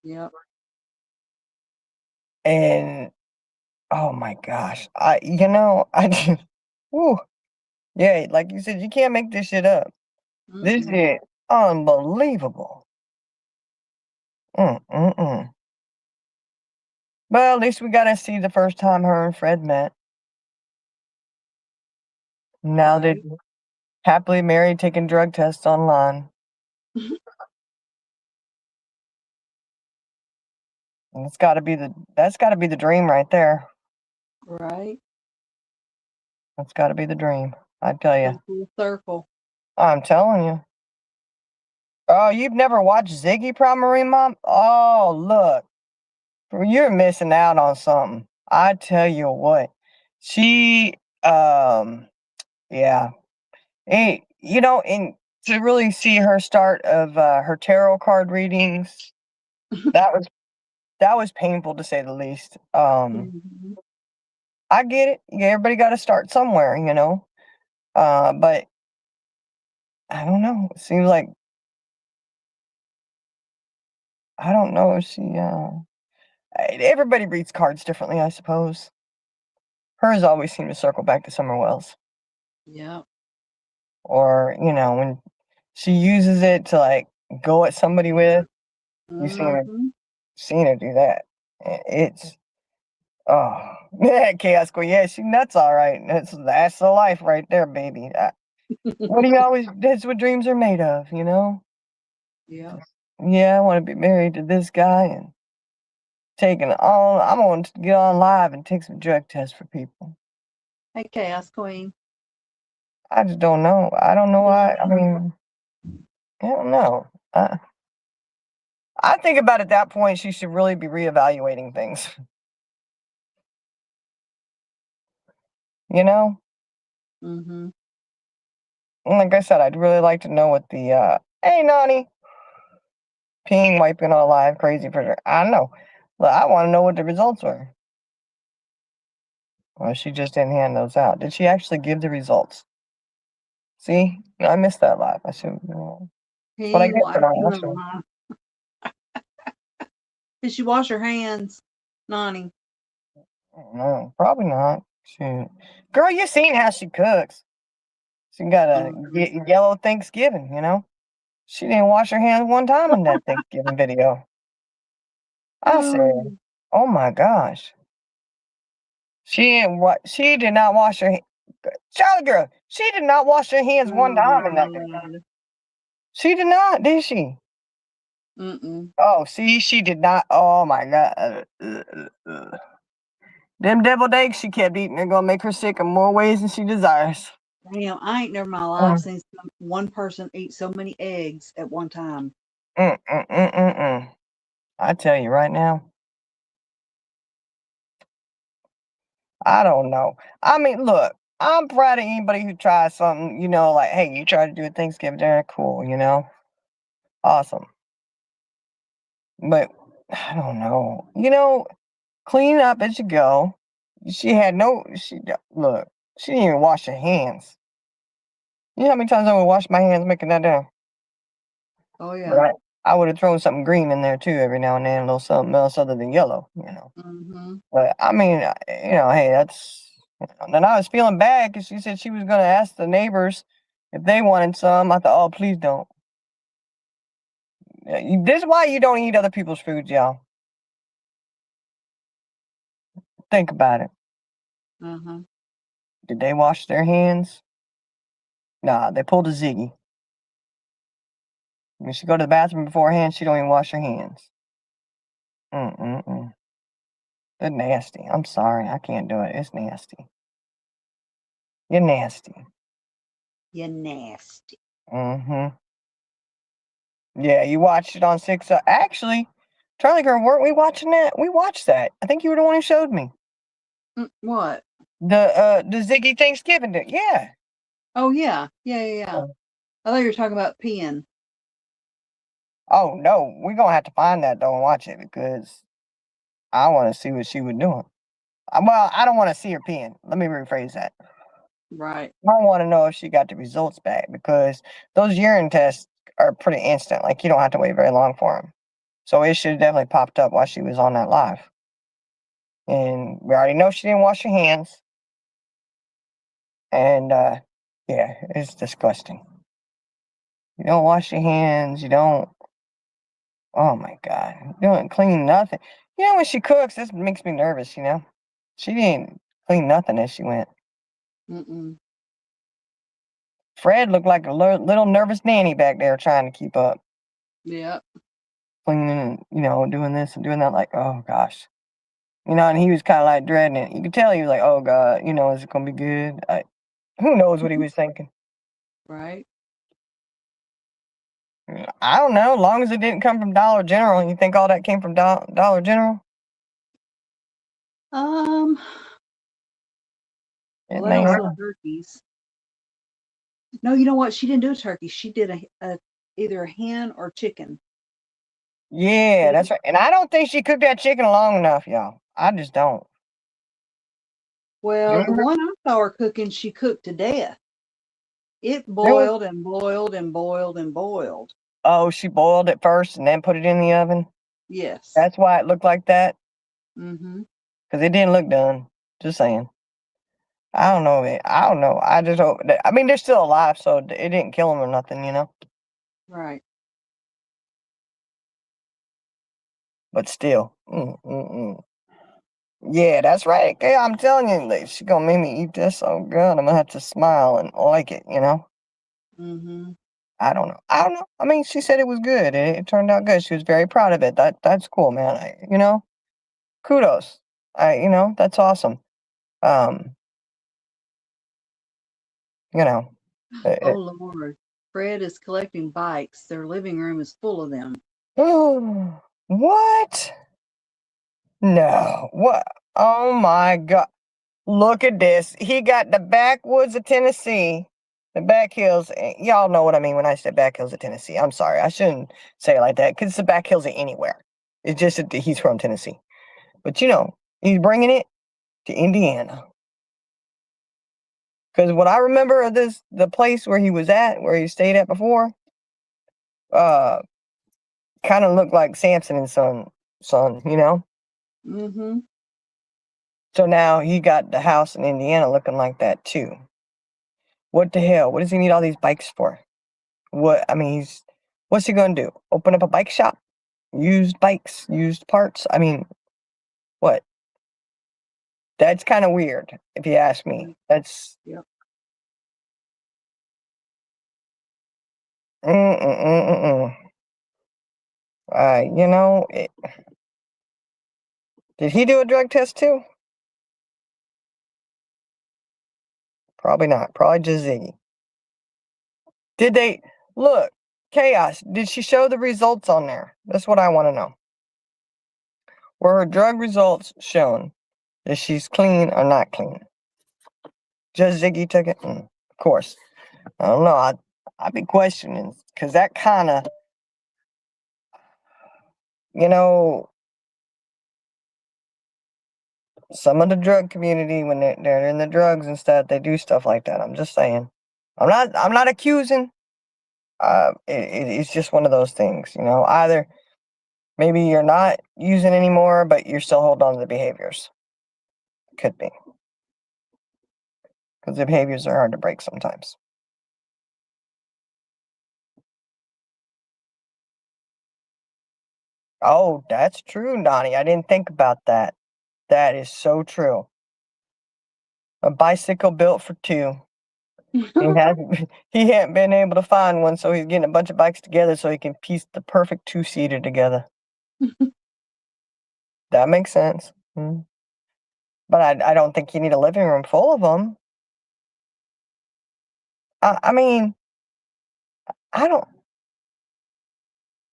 Yep. And oh my gosh. I just, whew. Yeah, like you said, you can't make this shit up. This is unbelievable. Mm-mm-mm. Well, at least we got to see the first time her and Fred met. Now they're happily married, taking drug tests online. And that's got to be the dream right there. Right. That's got to be the dream. I tell you. Full circle. I'm telling you. Oh, you've never watched Ziggy Marine Mom? Oh, look. You're missing out on something. I tell you what. She yeah. And to really see her start of her tarot card readings, that was painful to say the least. Mhm. I get it. Yeah, everybody got to start somewhere, you know. But I don't know. It seems like I don't know if she. Everybody reads cards differently, I suppose. Hers always seem to circle back to Summer Wells, Yeah. or you know, when she uses it to like go at somebody with. You Mhm. seen her do that. It's oh yeah, Chaos Queen. Yeah, she nuts all right. That's the life right there, baby. What do you always? That's what dreams are made of, you know. Yeah. Yeah, I want to be married to this guy and taking on. I'm going to get on live and take some drug tests for people. Hey, Chaos Queen. I just don't know. I don't know why. I mean, I don't know. I think about at that point she should really be reevaluating things. You know, Mhm. and like I said, I'd really like to know what the hey Nani peeing wiping on live crazy for her. I don't know. But I want to know what the results were. Well, she just didn't hand those out. Did she actually give the results? See, I missed that live. I should. That's what I He get for wiped not them watching. off. Did she wash her hands, Nani? No, probably not. Shoot. Girl, you seen how she cooks. She got a yellow Thanksgiving, you know? She didn't wash her hands one time in that Thanksgiving video. I said, oh my gosh. She did not wash her Charlie girl, she did not wash her hands one time in that video. She did not, did she? Mm-mm. Oh, see, she did not. Oh my god. Them deviled eggs she kept eating are gonna make her sick in more ways than she desires. Damn, I ain't never in my life seen one person eat so many eggs at one time. I tell you right now. I don't know. I mean, look, I'm proud of anybody who tries something, you know, like, hey, you try to do a Thanksgiving dinner, cool, you know? Awesome. But I don't know. You know, clean up as you go. She had no look, she didn't even wash her hands. You know how many times I would wash my hands making that dinner? Oh yeah. But I would have thrown something green in there too every now and then, a little something else other than yellow, you know. Mm-hmm. But I mean, you know, hey, that's. And I was feeling bad because she said she was going to ask the neighbors if they wanted some. I thought, oh, please don't. This is why you don't eat other people's food, y'all. Think about it. Uh-huh. Did they wash their hands? Nah, they pulled a Ziggy. When she go to the bathroom beforehand, she don't even wash her hands. They're nasty. I'm sorry. I can't do it. It's nasty. You're nasty. You're nasty. Mm-hmm. Yeah, you watched it on 6. Actually, Charlie Girl, weren't we watching that? We watched that. I think you were the one who showed me. What? The Ziggy Thanksgiving Day. Yeah. Oh yeah. Yeah. I thought you were talking about peeing. Oh no, we're gonna have to find that though and watch it because I want to see what she was doing. Well, I don't want to see her peeing. Let me rephrase that. Right. I want to know if she got the results back because those urine tests are pretty instant. Like you don't have to wait very long for them. So it should have definitely popped up while she was on that live. And we already know she didn't wash her hands. And yeah, it's disgusting. You don't wash your hands. You don't. Oh my God. You don't clean nothing. You know, when she cooks, this makes me nervous, you know? She didn't clean nothing as she went. Mm-mm. Fred looked like a little nervous nanny back there trying to keep up. Yep. Cleaning and, you know, doing this and doing that. Like, oh gosh. You know, and he was kind of like dreading it. You could tell he was like, oh God, you know, is it going to be good? Who knows what he was thinking? Right. I don't know. As long as it didn't come from Dollar General. You think all that came from Dollar General? Well, It they may don't not. sell turkeys. No, you know what? She didn't do a turkey. She did either a hen or chicken. Yeah, that's right. And I don't think she cooked that chicken long enough, y'all. I just don't. You Well, the remember? one I saw her cooking, she cooked to death. It There was, boiled and boiled and boiled and boiled. oh, she boiled it first and then put it in the oven. Yes. That's why it looked like that. Mm-hmm. Because it didn't look done. Just saying. I don't know. I don't know. I just hope. I mean, they're still alive, so it didn't kill them or nothing, you know? Right. But still. Yeah, that's right. Okay, I'm telling you, like, she's gonna make me eat this so good. I'm gonna have to smile and like it, you know? Mm-hmm. I don't know. I don't know. I mean, she said it was good. It turned out good. She was very proud of it. That's cool, man. Kudos. That's awesome. Um, you know, Oh it, Lord. Fred is collecting bikes. Their living room is full of them. what? No. What? Oh my God. Look at this. He got the backwoods of Tennessee, the back hills. Y'all know what I mean when I say back hills of Tennessee. I'm sorry. I shouldn't say it like that because it's the back hills of anywhere. It's just that he's from Tennessee. But he's bringing it to Indiana. Because what I remember of the place where he was at, where he stayed at before, uh, kind of looked like Samson and son, you know? Mm-hmm. So now he got the house in Indiana looking like that too. What the hell? What does he need all these bikes for? What's he gonna do? Open up a bike shop? Used bikes, used parts? I mean, what? That's kind of weird, if you ask me. That's Yep. mm-mm-mm-mm. Did he do a drug test too? Probably not. Probably just Ziggy. Did they look? Chaos. Did she show the results on there? That's what I want to know. Were her drug results shown that she's clean or not clean? Just Ziggy took it? Of course. I don't know. I'd be questioning because that kind of, you know, some of the drug community when they're in the drugs and stuff, they do stuff like that. I'm just saying. I'm not accusing. It's just one of those things, Either maybe you're not using anymore, but you're still holding on to the behaviors. Could be because the behaviors are hard to break sometimes. Oh, that's true, Donnie. I didn't think about that. That is so true. A bicycle built for two. He hadn't been able to find one, so he's getting a bunch of bikes together so he can piece the perfect two-seater together. That makes sense. But I don't think you need a living room full of them. I mean, I don't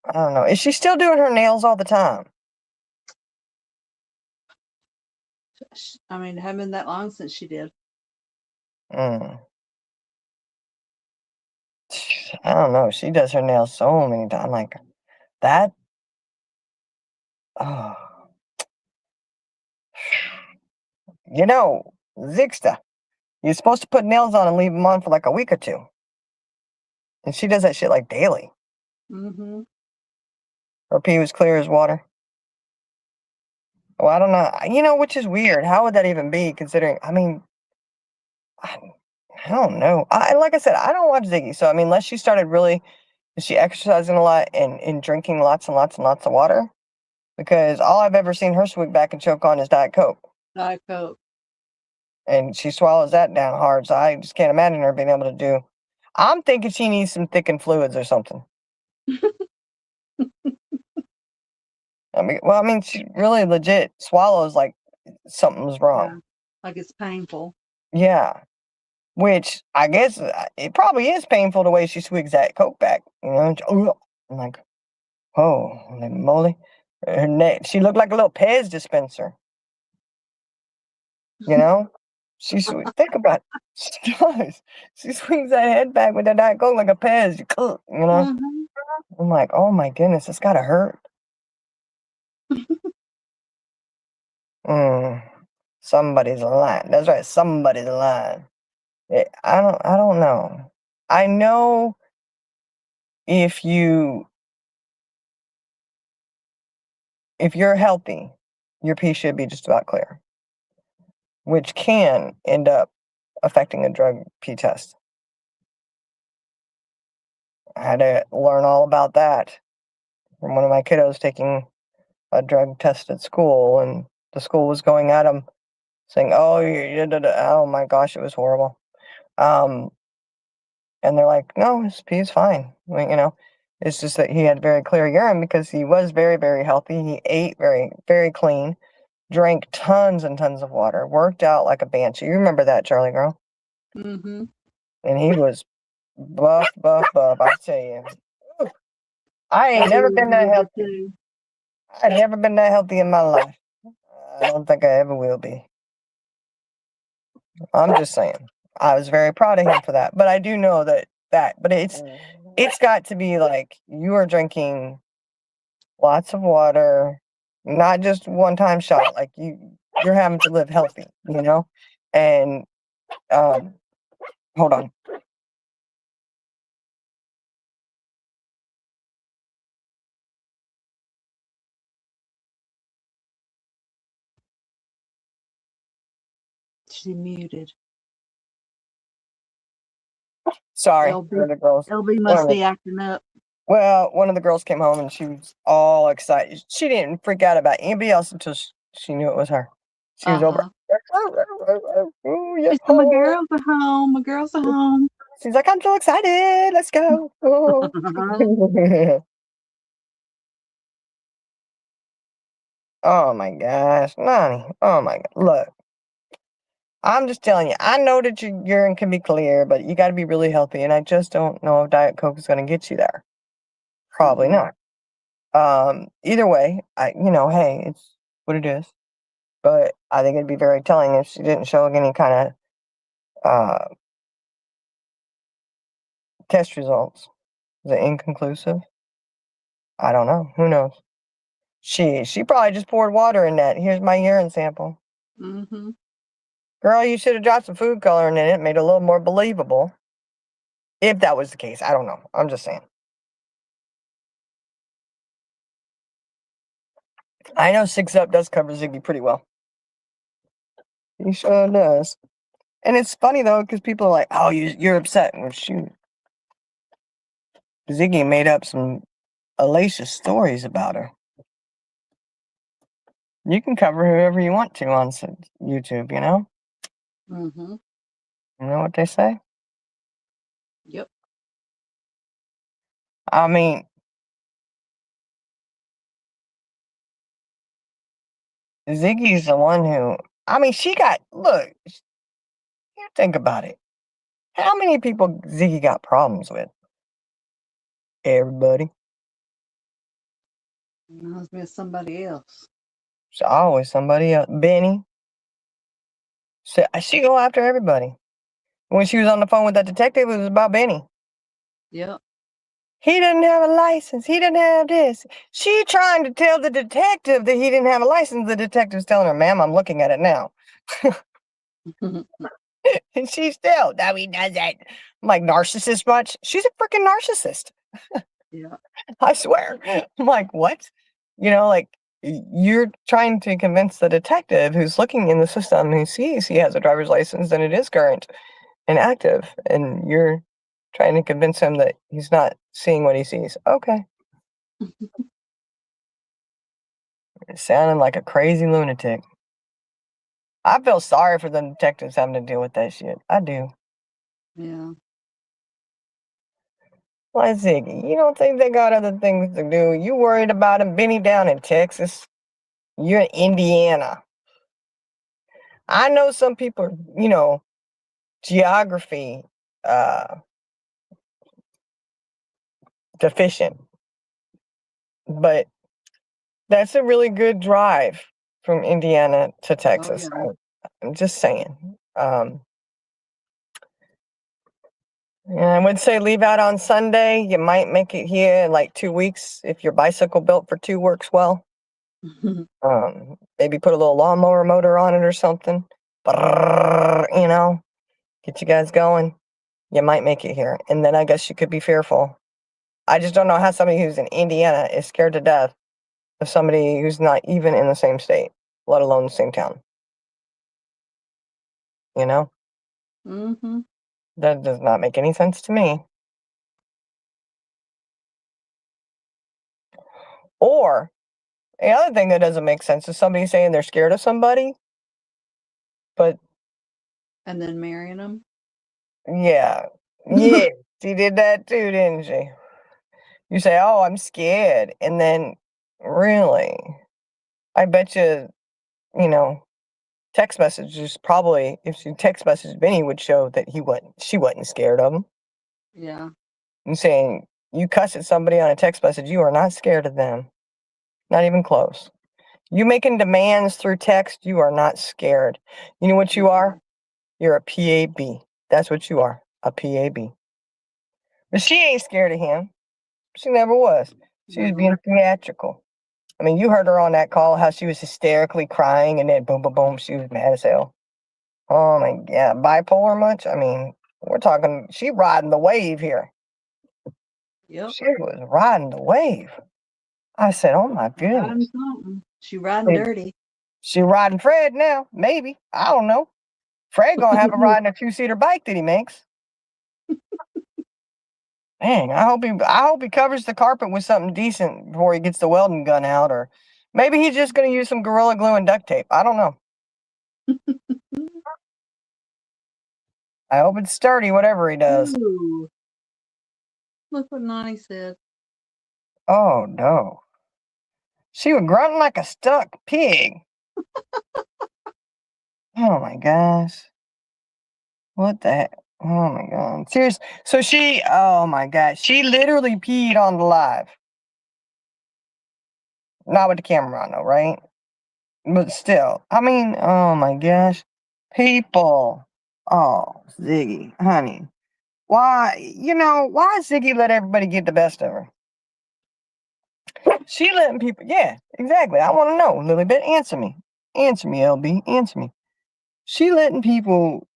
I don't know. Is she still doing her nails all the time? I mean, it hadn't been that long since she did. Mm. I don't know. She does her nails so many times. Like that. Oh. Zixta, you're supposed to put nails on and leave them on for like a week or two. And she does that shit like daily. Mm-hmm. Her pee was clear as water. Well, I don't know. Which is weird. How would that even be considering? I mean, I don't know. Like I said, I don't watch Ziggy. So, I mean, unless she started really, is she exercising a lot and drinking lots and lots and lots of water? Because all I've ever seen her swig back and choke on is Diet Coke. Diet Coke. And she swallows that down hard. So I just can't imagine her being able to do. I'm thinking she needs some thickened fluids or something. She really legit swallows like something's Yeah. wrong. Like it's painful. Yeah. Which I guess it probably is painful the way she swigs that Coke back. I'm like, oh, holy moly. Her neck, she looked like a little Pez dispenser. Think about it. She does. She swings that head back with that Diet Coke like a Pez, you know? Mhm. I'm like, "Oh my goodness, it's gotta hurt." Mm, somebody's lying. That's right, somebody's lying. I don't know. I know if you're healthy, your pee should be just about clear, which can end up affecting a drug pee test. I had to learn all about that from one of my kiddos taking a drug test at school, and the school was going at him saying, "Oh, oh my gosh, it was horrible." Um, and they're like, "No, his pee is fine." I mean, it's just that he had very clear urine because he was very, very healthy. He ate very, very clean, drank tons and tons of water, worked out like a banshee. You remember that, Charlie girl? Mhm. And he was buff, buff, buff. I tell you, I ain't never been that remember healthy. too. I've never been that healthy in my life. I don't think I ever will be. I'm just saying. I was very proud of him for that. But I do know but it's got to be like you are drinking lots of water, not just one time shot. Like you're having to live healthy, And hold on. She muted. Sorry, LB, one of the girls. LB one must of the- be acting up. Well, one of the girls came home and she was all excited. She didn't freak out about anybody else until she knew it was her. She was over. Oh, yes, She said, "My girls are home. My girls are home." She's like, "I'm so excited. Let's go." Oh. Oh my gosh, Nani. Oh my god. Look, I'm just telling you, I know that your urine can be clear, but you got to be really healthy. And I just don't know if Diet Coke is going to get you there. Probably not. Either way, hey, it's what it is. But I think it'd be very telling if she didn't show any kind of test results. Is it inconclusive? I don't know. Who knows? She probably just poured water in that. Here's my urine sample. Mhm. Girl, you should have dropped some food coloring in it, made it a little more believable. If that was the case, I don't know. I'm just saying. I know 6 Up does cover Ziggy pretty well. He sure does. And it's funny though, because people are like, "Oh, you're upset." Well, shoot, Ziggy made up some salacious stories about her. You can cover whoever you want to on YouTube, you know? Mhm. You know what they say? Yep. I mean, Ziggy's the one who, look, you think about it. How many people Ziggy got problems with? Everybody. Reminds me of somebody else. It's always somebody else. Benny. So she go after everybody. When she was on the phone with that detective, it was about Benny. Yep. He didn't have a license. He didn't have this. She trying to tell the detective that he didn't have a license. The detective's telling her, "Ma'am, I'm looking at it now." And she still, no, he doesn't. I'm like, narcissist much? She's a freaking narcissist. Yeah. I swear. I'm like, what? You're trying to convince the detective who's looking in the system who sees he has a driver's license and it is current and active, and you're trying to convince him that he's not seeing what he sees. Okay. Sounding like a crazy lunatic. I feel sorry for the detectives having to deal with that shit. I do. Yeah. Why, Ziggy, you don't think they got other things to do? You worried about him, Benny down in Texas? You're in Indiana. I know some people, geography deficient, but that's a really good drive from Indiana to Texas. yeah. I'm just saying. And I would say leave out on Sunday. You might make it here in like 2 weeks if your bicycle built for two works well. Maybe put a little lawnmower motor on it or something. You know, get you guys going. You might make it here. And then I guess you could be fearful. I just don't know how somebody who's in Indiana is scared to death of somebody who's not even in the same state, let alone the same town. You know? Mm-hmm. That does not make any sense to me. Or the other thing that doesn't make sense is somebody saying they're scared of somebody, but And then marrying them. yeah, she did that too, didn't she? You say, "Oh, I'm scared," and then really, I bet you, text messages probably, if she text messaged Benny, would show that she wasn't scared of him. Yeah. And saying you cuss at somebody on a text message, you are not scared of them, not even close. You making demands through text, you are not scared. You know what you are? You're a PAB. That's what you are, a PAB. But she ain't scared of him. She never was. She was being theatrical. I mean, you heard her on that call, how she was hysterically crying, and then boom, boom, boom, she was mad as hell. Oh my God, bipolar much? I mean, we're talking, she riding the wave here. Yep. She was riding the wave. I said, oh my goodness. Riding something. She riding dirty. She riding Fred now, maybe. I don't know. Fred gonna have a riding a two-seater bike that he makes. Dang, I hope he covers the carpet with something decent before he gets the welding gun out, or maybe he's just gonna use some Gorilla Glue and duct tape. I don't know. I hope it's sturdy, whatever he does. Ooh. Look what Nani said. Oh no. She was grunting like a stuck pig. Oh my gosh. What the heck? Oh my God. Seriously. So oh my God. She literally peed on the live. Not with the camera on though, right? But still. I mean, oh my gosh. People. Oh, Ziggy, honey. Why Ziggy let everybody get the best of her? She letting people, yeah, exactly. I want to know, Lilybet, answer me. Answer me, LB, answer me. She letting people,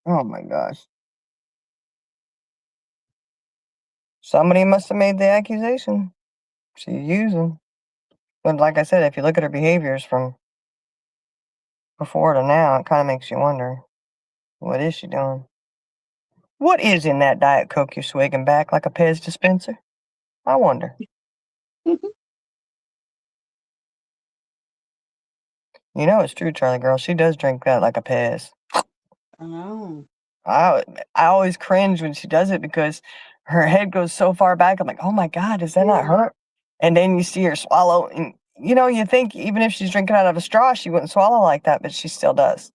oh my gosh. Somebody must have made the accusation. She's using. But like I said, if you look at her behaviors from before to now, it kind of makes you wonder, what is she doing? What is in that Diet Coke you're swigging back like a Pez dispenser? I wonder. You know it's true, Charlie girl. She does drink that like a Pez. I know. I always cringe when she does it because her head goes so far back. I'm like, oh my God, does that not hurt? And then you see her swallow, and you think even if she's drinking out of a straw, she wouldn't swallow like that, but she still does.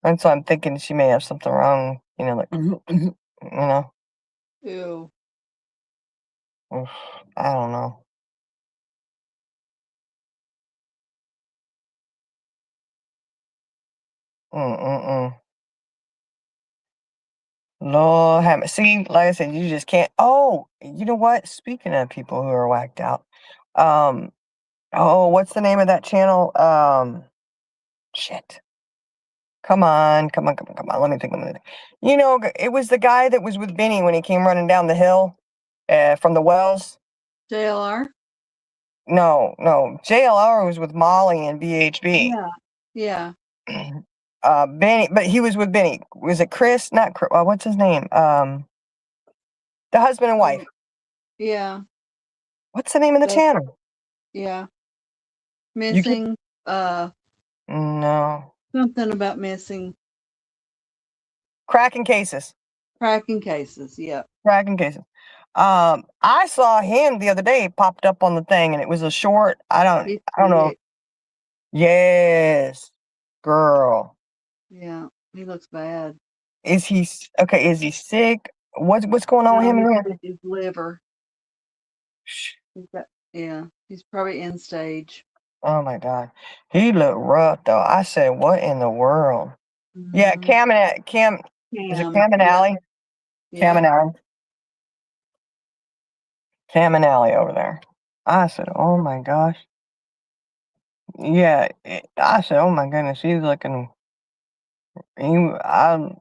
And so I'm thinking she may have something wrong, like, Ew. Oof, I don't know. Lord, see, like I said, you just can't. Oh, you know what? Speaking of people who are whacked out, what's the name of that channel? Shit. Come on. Let me think. It was the guy that was with Benny when he came running down the hill, from the wells. JLR? No. JLR was with Molly and BHB. Yeah. Benny, but he was with Benny. Was it Chris? Not Chris. What's his name? The husband and wife. Yeah. What's the name of the channel? Yeah. Missing. No. Something about missing. Cracking cases. Yep. Cracking cases. I saw him the other day, popped up on the thing, and it was a short. I don't know. Yes, girl. Yeah, he looks bad. Is he okay? Is he sick? What's going on with him? His liver. He's probably end stage. Oh my God, he looked rough though. I said, what in the world? Yeah, Mhm. Cam and Cam. Is it Cam and Yeah. Alley? Cam Yeah. and Alley. Cam and Alley over there. I said, "Oh my gosh." Yeah, I said, "Oh my goodness, he's looking. Something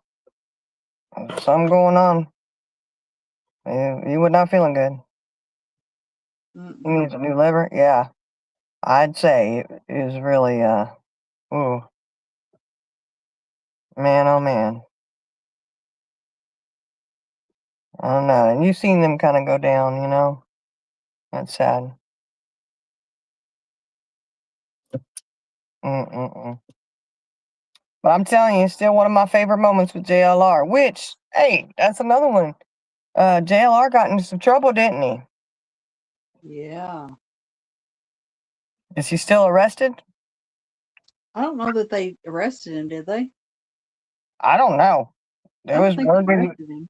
going on. He was not feeling good. He Mm-mm. needs a new liver." Yeah, I'd say it is really ooh, man, oh man. I don't know. And you've seen them kind of go down, you know. That's sad. Mm-mm-mm. But I'm telling you, it's still one of my favorite moments with JLR. Which, hey, that's another one. JLR got into some trouble, didn't he? Yeah. Is he still arrested? I don't know that they arrested him, did they? I don't know. I There don't was think they word that arrested him.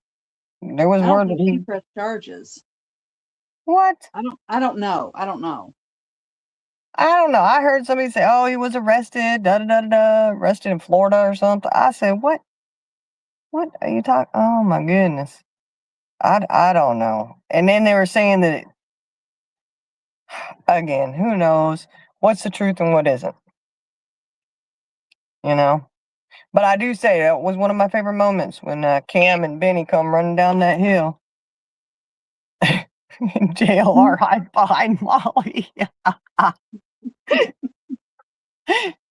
there was I don't word that think he he pressed charges. what? I don't know. I don't know. I don't know. I heard somebody say, "Oh, he was arrested, da da da da, da, arrested in Florida or something." I said, "What? What are you talking? Oh my goodness, I don't know." And then they were saying that again. Who knows what's the truth and what isn't? You know. But I do say that was one of my favorite moments when Cam and Benny come running down that hill. And JLR hide behind Molly.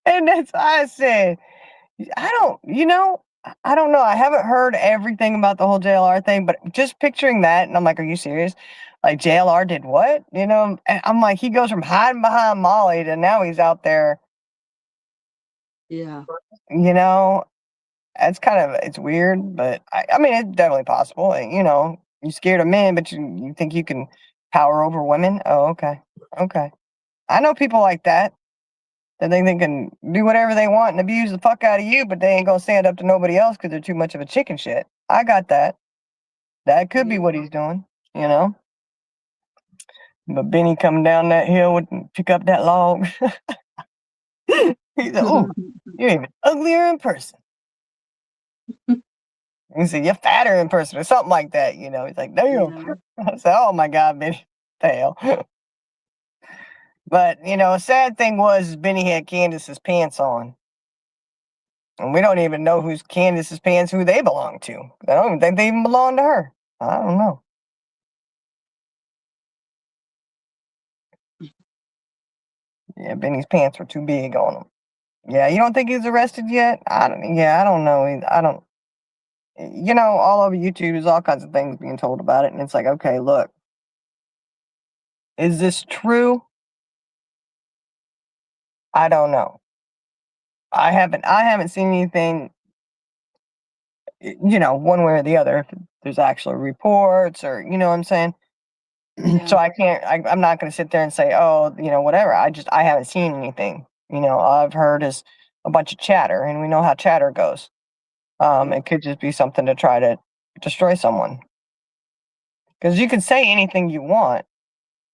And that's why I said, I don't know. I haven't heard everything about the whole JLR thing, but just picturing that, and I'm like, are you serious? Like JLR did what? You know, and I'm like, he goes from hiding behind Molly to now he's out there, Yeah. you know. That's it's weird, but I mean, it's definitely possible. You know, you're scared of men, but you think you can power over women? Oh, okay. Okay. I know people like that. That think they can do whatever they want and abuse the fuck out of you, but they ain't gonna stand up to nobody else because they're too much of a chicken shit. I got that. That could be Yeah. what he's doing, you know. But Benny coming down that hill would pick up that log. He said, "Oh, you're even uglier in person." He said, "You're fatter in person," or something like that. You know. He's like, "Damn." Yeah. I said, "Oh my god, Benny, the hell." But you know, a sad thing was Benny had Candace's pants on. And we don't even know who's Candace's pants, who they belong to. I don't even think they even belong to her. I don't know. Yeah, Benny's pants were too big on him. Yeah, you don't think he's arrested yet? I don't. Yeah, I don't know. I don't. You know, all over YouTube, there's all kinds of things being told about it, and it's like, okay, look, is this true? I don't know. I haven't seen anything. You know, one way or the other. If there's actual reports, or you know what I'm saying. Yeah. So I can't. I'm not going to sit there and say, oh, you know, whatever. I haven't seen anything. You know, all I've heard is a bunch of chatter, and we know how chatter goes. Yeah. It could just be something to try to destroy someone. Because you can say anything you want,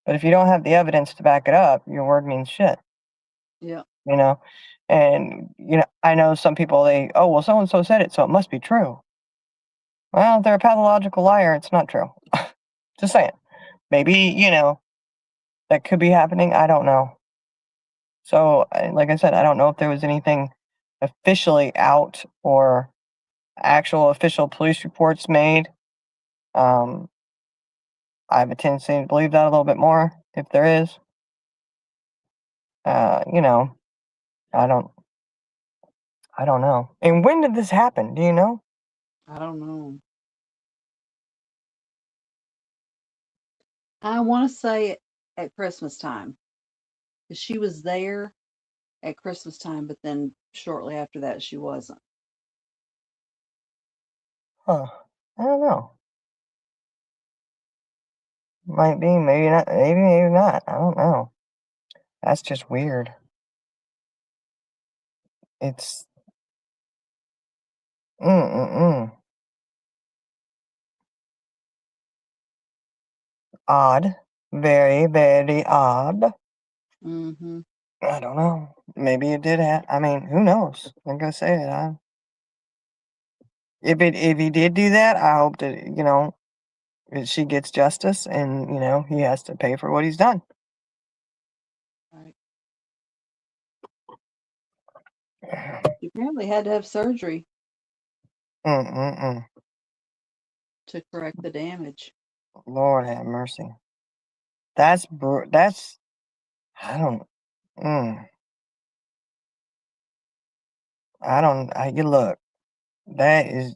but if you don't have the evidence to back it up, your word means shit. Yeah. You know, and you know, I know some people. Oh well, so and so said it, so it must be true. Well, if they're a pathological liar, it's not true. Just saying. Maybe you know that could be happening. I don't know. So, like I said, I don't know if there was anything officially out or actual official police reports made. Um, I have a tendency to believe that a little bit more if there is. You know, I don't, I don't know. And when did this happen? Do you know? I don't know. I want to say at Christmas time. 'Cause she was there at Christmas time, but then shortly after that, she wasn't. Huh? I don't know. Might be, maybe not, maybe not. I don't know. That's just weird. It's mm. Odd. Very, very odd. Mm-hmm. I don't know. Maybe it did I mean, who knows? Like I said, if he did do that, I hope that that she gets justice, and he has to pay for what he's done. Right. He apparently had to have surgery Mm-mm-mm. to correct the damage. Lord have mercy. That's I don't. Mm, I don't. You look. That is.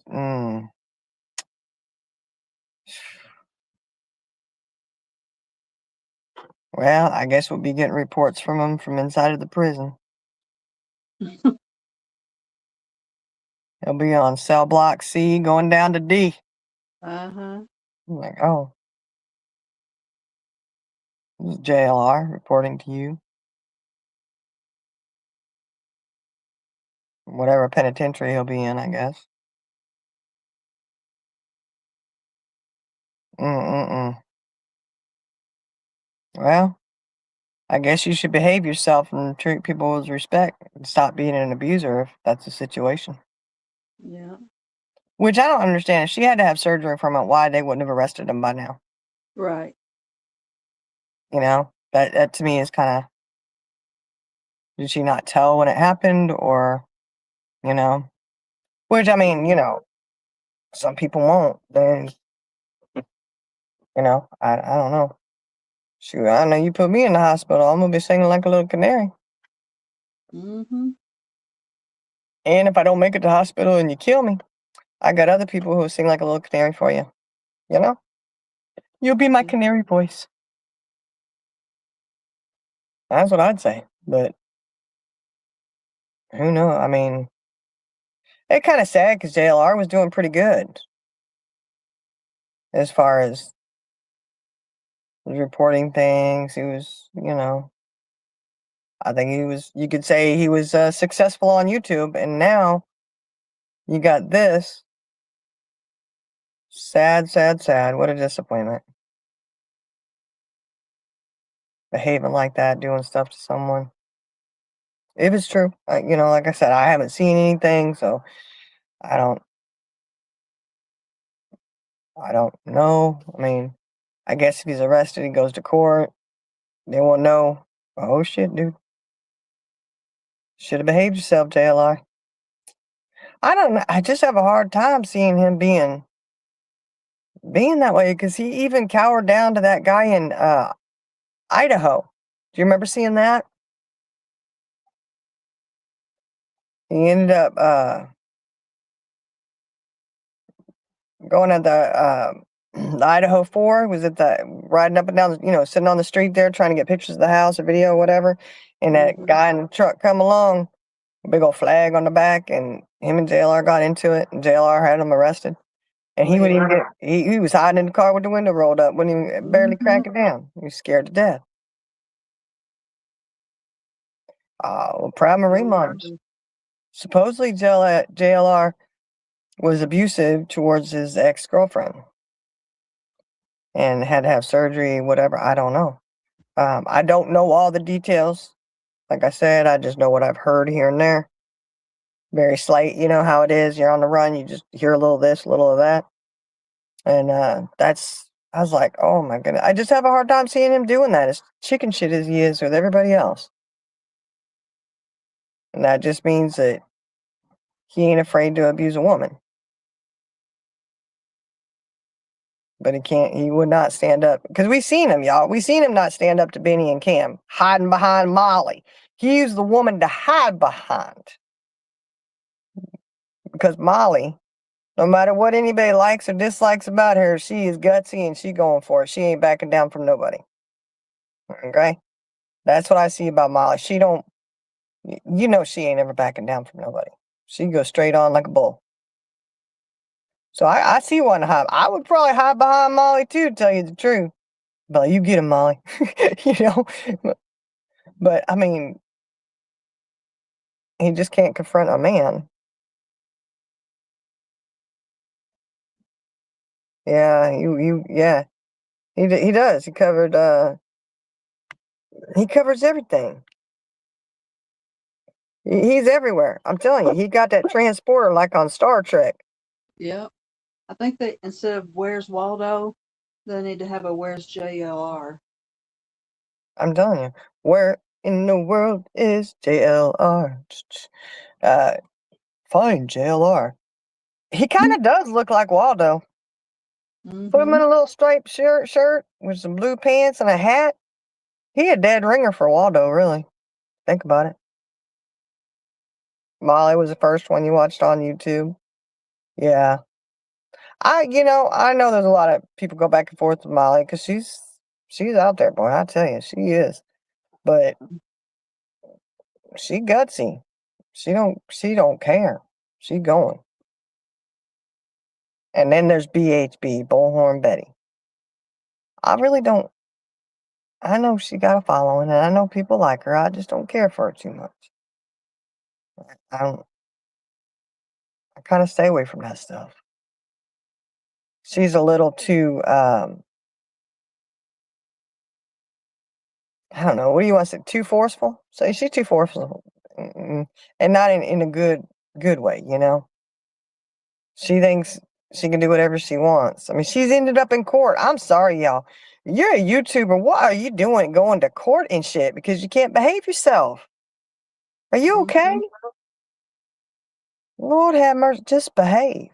Well, I guess we'll be getting reports from him from inside of the prison. He'll be on cell block C going down to D. Uh-huh. I'm like, oh, this is JLR reporting to you. Whatever penitentiary he'll be in, I guess. Mm-mm-mm. Well, I guess you should behave yourself and treat people with respect and stop being an abuser if that's the situation. Yeah. Which I don't understand. If she had to have surgery from it, why they wouldn't have arrested him by now? Right. That to me is kind of, did she not tell when it happened, or, which I mean, some people won't. Then, I don't know. Shoot, I know you put me in the hospital, I'm gonna be singing like a little canary. Mm-hmm. And if I don't make it to the hospital and you kill me, I got other people who will sing like a little canary for you. You'll be my canary voice. That's what I'd say. But who knows? I mean, it's kind of sad because JLR was doing pretty good as far as reporting things. He was, I think you could say he was successful on YouTube. And now you got this. Sad, sad, sad. What a disappointment. Behaving like that, doing stuff to someone. If it's true, like I said, I haven't seen anything, so I don't know. I mean, I guess if he's arrested, he goes to court. They won't know. Oh shit, dude. Should have behaved yourself, JLI. I don't know. I just have a hard time seeing him being that way, because he even cowered down to that guy in Idaho. Do you remember seeing that? He ended up going at the Idaho 4. Was it riding up and down, sitting on the street there trying to get pictures of the house or video or whatever. And that guy in the truck come along, big old flag on the back, and him and JLR got into it, and JLR had him arrested. And he wouldn't even he was hiding in the car with the window rolled up, wouldn't even barely crack it down. He was scared to death. Proud Marine Mars. Supposedly JLR was abusive towards his ex-girlfriend and had to have surgery, whatever. I don't know. I don't know all the details. Like I said, I just know what I've heard here and there. Very slight, you know how it is. You're on the run, you just hear a little of this, a little of that. And I was like, oh my goodness. I just have a hard time seeing him doing that as chicken shit as he is with everybody else. And that just means that he ain't afraid to abuse a woman. But he would not stand up. Because we seen him, y'all. We seen him not stand up to Benny and Cam, hiding behind Molly. He used the woman to hide behind. Because Molly, no matter what anybody likes or dislikes about her, she is gutsy and she going for it. She ain't backing down from nobody. Okay? That's what I see about Molly. She don't, she ain't ever backing down from nobody. She goes straight on like a bull. So I see one hide. I would probably hide behind Molly too, to tell you the truth. But you get him, Molly. But I mean, he just can't confront a man. Yeah, yeah. He does. He covers everything. He's everywhere. I'm telling you, he got that transporter like on Star Trek. Yep. I think they instead of Where's Waldo, they need to have a Where's JLR. I'm telling you, where in the world is JLR? Fine, JLR. He kind of does look like Waldo. Put him in a little striped shirt with some blue pants and a hat. He a dead ringer for Waldo, really. Think about it. Molly was the first one you watched on YouTube. Yeah. I know there's a lot of people go back and forth with Molly because she's out there, boy. I tell you, she is. But she gutsy. She don't care. She going. And then there's BHB, Bullhorn Betty. I really don't. I know she got a following, and I know people like her. I just don't care for her too much. I don't. I kind of stay away from that stuff. She's a little too. I don't know. What do you want to say? Too forceful? Say she's too forceful, and not in a good way. She thinks she can do whatever she wants. I mean, she's ended up in court. I'm sorry, y'all. You're a YouTuber. What are you doing going to court and shit because you can't behave yourself? Are you okay? Lord have mercy. Just behave.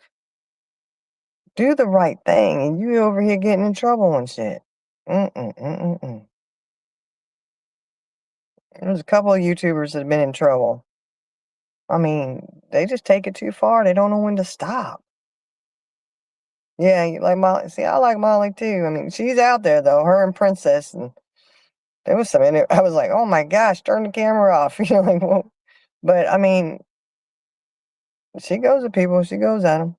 Do the right thing, and you over here getting in trouble and shit. Mm-mm. There's a couple of YouTubers that have been in trouble. I mean, they just take it too far. They don't know when to stop. Yeah, you like Molly. See, I like Molly too. I mean, she's out there though. Her and Princess, and there was some in it. I was like, oh my gosh, turn the camera off. Like, well, but I mean, she goes at people. She goes at them.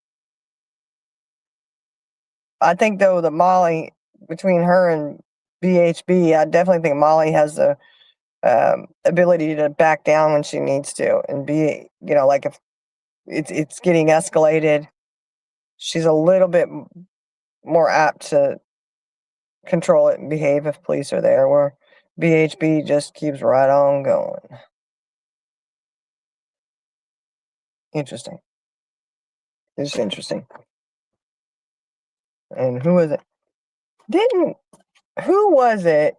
I think though that Molly, between her and BHB, I definitely think Molly has the ability to back down when she needs to, and be, like if it's getting escalated, she's a little bit more apt to control it and behave if police are there, where BHB just keeps right on going. Interesting. It's interesting. And who was it? Who was it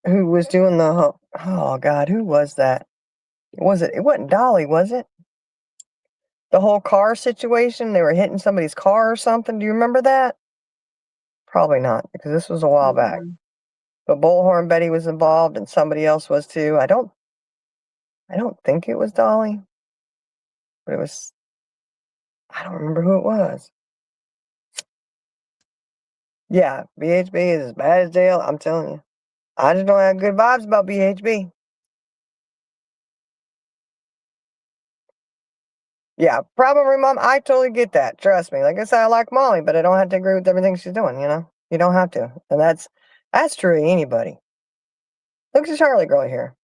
who was doing oh God, who was that? It wasn't Dolly, was it? The whole car situation, they were hitting somebody's car or something. Do you remember that? Probably not, because this was a while back. But Bullhorn Betty was involved and somebody else was too. I don't think it was Dolly, but I don't remember who it was. Yeah, BHB is as bad as jail, I'm telling you. I just don't have good vibes about BHB. Yeah, probably, Mom. I totally get that. Trust me. Like I said, I like Molly, but I don't have to agree with everything she's doing. You don't have to, and that's true of anybody. Look at Charlie girl here.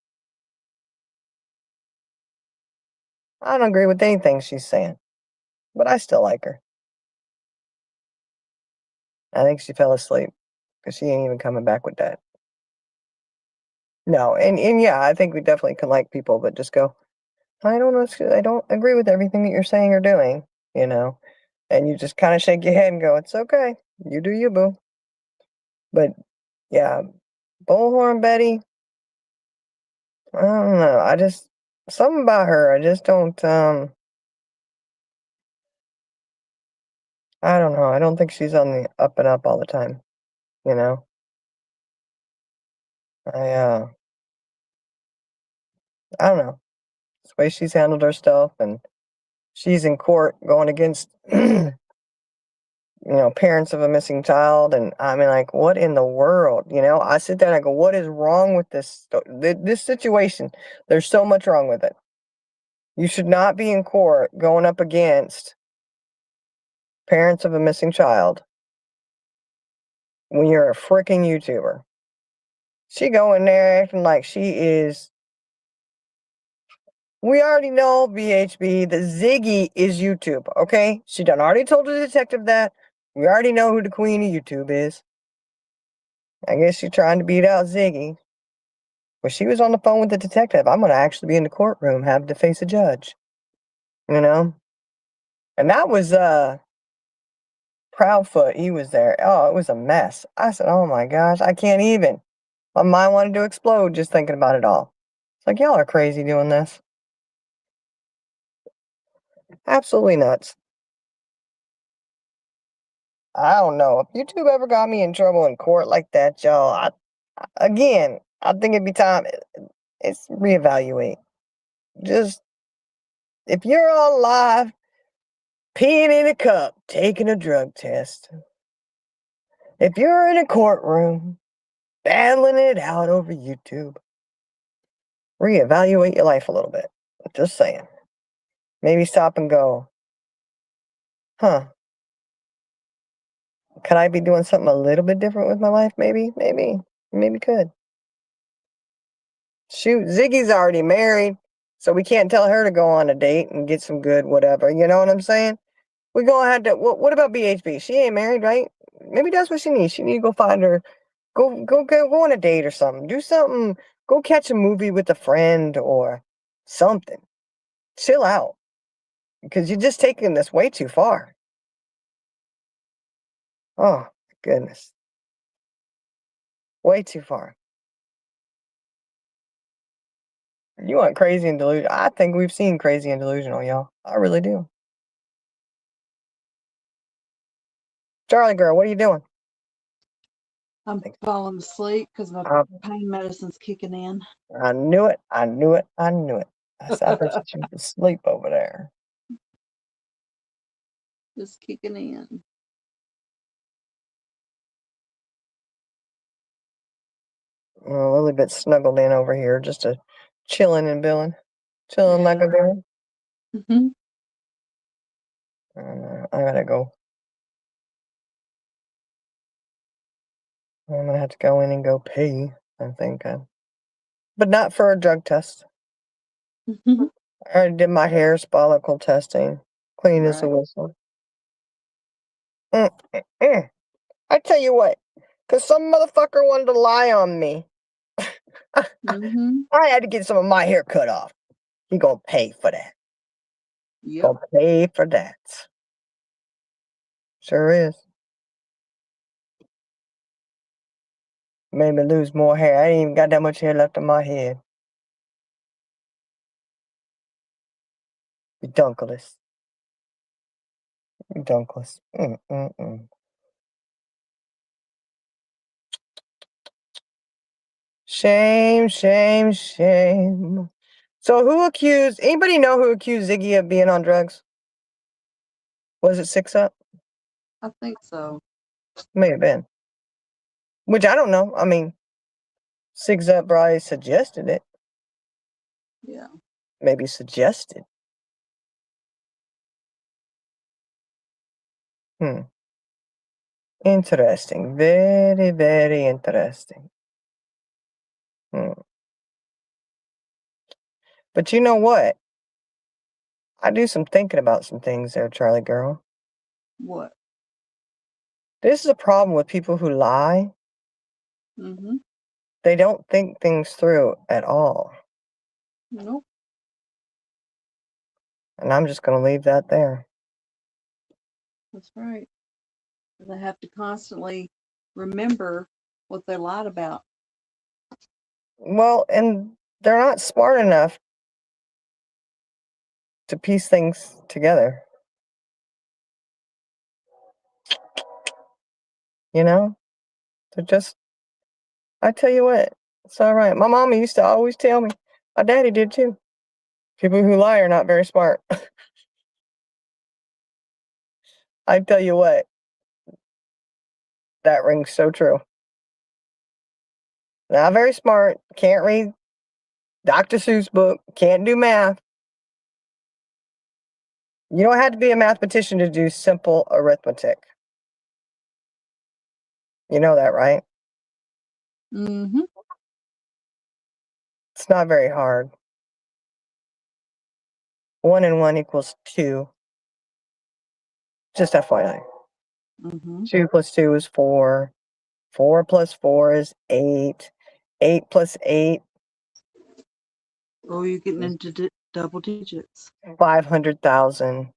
I don't agree with anything she's saying, but I still like her. I think she fell asleep because she ain't even coming back with that. No, and yeah, I think we definitely can like people, but just go, I don't know, I don't agree with everything that you're saying or doing, and you just kind of shake your head and go, it's okay, you do you, boo. But yeah, Bullhorn Betty, I don't know, something about her, I just don't, I don't know, I don't think she's on the up and up all the time, you know. I I don't know. It's the way she's handled her stuff, and she's in court going against, parents of a missing child, and I mean, like, what in the world? I sit there and I go, what is wrong with this situation? There's so much wrong with it. You should not be in court going up against parents of a missing child when you're a freaking YouTuber. She go in there acting like she is. We already know, BHB, that Ziggy is YouTube, okay? She done already told the detective that. We already know who the queen of YouTube is. I guess she's trying to beat out Ziggy. When she was on the phone with the detective, I'm going to actually be in the courtroom, having to face a judge. You know? And that was Proudfoot. He was there. Oh, it was a mess. I said, oh my gosh, I can't even. My mind wanted to explode just thinking about it all. It's like, y'all are crazy doing this. Absolutely nuts. I don't know. If YouTube ever got me in trouble in court like that, y'all, I think it'd be time. It's reevaluate. Just, if you're on live, peeing in a cup, taking a drug test. If you're in a courtroom, battling it out over YouTube, reevaluate your life a little bit. Just saying. Maybe stop and go, huh? Could I be doing something a little bit different with my life? Maybe could. Shoot, Ziggy's already married, so we can't tell her to go on a date and get some good whatever. You know what I'm saying? We gonna have to. What about BHB? She ain't married, right? Maybe that's what she needs. She need to go find her. Go on a date or something. Do something. Go catch a movie with a friend or something. Chill out, because you're just taking this way too far. Oh goodness, way too far. You want crazy and delusional? I think we've seen crazy and delusional, y'all. I really do. Charlie girl, what are you doing? I'm falling asleep because my Uh, pain medicine's kicking in. I knew it. I said, I bet you was asleep over there. Just kicking in. A little bit snuggled in over here, just a chilling and billing. Chilling like a bear. Mm-hmm. I gotta go. I'm gonna have to go in and go pee, I think. But not for a drug test. Mm-hmm. I already did my hair follicle testing. Clean as a Right. whistle. I tell you what, because some motherfucker wanted to lie on me. Mm-hmm. I had to get some of my hair cut off. He gonna pay for that. Yep. Gonna pay for that. Sure is. Made me lose more hair. I ain't even got that much hair left on my head. Redunculous. Redunculous. Shame, shame, shame. So anybody know who accused Ziggy of being on drugs? Was it 6 Up? I think so. May have been. Which I don't know. I mean, 6 Up probably suggested it. Yeah. Maybe suggested. Interesting. Very, very interesting. But you know what? I do some thinking about some things there, Charlie girl. What? This is a problem with people who lie. Mm-hmm. They don't think things through at all. Nope. And I'm just going to leave that there. That's right. They have to constantly remember what they lied about. Well, and they're not smart enough to piece things together. You know? They're just, I tell you what, it's all right. My mama used to always tell me, my daddy did too. People who lie are not very smart. I tell you what, that rings so true. Not very smart, can't read Dr. Seuss book, can't do math. You don't have to be a mathematician to do simple arithmetic. You know that, right? Mm-hmm. It's not very hard. 1 and 1 equals 2. Just FYI. Mm-hmm. 2 plus 2 is 4. 4 plus 4 is 8. 8 plus 8. Oh, you're getting into double digits. 500,000.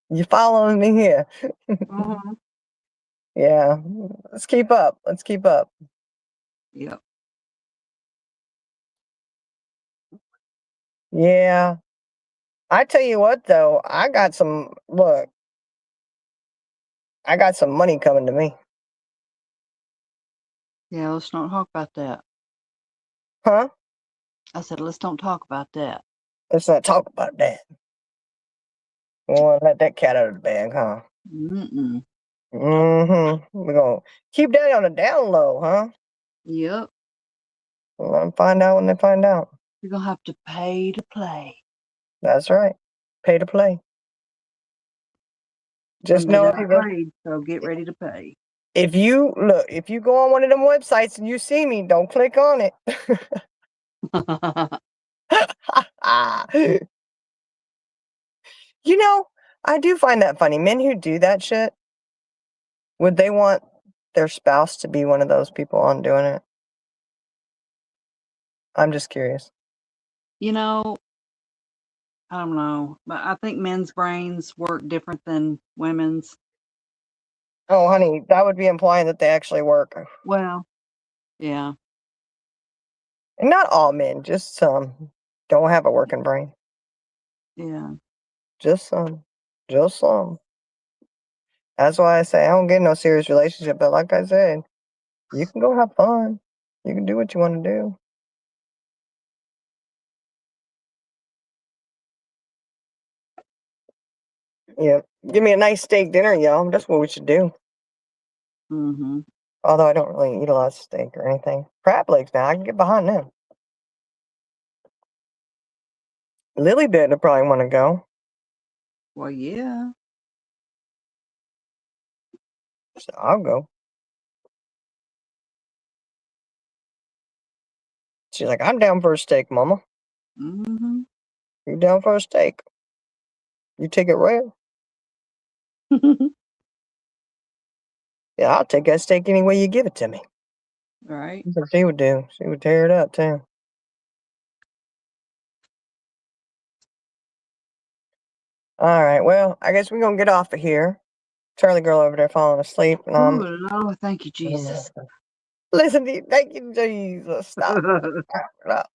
You following me here? Uh-huh. Yeah. Let's keep up. Let's keep up. Yep. Yeah. I tell you what though, I got some money coming to me. Yeah, let's not talk about that. Huh? I said, let's don't talk about that. Let's not talk about that. We want to let that cat out of the bag, huh? Mm-mm. Mm-hmm. We're gonna keep that on the down low, huh? Yep. We'll let them find out when they find out. You're gonna have to pay to play. That's right. Pay to play. Just And they know done played, so get ready to pay. if you go on one of them websites and you see me, don't click on it. You know, I do find that funny. Men who do that shit, would they want their spouse to be one of those people on doing it? I'm just curious. You know, I don't know, but I think men's brains work different than women's. Oh, honey, that would be implying that they actually work. Well, yeah. And not all men, just some don't have a working brain. Yeah. Just some. Just some. That's why I say I don't get no serious relationship. But like I said, you can go have fun. You can do what you want to do. Yeah. Give me a nice steak dinner, y'all. That's what we should do. Mm-hmm. Although I don't really eat a lot of steak or anything. Crab legs now, I can get behind them. Lily Bit will probably want to go. Well, yeah. So I'll go. She's like, I'm down for a steak, mama. Mm-hmm. You down for a steak? You take it rare? Yeah, I'll take that steak any way you give it to me. Right. That's what she would do. She would tear it up too. All right, well, I guess we're gonna get off of here. Charlie girl over there falling asleep, and Oh, Lord, thank you, Jesus. listen to you. Thank you, Jesus. Stop. Stop.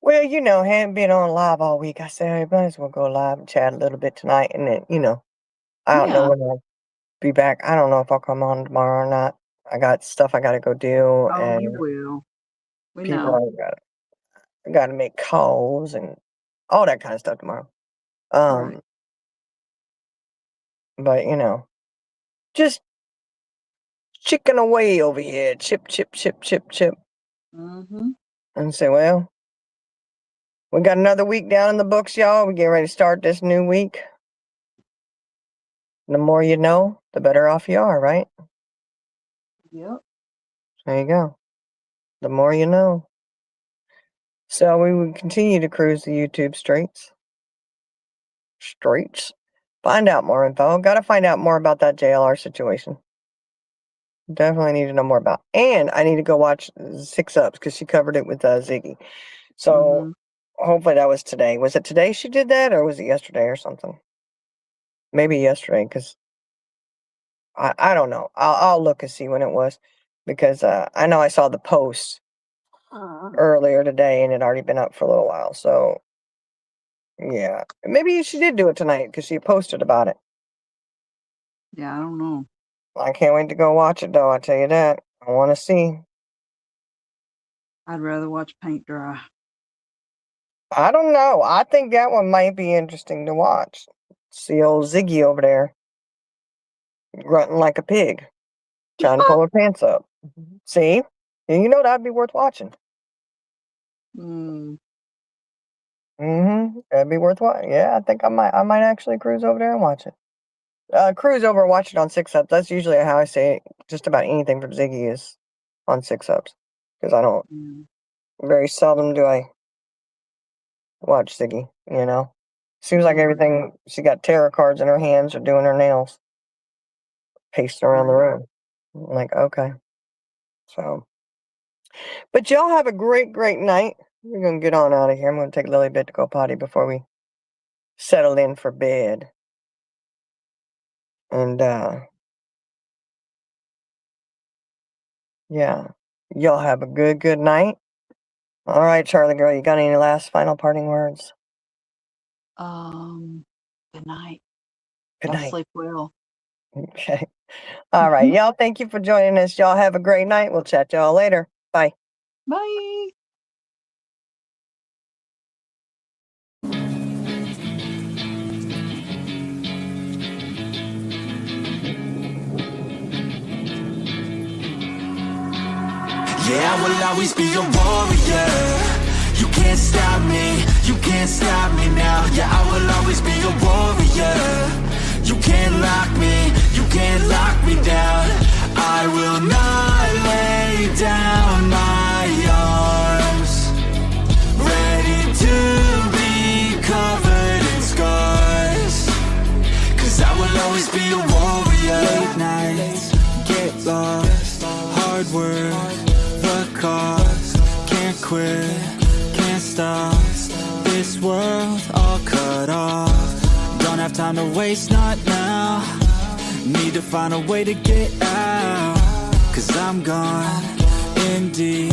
Well, hadn't been on live all week. I said, I might as well go live and chat a little bit tonight, and then, I don't know Yeah. when I'll be back. I don't know if I'll come on tomorrow or not. I got stuff I got to go do, Oh, you and will. We people know. I got to make calls and all that kind of stuff tomorrow. Right. But just chicken away over here, chip, chip, chip, chip, chip, Mm-hmm. and say, well, we got another week down in the books, y'all. We getting ready to start this new week. The more you know, the better off you are, right? Yep. There you go. The more you know. So we would continue to cruise the YouTube streets. Find out more info. Got to find out more about that JLR situation. Definitely need to know more about. And I need to go watch 6 Ups because she covered it with Ziggy. So hopefully that was today. Was it today she did that, or was it yesterday or something? Maybe yesterday, because I don't know. I'll look and see when it was, because I know I saw the post earlier today and it had already been up for a little while. So yeah, maybe she did do it tonight because she posted about it. Yeah, I don't know. I can't wait to go watch it though. I tell you that. I want to see. I'd rather watch paint dry. I don't know. I think that one might be interesting to watch. See old Ziggy over there grunting like a pig, trying to pull her pants up. See? And that'd be worth watching. Mm. That'd be worth watching. Yeah, I think I might actually cruise over there and watch it. Cruise over and watch it on 6 Ups. That's usually how I say just about anything from Ziggy is on 6 Ups. Because I don't, very seldom do I watch Ziggy, Seems like everything, she got tarot cards in her hands or doing her nails, pacing around the room. I'm like, okay. So, but y'all have a great, great night. We're going to get on out of here. I'm going to take Lily a bit to go potty before we settle in for bed. And yeah, y'all have a good night. All right, Charlie girl, you got any last final parting words? Good night. Good Y'all night. sleep well. Okay. All right, y'all. Thank you for joining us. Y'all have a great night. We'll chat to y'all later. Bye. Bye. Yeah, I will always be a warrior. You can't stop me, you can't stop me now. Yeah, I will always be a warrior. You can't lock me, you can't lock me down. I will not lay down my arms. Ready to be covered in scars. Cause I will always be a warrior. Late nights, get lost, hard work, the cost. Can't quit, can't stop. This world all cut off. Don't have time to waste, not now. Need to find a way to get out. Cause I'm gone in deep.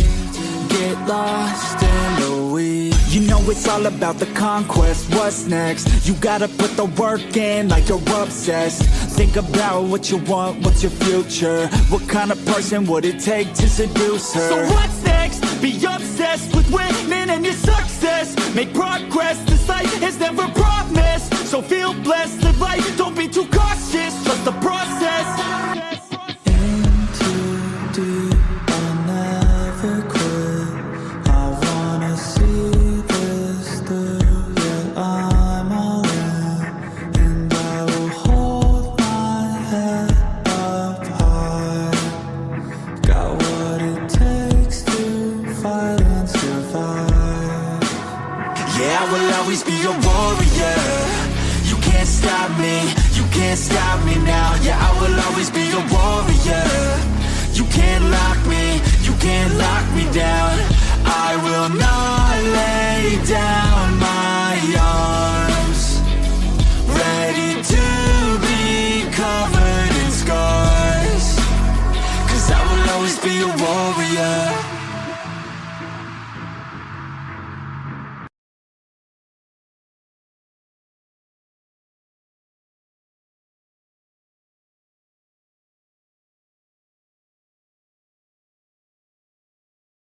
Get lost in the weeds. You know it's all about the conquest. What's next? You gotta put the work in like you're obsessed. Think about what you want, what's your future. What kind of person would it take to seduce her? So what's next? Be obsessed with winning and your success. Make progress, this life is never promised. So feel blessed, live life, don't be too cautious. Trust the process. In too deep, I'll never quit. I wanna see this through. Yeah, I'm all in, and I will hold my head up high. Got what it takes to fight and survive. Yeah, I will always be a warrior. You can't stop me, you can't stop me now. Yeah, I will always be a warrior. You can't lock me, you can't lock me down. I will not lay down.